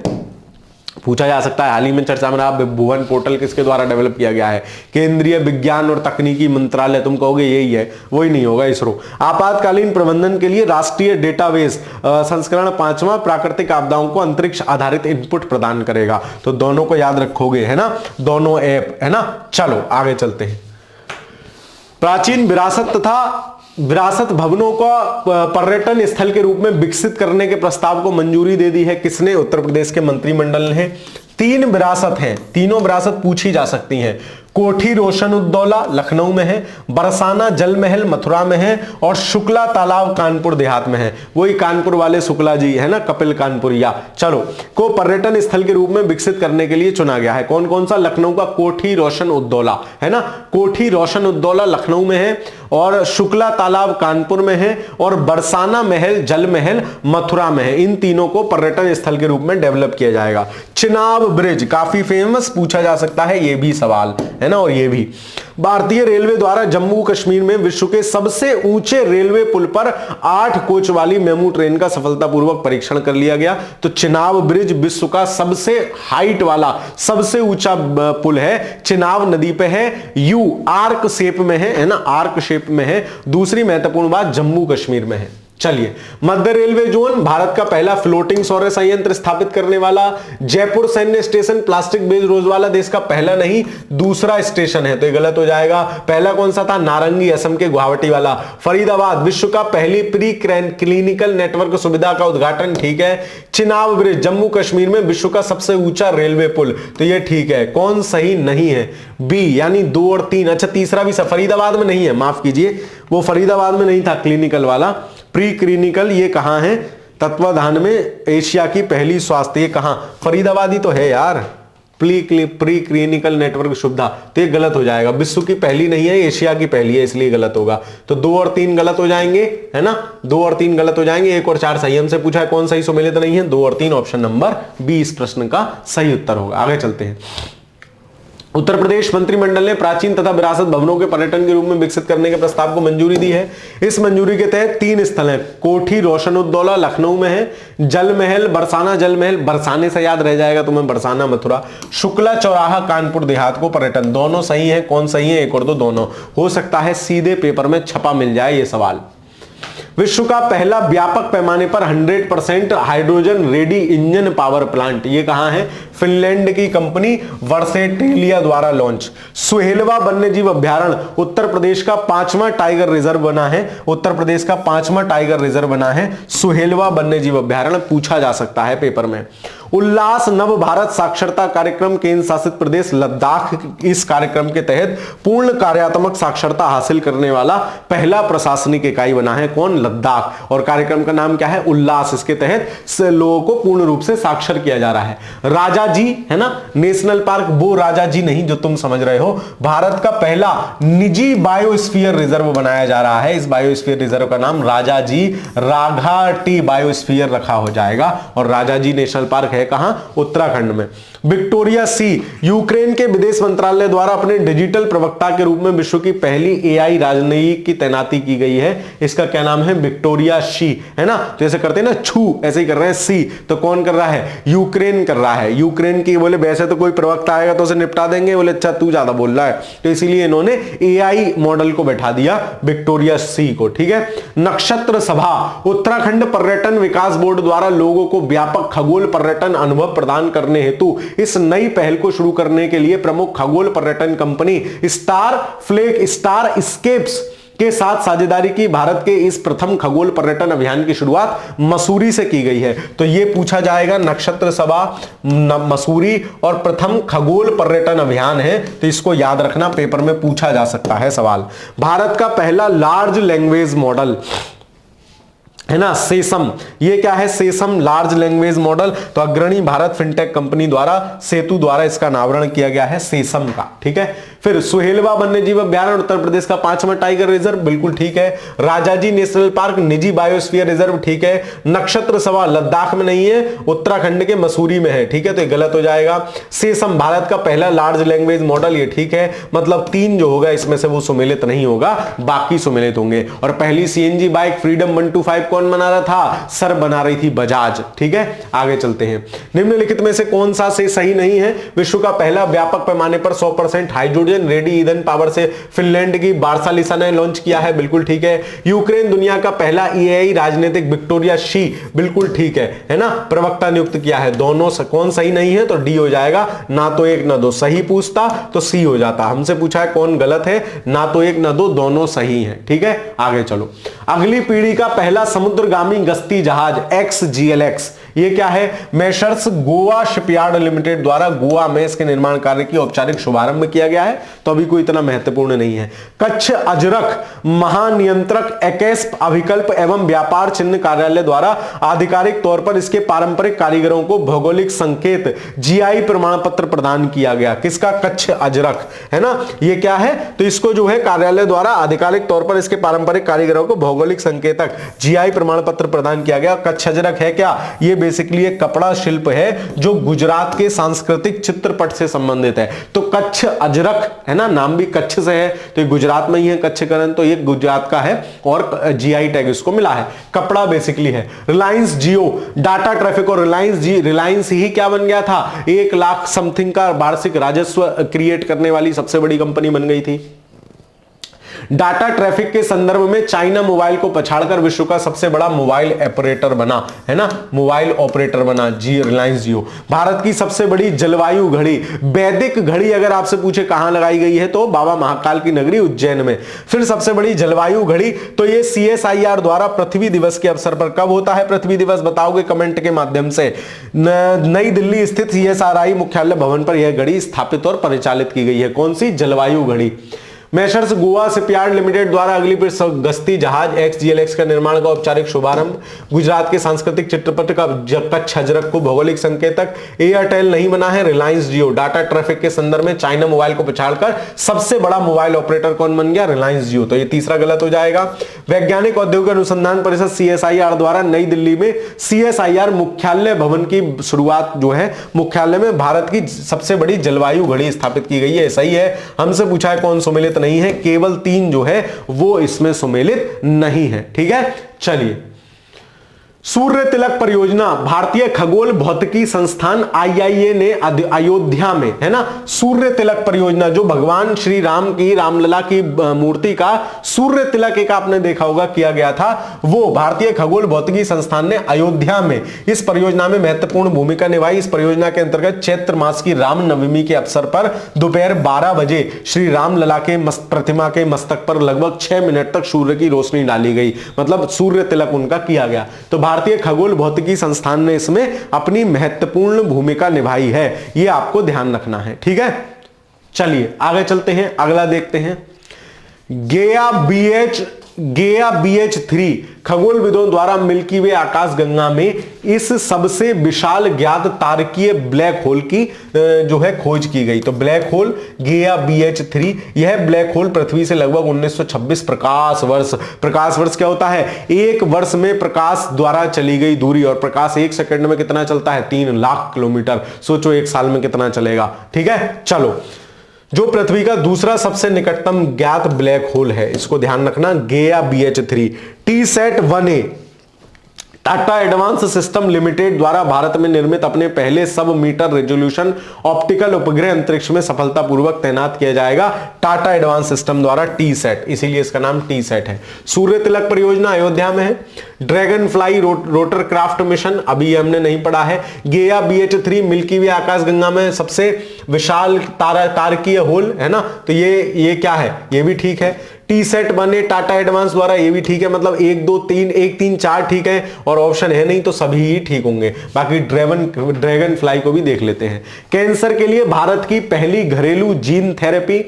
पूछा जा सकता है हाल ही में चर्चा में रहा भुवन पोर्टल किसके द्वारा डेवलप किया गया है? केंद्रीय विज्ञान और तकनीकी मंत्रालय। तुम कहोगे यही है, वही नहीं होगा, इसरो। आपातकालीन प्रबंधन के लिए राष्ट्रीय डेटाबेस संस्करण 5वां प्राकृतिक आपदाओं को अंतरिक्ष आधारित इनपुट प्रदान करेगा। तो दोनों को याद रखोगे, है ना, दोनों ऐप, है ना। चलो, आगे चलते हैं। प्राचीन विरासत भवनों का पर्यटन स्थल के रूप में विकसित करने के प्रस्ताव को मंजूरी दे दी है, किसने? उत्तर प्रदेश के मंत्रिमंडल ने। 3 विरासत हैं, तीनों विरासत पूछी जा सकती हैं। कोठी रोशन उद्दौला लखनऊ में है, बरसाना जल महल मथुरा में है, और शुक्ला तालाब कानपुर देहात में है। वही कानपुर वाले शुक्ला जी है ना, कपिल कानपुरिया। चलो, को पर्यटन स्थल के रूप में विकसित करने के लिए चुना गया है। कौन कौन सा? लखनऊ का कोठी रोशन उद्दौला है ना, कोठी रोशन उद्दौला लखनऊ में है, और शुक्ला तालाब कानपुर में है, और बरसाना महल जल महल मथुरा में है। इन तीनों को पर्यटन स्थल के रूप में डेवलप किया जाएगा। चिनाब ब्रिज काफी फेमस, पूछा जा सकता है ये भी सवाल है ना, और ये भी। भारतीय रेलवे द्वारा जम्मू कश्मीर में विश्व के सबसे ऊंचे रेलवे पुल पर 8 कोच वाली मेमू ट्रेन का सफलतापूर्वक परीक्षण कर लिया गया। तो चिनाब ब्रिज विश्व का सबसे हाइट वाला सबसे ऊंचा पुल है, चिनाब नदी पे है, यू आर्क शेप में है ना, आर्क शेप में है। दूसरी महत्वपूर्ण बात, जम्मू कश्मीर में है। चलिए, मध्य रेलवे जोन भारत का पहला फ्लोटिंग सौर संयंत्र स्थापित करने वाला। जयपुर सैन्य स्टेशन प्लास्टिक बेस्ड रोज वाला देश का पहला नहीं दूसरा स्टेशन है, तो ये गलत हो जाएगा। पहला कौन सा था? नारंगी, असम के गुवाहाटी वाला। फरीदाबाद विश्व का पहली प्री क्लिनिकल नेटवर्क सुविधा का उद्घाटन, ठीक है। चिनाब ब्रिज जम्मू कश्मीर में विश्व का सबसे ऊंचा रेलवे पुल, तो ये ठीक है। कौन सही नहीं है? बी, यानी 2 और 3। अच्छा, तीसरा भी फरीदाबाद में नहीं है, माफ कीजिए, वो फरीदाबाद में नहीं था क्लिनिकल वाला। प्री क्लिनिकल ये कहां है? तत्वाधान में एशिया की पहली स्वास्थ्य, ये कहां? फरीदाबाद ही तो है यार। प्री क्लिनिकल नेटवर्क सुविधा, तो ये गलत हो जाएगा। विश्व की पहली नहीं है, एशिया की पहली है, इसलिए गलत होगा। तो 2 और 3 गलत हो जाएंगे, है ना, 2 और 3 गलत हो जाएंगे। 1 और 4 सही। हमसे पूछा है कौन सही सुमेलित नहीं है, 2 और 3 ऑप्शन नंबर बी इस प्रश्न का सही उत्तर होगा। आगे चलते हैं। उत्तर प्रदेश मंत्रिमंडल ने प्राचीन तथा विरासत भवनों के पर्यटन के रूप में विकसित करने के प्रस्ताव को मंजूरी दी है। इस मंजूरी के तहत 3 स्थल हैं। कोठी रोशन उद्दौला लखनऊ में है, जल महल बरसाना जल महल, बरसाने से याद रह जाएगा तुम्हें, बरसाना मथुरा, शुक्ला चौराहा कानपुर देहात को पर्यटन। दोनों सही है। कौन सही है? 1 और 2 दोनों। हो सकता है सीधे पेपर में छपा मिल जाए ये सवाल। विश्व का पहला व्यापक पैमाने पर 100% hydrogen ready engine power plant, ये कहां है? फिनलैंड की कंपनी वर्सेटेलिया द्वारा लॉन्च। सुहेलवा वन्यजीव अभ्यारण्य उत्तर प्रदेश का 5वां टाइगर रिजर्व बना है। उत्तर प्रदेश का 5वां टाइगर रिजर्व बना है सुहेलवा वन्यजीव अभ्यारण्य, पूछा जा सकता है पेपर में। उल्लास नव भारत साक्षरता कार्यक्रम केंद्र शासित प्रदेश लद्दाख, इस कार्यक्रम के तहत पूर्ण कार्यात्मक साक्षरता हासिल करने वाला पहला प्रशासनिक इकाई बना है। कौन? लद्दाख। और कार्यक्रम का नाम क्या है? उल्लास। इसके तहत लोगों को पूर्ण रूप से साक्षर किया जा रहा है। राजा जी है ना, नेशनल पार्क, वो राजा जी नहीं जो तुम समझ रहे हो। भारत का पहला निजी बायोस्फीयर रिजर्व बनाया जा रहा है। इस बायोस्फीयर रिजर्व का नाम राजा जी राघाटी बायोस्फीयर रखा हो जाएगा। और राजा जी नेशनल पार्क है कहां? उत्तराखंड में। विक्टोरिया सी, यूक्रेन के विदेश मंत्रालय द्वारा अपने डिजिटल प्रवक्ता के रूप में विश्व की पहली एआई राजनयिक की तैनाती की गई है। इसका क्या नाम है? विक्टोरिया शी, है ना। तो ऐसे करते हैं ना, छू ऐसे ही कर रहे हैं, सी तो कौन कर रहा है? यूक्रेन कर रहा है। यूक्रेन की बोले वैसे तो कोई प्रवक्ता आएगा तो उसे निपटा देंगे, बोले अच्छा तू ज्यादा बोल रहा है, तो इसीलिए इन्होंने एआई मॉडल को बैठा दिया विक्टोरिया सी को, ठीक है। नक्षत्र सभा, उत्तराखंड पर्यटन विकास बोर्ड द्वारा लोगों को व्यापक खगोल पर्यटन अनुभव प्रदान करने हेतु इस नई पहल को शुरू करने के लिए प्रमुख खगोल पर्यटन कंपनी स्टार स्केप्स के साथ साझेदारी की। भारत के इस प्रथम खगोल पर्यटन अभियान की शुरुआत मसूरी से की गई है। तो यह पूछा जाएगा, नक्षत्र सभा मसूरी और प्रथम खगोल पर्यटन अभियान है, तो इसको याद रखना, पेपर में पूछा जा सकता है सवाल। भारत का पहला लार्ज लैंग्वेज मॉडल है ना, सेसम, ये क्या है? सेसम लार्ज लैंग्वेज मॉडल। तो अग्रणी भारत फिनटेक कंपनी द्वारा सेतु द्वारा इसका अनावरण किया गया है सेसम का, ठीक है। फिर सुहेलवा वन्यजीव अभ्यारण्य उत्तर प्रदेश का 5वां टाइगर रिजर्व, बिल्कुल ठीक है। राजाजी नेशनल पार्क निजी बायोस्फीयर रिजर्व, ठीक है। नक्षत्र सभा लद्दाख में नहीं है, उत्तराखंड के मसूरी में है, ठीक है, तो ये गलत हो जाएगा। सेसम भारत का पहला लार्ज लैंग्वेज मॉडल, ये ठीक है, मतलब 3 जो होगा इसमें से वो सुमेलित नहीं होगा, बाकी सुमेलित होंगे। और पहली सीएनजी बाइक फ्रीडम 125 कौन बना रहा था? सर बना रही थी बजाज, ठीक है। आगे चलते हैं। निम्नलिखित में से कौन सा से सही नहीं है? विश्व का पहला व्यापक पैमाने पर 100% हाइड्रोजन रेडी ईंधन पावर से फिनलैंड की बार्सालिसा ने लॉन्च किया है, बिल्कुल ठीक है। यूक्रेन दुनिया का पहला एआई राजनीतिक विक्टोरिया शी, बिल्कुल ठीक है ना, प्रवक्ता नियुक्त किया है। दोनों कौन सही नहीं है? तो डी हो जाएगा, ना तो 1 ना 2। सही पूछता तो सी हो जाता। हमसे पूछा है कौन गलत है, ना तो 1 ना 2 दोनों सही है, ठीक है। आगे चलो। अगली पीढ़ी का पहला समुद्रगामी गश्ती जहाज XGLX, ये क्या है, मेसर्स गोवा शिपयार्ड लिमिटेड द्वारा गोवा में इसके निर्माण कार्य की औपचारिक शुभारंभ किया गया है, तो अभी कोई इतना महत्वपूर्ण नहीं है। कच्छ अजरक महानियंत्रक एक्सप अभिकल्प एवं व्यापार चिन्ह कार्यालय द्वारा आधिकारिक तौर पर इसके पारंपरिक कारीगरों को भौगोलिक संकेत जीआई प्रमाण पत्र प्रदान किया गया। किसका, कच्छ अजरक, है ना, ये क्या है, तो इसको जो है कार्यालय द्वारा आधिकारिक तौर पर इसके पारंपरिक कारीगरों को भौगोलिक संकेतक जीआई प्रमाण पत्र प्रदान किया गया। कच्छ अजरक है क्या, ये बेसिकली एक कपड़ा शिल्प है जो गुजरात के सांस्कृतिक चित्रपट से संबंधित है। तो कच्छ अजरक है ना, नाम भी कच्छ से है, तो ये गुजरात में ही है कच्छकरण, तो ये गुजरात का है और जीआई टैग इसको मिला है, कपड़ा बेसिकली है। रिलायंस जियो डाटा ट्रैफिक, और रिलायंस ही क्या बन गया था, 1 लाख समथिंग का वार्षिक राजस्व क्रिएट करने वाली सबसे बड़ी कंपनी बन गई थी। डाटा ट्रैफिक के संदर्भ में चाइना मोबाइल को पछाड़कर विश्व का सबसे बड़ा मोबाइल ऑपरेटर बना, है ना, मोबाइल ऑपरेटर बना रिलायंस जियो। भारत की सबसे बड़ी जलवायु घड़ी, वैदिक घड़ी अगर आपसे पूछे कहां लगाई गई है तो बाबा महाकाल की नगरी उज्जैन में। फिर सबसे बड़ी जलवायु घड़ी, तो ये CSIR द्वारा पृथ्वी दिवस के अवसर पर, कब होता है पृथ्वी दिवस बताओगे कमेंट के माध्यम से। नई दिल्ली स्थित CSRI मुख्यालय भवन पर यह घड़ी स्थापित और परिचालित की गई है। कौन सी, जलवायु घड़ी। मेसर्स गोवा शिपयार्ड लिमिटेड द्वारा अगली गश्ती जहाज XGLX का निर्माण का औपचारिक शुभारंभ। गुजरात के सांस्कृतिक चित्रपट का कच्छ अजरक को भौगोलिक संकेतक। एयरटेल नहीं बना है, रिलायंस जियो। डाटा ट्रैफिक के संदर्भ में चाइना मोबाइल को पछाड़कर सबसे बड़ा मोबाइल ऑपरेटर कौन बन गया, रिलायंस जियो, तो ये तीसरा गलत हो जाएगा। वैज्ञानिक औद्योगिक अनुसंधान परिषद CSIR द्वारा नई दिल्ली में CSIR मुख्यालय भवन की शुरुआत जो है, मुख्यालय में भारत की सबसे बड़ी जलवायु घड़ी स्थापित की गई है। सही है, हमसे पूछा है कौन सम्मिलित नहीं है, केवल 3 जो है वो इसमें सम्मिलित नहीं है। ठीक है, चलिए। सूर्य तिलक परियोजना, भारतीय खगोल भौतिकी संस्थान IIA ने अयोध्या में, है ना, सूर्य तिलक परियोजना, जो भगवान श्री राम की रामलला की मूर्ति का सूर्य तिलक एक आपने देखा होगा किया गया था, वो भारतीय खगोल भौतिकी संस्थान ने अयोध्या में इस परियोजना में महत्वपूर्ण भूमिका निभाई। इस परियोजना के अंतर्गत चैत्र मास की रामनवमी के अवसर पर दोपहर 12 बजे श्री रामलला के प्रतिमा के मस्तक पर लगभग 6 मिनट तक सूर्य की रोशनी डाली गई, मतलब सूर्य तिलक उनका किया गया। तो भारतीय खगोल भौतिकी संस्थान ने इसमें अपनी महत्वपूर्ण भूमिका निभाई है, यह आपको ध्यान रखना है। ठीक है, चलिए आगे चलते हैं, अगला देखते हैं। गेया BH3 खगोलविदों द्वारा मिल्की वे आकाशगंगा में इस सबसे विशाल ज्ञात तारकीय ब्लैक होल की जो है खोज की गई। तो ब्लैक होल गेया BH3, यह ब्लैक होल पृथ्वी से लगभग 1926 प्रकाश वर्ष क्या होता है, 1 वर्ष में प्रकाश द्वारा चली गई दूरी, और प्रकाश 1 सेकंड में कितना चलता है, 3 लाख किलोमीटर। सोचो 1 साल में कितना चलेगा। ठीक है, चलो। जो पृथ्वी का दूसरा सबसे निकटतम ज्ञात ब्लैक होल है, इसको ध्यान रखना, गेया BH3। TSAT 1A Tata advance system limited द्वारा भारत में निर्मित अपने पहले सब मीटर रेजोल्यूशन ऑप्टिकल उपग्रह अंतरिक्ष में सफलतापूर्वक तैनात किया जाएगा टाटा एडवांस सिस्टम द्वारा, TSAT, इसीलिए इसका नाम TSAT है। सूर्य तिलक परियोजना अयोध्या में है। Dragon fly rotor craft mission, अभी हमने नहीं पढ़ा है। गेया BH3 मिल्की वे आकाशगंगा में सबसे विशाल तारकीय होल, है ना, तो ये क्या है, ये भी ठीक है। TSAT 1A टाटा एडवांस द्वारा, ये भी ठीक है, मतलब 1 2 3 1 3 4 ठीक है, और ऑप्शन है नहीं तो सभी ही ठीक होंगे। बाकी ड्रैगन फ्लाई को भी देख लेते हैं। कैंसर के लिए भारत की पहली घरेलू जीन थेरेपी,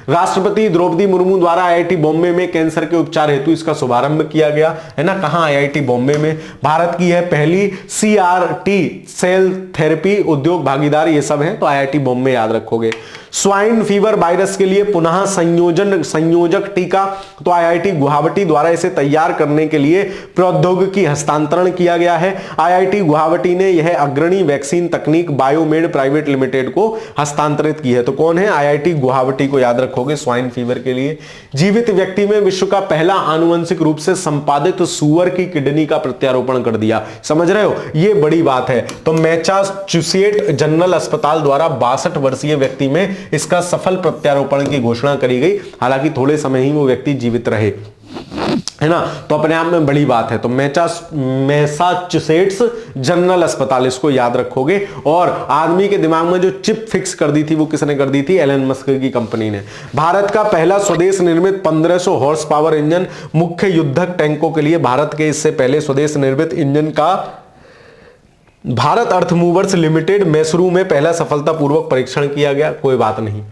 राष्ट्रपति द्रौपदी मुर्मू द्वारा IIT बॉम्बे में कैंसर के उपचार हेतु इसका शुभारंभ किया गया, है ना, कहां, IIT बॉम्बे में। भारत की यह पहली CRT सेल थेरेपी उद्योग भागीदार ये सब है, तो IIT बॉम्बे याद रखोगे। स्वाइन फीवर वायरस के लिए पुनः संयोजक टीका, तो IIT गुवाहाटी द्वारा इसे तैयार करने के लिए प्रौद्योगिकी हस्तांतरण किया गया है। IIT गुवाहाटी ने यह अग्रणी वैक्सीन तकनीक बायोमेड प्राइवेट लिमिटेड को हस्तांतरित की है। तो कौन है, IIT गुवाहाटी को याद रखोगे स्वाइन फीवर के लिए। जीवित व्यक्ति में विश्व का पहला आनुवंशिक रूप से संपादित सुअर की किडनी का प्रत्यारोपण कर दिया, समझ रहे हो, ये बड़ी बात है। तो मैसाचुसेट जनरल अस्पताल द्वारा 62 वर्षीय व्यक्ति में इसका सफल प्रत्यारोपण की घोषणा करी गई, हालांकि थोड़े समय ही वो व्यक्ति जीवित रहे, है ना, तो अपने आप में बड़ी बात है। तो मैसाचुसेट्स जनरल अस्पताल, इसको याद रखोगे। और आदमी के दिमाग में जो चिप फिक्स कर दी थी वो किसने कर दी थी, एलन मस्क की कंपनी ने। भारत का पहला स्वदेश निर्मित 1500 हॉर्स पावर इंजन मुख्य युद्धक टैंकों के लिए भारत के इससे पहले स्वदेश निर्मित इंजन का भारत अर्थ मूवर्स लिमिटेड मैसूरू में पहला सफलतापूर्वक परीक्षण किया गया, कोई बात नहीं।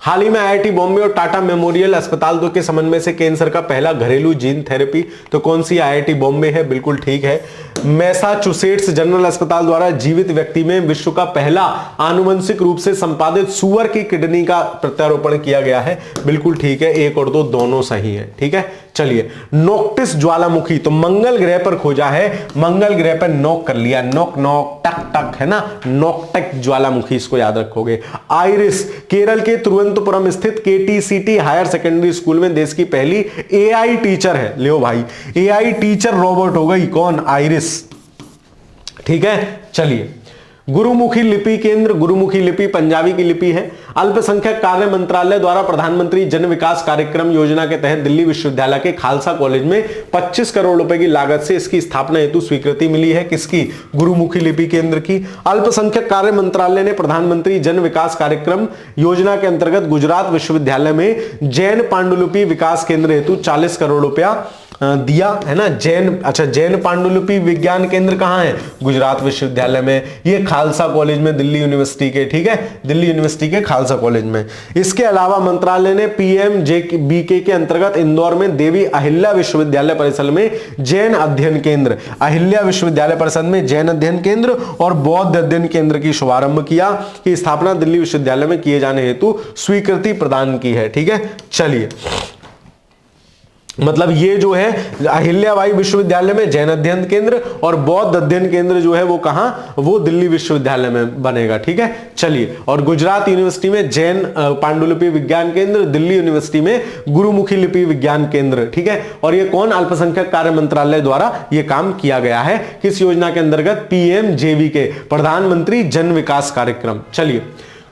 हाल ही में आईआईटी बॉम्बे और टाटा मेमोरियल अस्पताल दो के समन्वय से कैंसर का पहला घरेलू जीन थेरेपी, तो कौन सी आईआईटी बॉम्बे है, बिल्कुल ठीक है। मैसाचुसेट्स जनरल अस्पताल द्वारा जीवित व्यक्ति में विश्व का पहला आनुवंशिक रूप से संपादित सुअर की किडनी का प्रत्यारोपण किया गया है, बिल्कुल ठीक है। एक और दो दोनों सही है, ठीक है। चलिए, नोक्टिस ज्वालामुखी तो मंगल ग्रह पर खोजा है, मंगल ग्रह पर नोक कर लिया, नोक नोक टक टक है ना, नोक्टेक ज्वालामुखी, इसको याद रखोगे। आइरिस केरल के तिरुवनंतपुरम स्थित केटीसीटी हायर सेकेंडरी स्कूल में देश की पहली एआई टीचर है। लियो भाई, एआई टीचर रोबोट हो गई, कौन, आइरिस, ठीक है। चलिए, गुरुमुखी लिपि केंद्र, गुरुमुखी लिपि पंजाबी की लिपि है। अल्पसंख्यक कार्य मंत्रालय द्वारा प्रधानमंत्री जन विकास कार्यक्रम योजना के तहत दिल्ली विश्वविद्यालय के खालसा कॉलेज में 25 करोड़ रुपए की लागत से इसकी स्थापना हेतु स्वीकृति मिली है। किसकी, गुरुमुखी लिपि केंद्र की। अल्पसंख्यक कार्य मंत्रालय ने प्रधानमंत्री जन विकास कार्यक्रम योजना के अंतर्गत गुजरात विश्वविद्यालय में जैन पांडुलिपि विकास केंद्र हेतु 40 करोड़ रुपया दिया है ना। जैन पांडुलिपि विज्ञान केंद्र कहां है, गुजरात विश्वविद्यालय में। ये खालसा कॉलेज में, दिल्ली यूनिवर्सिटी के, ठीक है, दिल्ली यूनिवर्सिटी के खालसा कॉलेज में। इसके अलावा मंत्रालय ने पीएमजेबीके के अंतर्गत इंदौर में देवी अहिल्या विश्वविद्यालय परिसर में जैन अध्ययन केंद्र, अहिल्या विश्वविद्यालय परिसर में जैन अध्ययन केंद्र और बौद्ध अध्ययन केंद्र की शुभारंभ किया, की स्थापना दिल्ली विश्वविद्यालय में किए जाने हेतु स्वीकृति प्रदान की है, ठीक है। चलिए, मतलब ये जो है अहिल्याबाई विश्वविद्यालय में जैन अध्ययन केंद्र और बौद्ध अध्ययन केंद्र जो है वो कहां, वो दिल्ली विश्वविद्यालय में बनेगा, ठीक है। चलिए, और गुजरात यूनिवर्सिटी में जैन पांडुलिपि विज्ञान केंद्र, दिल्ली यूनिवर्सिटी में गुरुमुखी लिपि विज्ञान केंद्र, ठीक है। और ये कौन, अल्पसंख्यक कार्य मंत्रालय द्वारा ये काम किया गया है, किस योजना के अंतर्गत, पीएमजेबीके, प्रधानमंत्री जन विकास कार्यक्रम। चलिए,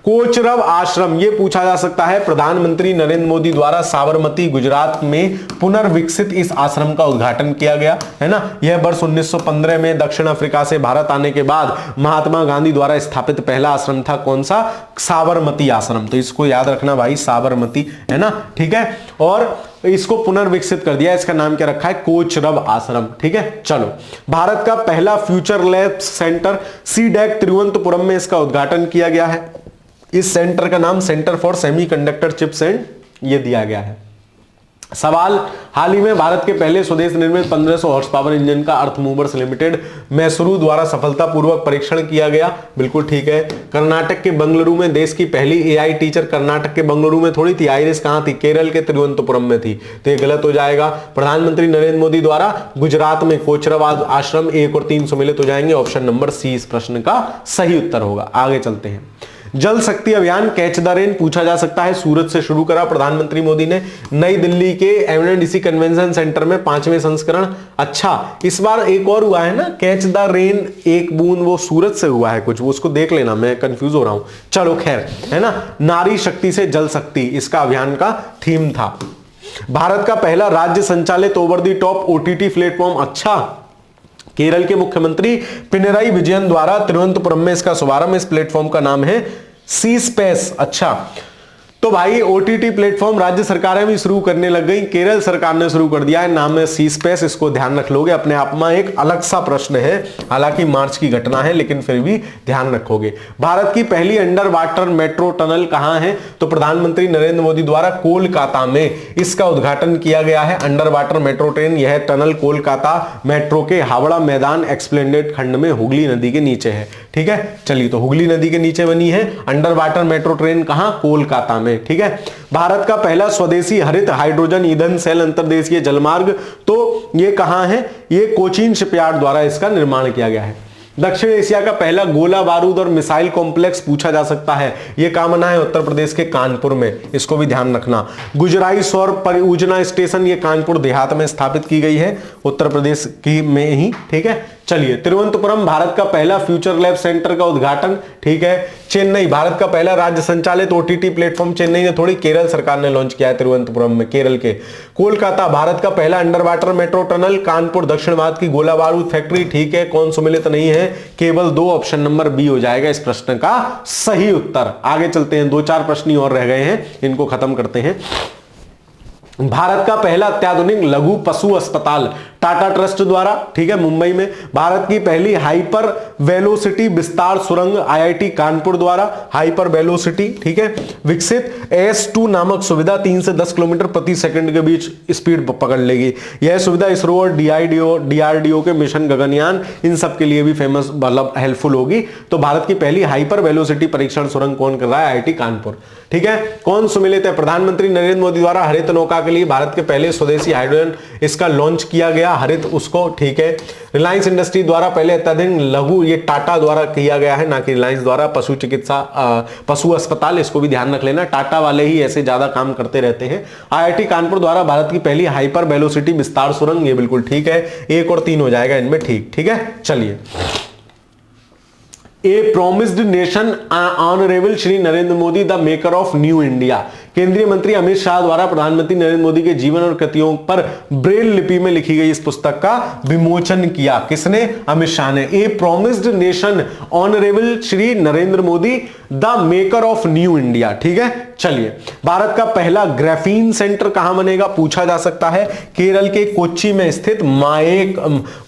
कोचरब आश्रम, ये पूछा जा सकता है, प्रधानमंत्री नरेंद्र मोदी द्वारा साबरमती गुजरात में पुनर्विकसित इस आश्रम का उद्घाटन किया गया है ना। यह वर्ष 1915 में दक्षिण अफ्रीका से भारत आने के बाद महात्मा गांधी द्वारा स्थापित पहला आश्रम था, कौन सा, साबरमती आश्रम, तो इसको याद रखना भाई, साबरमती है ना, ठीक है। और इसको पुनर्विकसित कर दिया, इसका नाम क्या रखा है, कोचरब आश्रम, ठीक है। चलो, भारत का पहला future lab centre CDAC Thiruvananthapuram में इसका उद्घाटन किया गया है। इस सेंटर का नाम centre for semiconductor chips and ये दिया गया है। सवाल, हाल ही में भारत के पहले स्वदेश निर्मित 1500 हॉर्स पावर इंजन का अर्थ मूवर्स लिमिटेड मैसूरू द्वारा सफलतापूर्वक परीक्षण किया गया, बिल्कुल ठीक है। कर्नाटक के बंगलुरु में देश की पहली एआई टीचर, कर्नाटक के बंगलुरु में थोड़ी थी, आइरिस कहां थी, केरल के तिरुवनंतपुरम में थी, तो ये गलत हो जाएगा। प्रधानमंत्री नरेंद्र मोदी द्वारा गुजरात में कोचरब आश्रम, 1 और 3 सम्मिलित हो जाएंगे, ऑप्शन नंबर सी इस प्रश्न का सही उत्तर होगा। आगे चलते हैं, जल शक्ति अभियान कैच द रेन पूछा जा सकता है, सूरत से शुरू करा प्रधानमंत्री मोदी ने, नई दिल्ली के एमएनडीसी कन्वेंशन सेंटर में 5वें संस्करण। अच्छा, इस बार एक और हुआ है ना, कैच द रेन, एक बूंद, वो सूरत से हुआ है कुछ, वो उसको देख लेना, मैं कंफ्यूज हो रहा हूं। चलो खैर, है ना, नारी शक्ति से जल शक्ति इसका अभियान का थीम था। भारत का पहला राज्य संचालित over the top OTT platform, अच्छा, केरल के मुख्यमंत्री पिनराई विजयन द्वारा तिरुवनंतपुरम में इसका शुभारंभ, इस प्लेटफॉर्म का नाम है सी स्पेस। अच्छा, तो भाई ओटीटी प्लेटफॉर्म राज्य सरकारें भी शुरू करने लग गई, केरल सरकार ने शुरू कर दिया है, नाम है सी स्पेस, इसको ध्यान रख लोगे, अपने आप में एक अलग सा प्रश्न है, हालांकि मार्च की घटना है लेकिन फिर भी ध्यान रखोगे। भारत की पहली अंडर वाटर मेट्रो टनल कहां है, तो प्रधानमंत्री नरेंद्र मोदी द्वारा कोलकाता में इसका उद्घाटन किया गया है, अंडर वाटर मेट्रो ट्रेन। यह टनल कोलकाता मेट्रो के हावड़ा मैदान एक्सप्लेनेड खंड में हुगली नदी के नीचे है, ठीक है। चलिए, तो हुगली नदी के नीचे बनी है अंडर वाटर मेट्रो ट्रेन, कहां, कोलकाता में, ठीक है। भारत का पहला स्वदेशी हरित हाइड्रोजन ईंधन सेल अंतर्देशीय जलमार्ग, तो ये कहां है, ये कोचीन शिपयार्ड द्वारा इसका निर्माण किया गया है। दक्षिण एशिया का पहला गोला बारूद और मिसाइल कॉम्प्लेक्स पूछा जा सकता है, यह कहां बना है, उत्तर प्रदेश के कानपुर में, इसको भी ध्यान रखना। गुजराई सौर परियोजना स्टेशन, ये कानपुर देहात में स्थापित की गई है, उत्तर प्रदेश की में ही, ठीक है। चलिए, तिरुवनंतपुरम भारत का पहला फ्यूचर लैब सेंटर का उद्घाटन, ठीक है। चेन्नई भारत का पहला राज्य संचालित ओटीटी प्लेटफॉर्म, चेन्नई ने थोड़ी, केरल सरकार ने लॉन्च किया है तिरुवनंतपुरम में, केरल के। कोलकाता भारत का पहला under water metro tunnel, Kanpur दक्षिण भारत की गोला बारूद फैक्ट्री, ठीक है। कौन सम्मिलित नहीं है, केवल 2, ऑप्शन नंबर बी हो जाएगा इस प्रश्न का सही उत्तर। आगे चलते हैं, 2-4 प्रश्न और रह गए हैं, इनको खत्म करते हैं। भारत का पहला अत्याधुनिक लघु पशु अस्पताल टाटा ट्रस्ट द्वारा, ठीक है, मुंबई में। भारत की पहली हाइपर वेलोसिटी विस्तार सुरंग आईआईटी कानपुर द्वारा हाइपर वेलोसिटी, ठीक है, विकसित। S2 नामक सुविधा 3 से 10 किलोमीटर प्रति सेकंड के बीच स्पीड पकड़ लेगी। यह सुविधा इसरो और डीआरडीओ के मिशन गगनयान इन सब के लिए भी फेमस, मतलब हेल्पफुल होगी। तो भारत की पहली हाइपर वेलोसिटी परीक्षण सुरंग कौन कर रहा है? आईआईटी कानपुर, ठीक है। कौन सुमेलित है? प्रधानमंत्री नरेंद्र मोदी द्वारा हरित नौका के लिए भारत के पहले स्वदेशी हाइड्रोजन इसका लॉन्च किया गया, हरित उसको, ठीक है। रिलायंस इंडस्ट्री द्वारा पहले अत्याधुनिक लघु, ये टाटा द्वारा किया गया है, ना कि रिलायंस द्वारा, पशु चिकित्सा पशु अस्पताल, इसको भी ध्यान रख लेना, टाटा वाले ही ऐसे ज्यादा काम करते रहते हैं। आईआईटी कानपुर द्वारा भारत की पहली हाइपर वेलोसिटी विस्तार सुरंग, ये बिल्कुल ठीक है, 1 और 3 हो जाएगा इनमें, ठीक, ठीक है। चलिए, a promised nation honourable Shri Narendra Modi the maker of new India. केंद्रीय मंत्री अमित शाह द्वारा प्रधानमंत्री नरेंद्र मोदी के जीवन और कृतियों पर ब्रेल लिपि में लिखी गई इस पुस्तक का विमोचन किया। किसने? अमित शाह ने। A promised nation honourable Shri Narendra Modi the maker of new India, ठीक है। चलिए, भारत का पहला ग्राफीन सेंटर कहां बनेगा? पूछा जा सकता है। केरल के कोच्चि में स्थित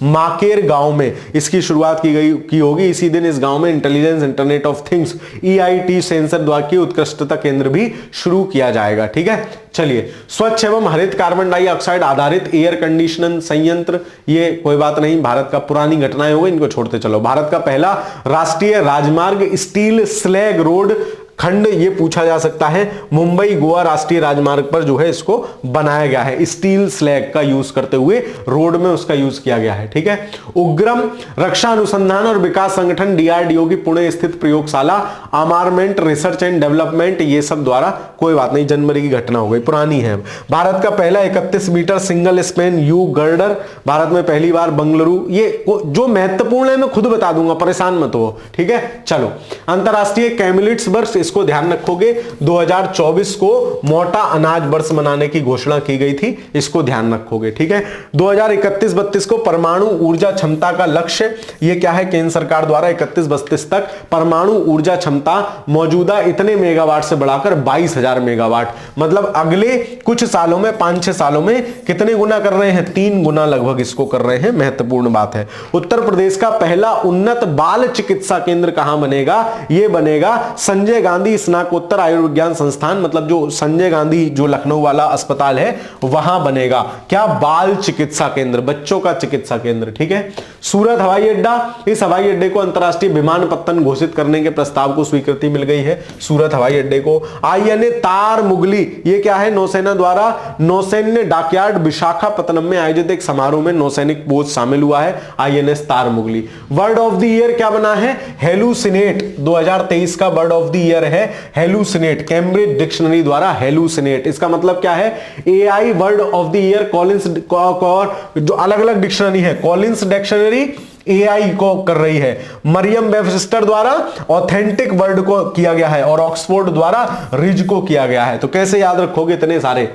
माकेर गांव में इसकी शुरुआत की होगी। इसी दिन इस गांव में intelligence internet of things EIT sensor द्वारा की उत्कृष्टता केंद्र भी शुरू किया जाएगा, ठीक है। चलिए, स्वच्छ एवं हरित कार्बन डाइऑक्साइड आधारित एयर कंडीशनर संयंत्र, ये कोई बात नहीं, भारत का पुरानी घटनाएं हो गई, इनको छोड़ते चलो। भारत का पहला राष्ट्रीय राजमार्ग स्टील स्लैग रोड खंड, ये पूछा जा सकता है। मुंबई गोवा राष्ट्रीय राजमार्ग पर जो है इसको बनाया गया है, स्टील स्लैग का यूज करते हुए रोड में उसका यूज किया गया है, ठीक है। उग्रम रक्षा अनुसंधान और विकास संगठन DRDO की पुणे स्थित प्रयोगशाला आर्मामेंट रिसर्च एंड डेवलपमेंट, ये सब द्वारा, कोई बात नहीं, जनवरी की घटना हो गई, पुरानी है। भारत का पहला 31 metre single span U girder, Bharat में पहली बार बंगलुरु, ये जो महत्वपूर्ण है मैं खुद बता दूंगा, परेशान मत हो, ठीक है। चलो, अंतरराष्ट्रीय कैमिलिट्स वर्ष, इसको ध्यान रखोगे, 2024 को मोटा अनाज वर्ष मनाने की घोषणा की गई थी, इसको ध्यान रखोगे, ठीक है। 2031-32 को परमाणु ऊर्जा क्षमता का लक्ष्य, ये क्या है? केंद्र सरकार द्वारा 31-32 तक परमाणु ऊर्जा क्षमता मौजूदा इतने मेगावाट से बढ़ाकर 22,000 मेगावाट, मतलब अगले कुछ सालों में, 5-6 सालों में कितने गुना कर रहे हैं? 3 गुना लगभग इसको कर रहे हैं, महत्वपूर्ण बात है। उत्तर प्रदेश का पहला उन्नत बाल चिकित्सा केंद्र कहां बनेगा? यह बनेगा संजय गांधी स्नातकोत्तर आयुर्विज्ञान संस्थान, मतलब जो संजय गांधी जो लखनऊ वाला अस्पताल है वहां बनेगा। क्या? बाल चिकित्सा केंद्र, बच्चों का चिकित्सा केंद्र, ठीक है। सूरत हवाई अड्डा, इस हवाई अड्डे को अंतरराष्ट्रीय विमानपत्तन घोषित करने के प्रस्ताव को स्वीकृति मिल गई है, सूरत हवाई अड्डे को। INA तार मुगली, ये क्या है? नौसेना द्वारा नौसैन्य डॉकयार्ड विशाखापत्तनम में आयोजित एक समारोह में नौसैनिक पोत शामिल हुआ है, INS तार मुगली। वर्ड ऑफ द ईयर क्या बना है? हेलुसिनेट, 2023 का वर्ड ऑफ द ईयर है हेलुसिनेट, कैम्ब्रिज डिक्शनरी द्वारा हेलुसिनेट। इसका मतलब क्या है? AI word of the year Collins, जो अलग अलग डिक्शनरी है, कॉलिंस डिक्शनरी AI को कर रही है, मरियम वेबस्टर द्वारा ऑथेंटिक वर्ड को किया गया है और ऑक्सफोर्ड द्वारा रिज को किया गया है। तो कैसे याद रखोगे इतने सारे?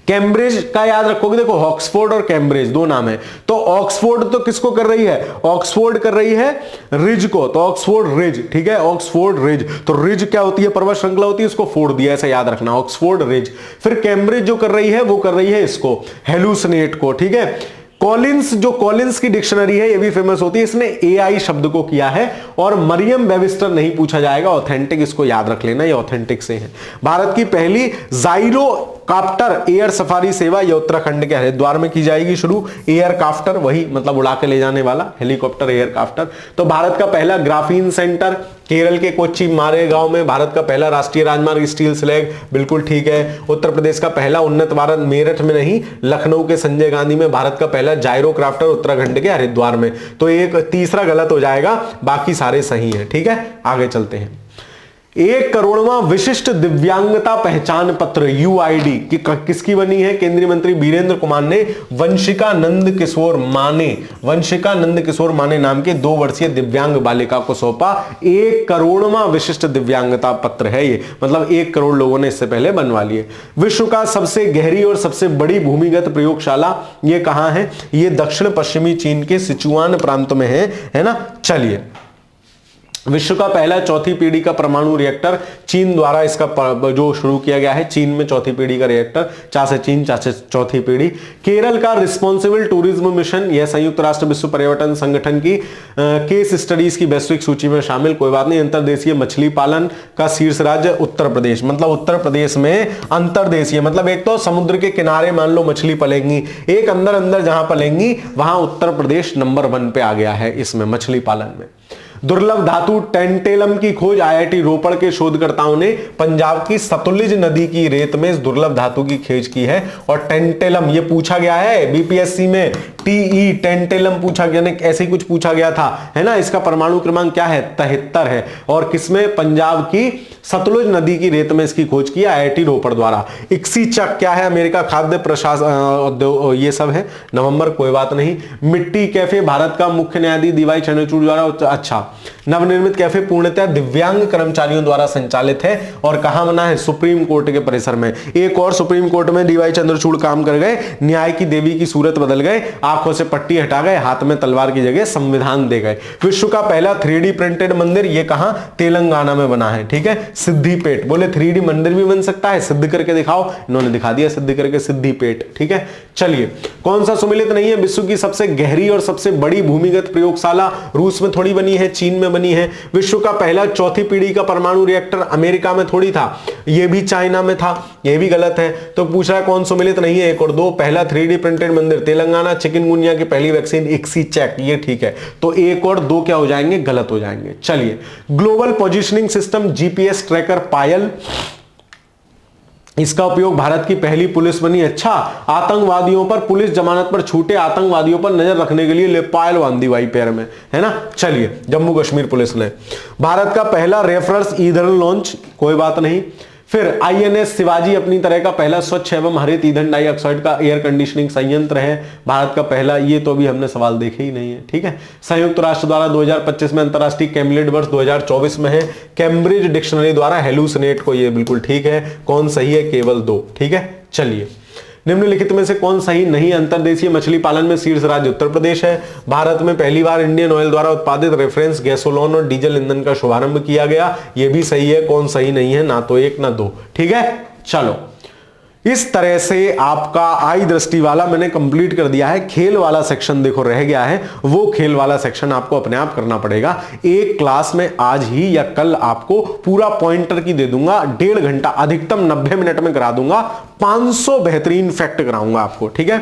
कैम्ब्रिज का याद रखोगे, देखो ऑक्सफोर्ड और कैम्ब्रिज दो नाम है, तो ऑक्सफोर्ड तो किसको कर रही है? ऑक्सफोर्ड कर रही है रिज को, तो ऑक्सफोर्ड रिज, ठीक है, ऑक्सफोर्ड रिज। तो रिज क्या होती है? पर्वत श्रृंखला होती है, उसको फोड़ दिया, ऐसा याद रखना, ऑक्सफोर्ड रिज। फिर कैम्ब्रिज जो कर रही है वो कर रही है इसको, हेलुसिनेट को, ठीक है। कॉलिंस, जो कॉलिंस की डिक्शनरी है ये भी फेमस होती है, इसने AI शब्द को किया है। और मरियम वेबस्टर नहीं पूछा जाएगा, ऑथेंटिक इसको याद रख लेना, ये ऑथेंटिक से है। भारत की पहली जाइरो काप्टर एयर सफारी सेवा ये उत्तराखंड के हरिद्वार में की जाएगी शुरू। एयर काफ्टर, वही मतलब उड़ा के ले जाने वाला हेलीकॉप्टर, एयर काफ्टर। तो भारत का पहला ग्राफीन सेंटर केरल के कोच्चि मारेगांव में। भारत का पहला राष्ट्रीय राजमार्ग स्टील स्लैग, बिल्कुल ठीक है। उत्तर प्रदेश का पहला उन्नत भारत मेरठ में नहीं, लखनऊ के संजय गांधी में। भारत का पहला जायरो क्राफ्टर उत्तराखंड के हरिद्वार में। तो एक तीसरा गलत हो जाएगा, बाकी सारे सही है, ठीक है। आगे चलते हैं। 1 करोड़वां विशिष्ट दिव्यांगता पहचान पत्र UID की किसकी बनी है? केंद्रीय मंत्री वीरेंद्र कुमार ने वंशिका नंद किशोर माने नाम के 2 वर्षीय दिव्यांग बालिका को सौंपा। 1 करोड़वां विशिष्ट दिव्यांगता पत्र है ये, मतलब 1 करोड़ लोगों ने इससे पहले बनवा लिए। विश्व का सबसे गहरी और सबसे बड़ी भूमिगत प्रयोगशाला ये कहां है? ये दक्षिण पश्चिमी चीन के सिचुआन प्रांत में है ना। चलिए विश्व का पहला चौथी पीढ़ी का परमाणु रिएक्टर चीन द्वारा इसका जो शुरू किया गया है, चीन में चौथी पीढ़ी का रिएक्टर, चा से चीन, चा से चौथी पीढ़ी। केरल का रिस्पॉन्सिबल टूरिज्म मिशन, यह संयुक्त राष्ट्र विश्व पर्यटन संगठन की केस स्टडीज की वैश्विक सूची में शामिल, कोई बात नहीं। अंतरदेशीय मछली पालन का शीर्ष राज्य उत्तर प्रदेश, मतलब उत्तर प्रदेश में अंतरदेशीय मतलब एक तो समुद्र के किनारे मान लो मछली पलेंगी, एक अंदर अंदर जहां पलेंगी वहां उत्तर प्रदेश नंबर 1 पे आ गया है इसमें मछली पालन में। दुर्लभ धातु टेंटेलम की खोज आईआईटी रोपड़ के शोधकर्ताओं ने पंजाब की सतलुज नदी की रेत में इस दुर्लभ धातु की खोज की है। और टेंटेलम ये पूछा गया है बीपीएससी में, टीई टेंटेलम पूछा गया, ऐसे ही कुछ पूछा गया था, है ना। इसका परमाणु क्रमांक क्या है? 73 है। और किसमें? पंजाब की सतलुज नदी की रेत में इसकी खोज की आईआईटी रोपड़ द्वारा। इक्सीचक क्या है? अमेरिका खाद्य प्रशासन, ये सब है। नवंबर, कोई बात नहीं। मिट्टी कैफे भारत का मुख्य न्यायाधीश डीवाई चंद्रचूड़ द्वारा, अच्छा। नवनिर्मित कैफे पूर्णतः दिव्यांग कर्मचारियों द्वारा संचालित है और कहां बना है? सुप्रीम कोर्ट के परिसर में। एक और सुप्रीम कोर्ट में डीवाई चंद्रचूड़ काम कर गए, न्याय की देवी की सूरत बदल गए, आंखों से पट्टी हटा गए, हाथ में तलवार की जगह संविधान दे गए। विश्व का पहला 3D प्रिंटेड मंदिर, ये कहां? तेलंगाना में बना है, ठीक है, सिद्धिपेट। बोले 3D मंदिर भी बन सकता है, सिद्ध करके दिखाओ, इन्होंने दिखा दिया सिद्ध करके, सिद्धिपेट, ठीक है। चलिए, कौन सा सुमेलित नहीं है? विश्व की सबसे गहरी और सबसे बड़ी भूमिगत प्रयोगशाला रूस में थोड़ी बनी है, चीन में बनी है। विश्व का पहला चौथी पीढ़ी का परमाणु रिएक्टर अमेरिका में थोड़ी था, यह भी चाइना में था, यह भी गलत है। तो पूछ रहा है कौन सुमेलित नहीं है? 1 और 2, पहला 3D प्रिंटेड मंदिर तेलंगाना, चिकनगुनिया की पहली वैक्सीन इक्सीचैक, ये ठीक है। तो 1 और 2 क्या हो जाएंगे? गलत हो जाएंगे। चलिए, global positioning system GPS tracker पायल, इसका उपयोग भारत की पहली पुलिस बनी। अच्छा, आतंकवादियों पर पुलिस जमानत पर छूटे आतंकवादियों पर नजर रखने के लिए ले पायल बांधी भाई पैर में, है ना। चलिए, जम्मू कश्मीर पुलिस ने। भारत का पहला रेफरल्स ईंधन लॉन्च, कोई बात नहीं। फिर आईएनएस शिवाजी अपनी तरह का पहला स्वच्छ एवं हरित ईंधन डाइऑक्साइड का एयर कंडीशनिंग संयंत्र है, भारत का पहला। ये तो अभी हमने सवाल देखे ही नहीं है, ठीक है। संयुक्त राष्ट्र द्वारा 2025 में अंतरराष्ट्रीय कैमलेट वर्ष 2024 में है। कैम्ब्रिज डिक्शनरी द्वारा हेलुसिनेट को, ये बिल्कुल ठीक है। कौन सही है? केवल 2, ठीक है। चलिए, निम्नलिखित में से कौन सही नहीं? अंतरदेशीय मछली पालन में शीर्ष राज्य उत्तर प्रदेश है। भारत में पहली बार इंडियन ऑयल द्वारा उत्पादित रेफरेंस गैसोलीन और डीजल ईंधन का शुभारंभ किया गया, यह भी सही है। कौन सही नहीं है? ना तो 1 ना 2, ठीक है। चलो, इस तरह से आपका आई दृष्टि वाला मैंने कंप्लीट कर दिया है। खेल वाला सेक्शन देखो रह गया है, वो खेल वाला सेक्शन आपको अपने आप करना पड़ेगा। एक क्लास में आज ही या कल आपको पूरा पॉइंटर की दे दूंगा, 1.5 घंटा, अधिकतम 90 मिनट में करा दूंगा। 500 बेहतरीन फैक्ट कराऊंगा आपको, ठीक है।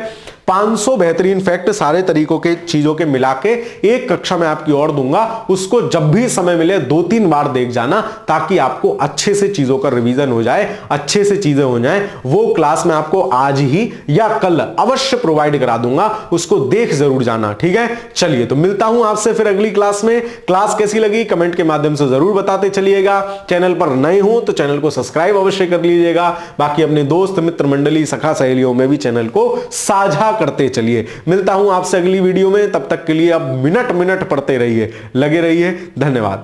500 बेहतरीन फैक्ट सारे तरीकों के चीजों के मिला के एक कक्षा में आपकी और दूंगा। उसको जब भी समय मिले 2-3 बार देख जाना, ताकि आपको अच्छे से चीजों का रिवीजन हो जाए, अच्छे से चीजें हो जाए। वो क्लास में आपको आज ही या कल अवश्य प्रोवाइड करा दूंगा, उसको देख जरूर जाना, ठीक है। चलिए, तो मिलता हूं आपसे फिर अगली क्लास में। क्लास कैसी लगी कमेंट के माध्यम से जरूर बताते चलिएगा। चैनल पर नए हो तो चैनल को सब्सक्राइब अवश्य कर लीजिएगा। बाकी अपने दोस्त मित्र मंडली सखा सहेलियों में भी चैनल को साझा करते चलिए। मिलता हूं आपसे अगली वीडियो में, तब तक के लिए अब मिनट मिनट पढ़ते रहिए, लगे रहिए। धन्यवाद।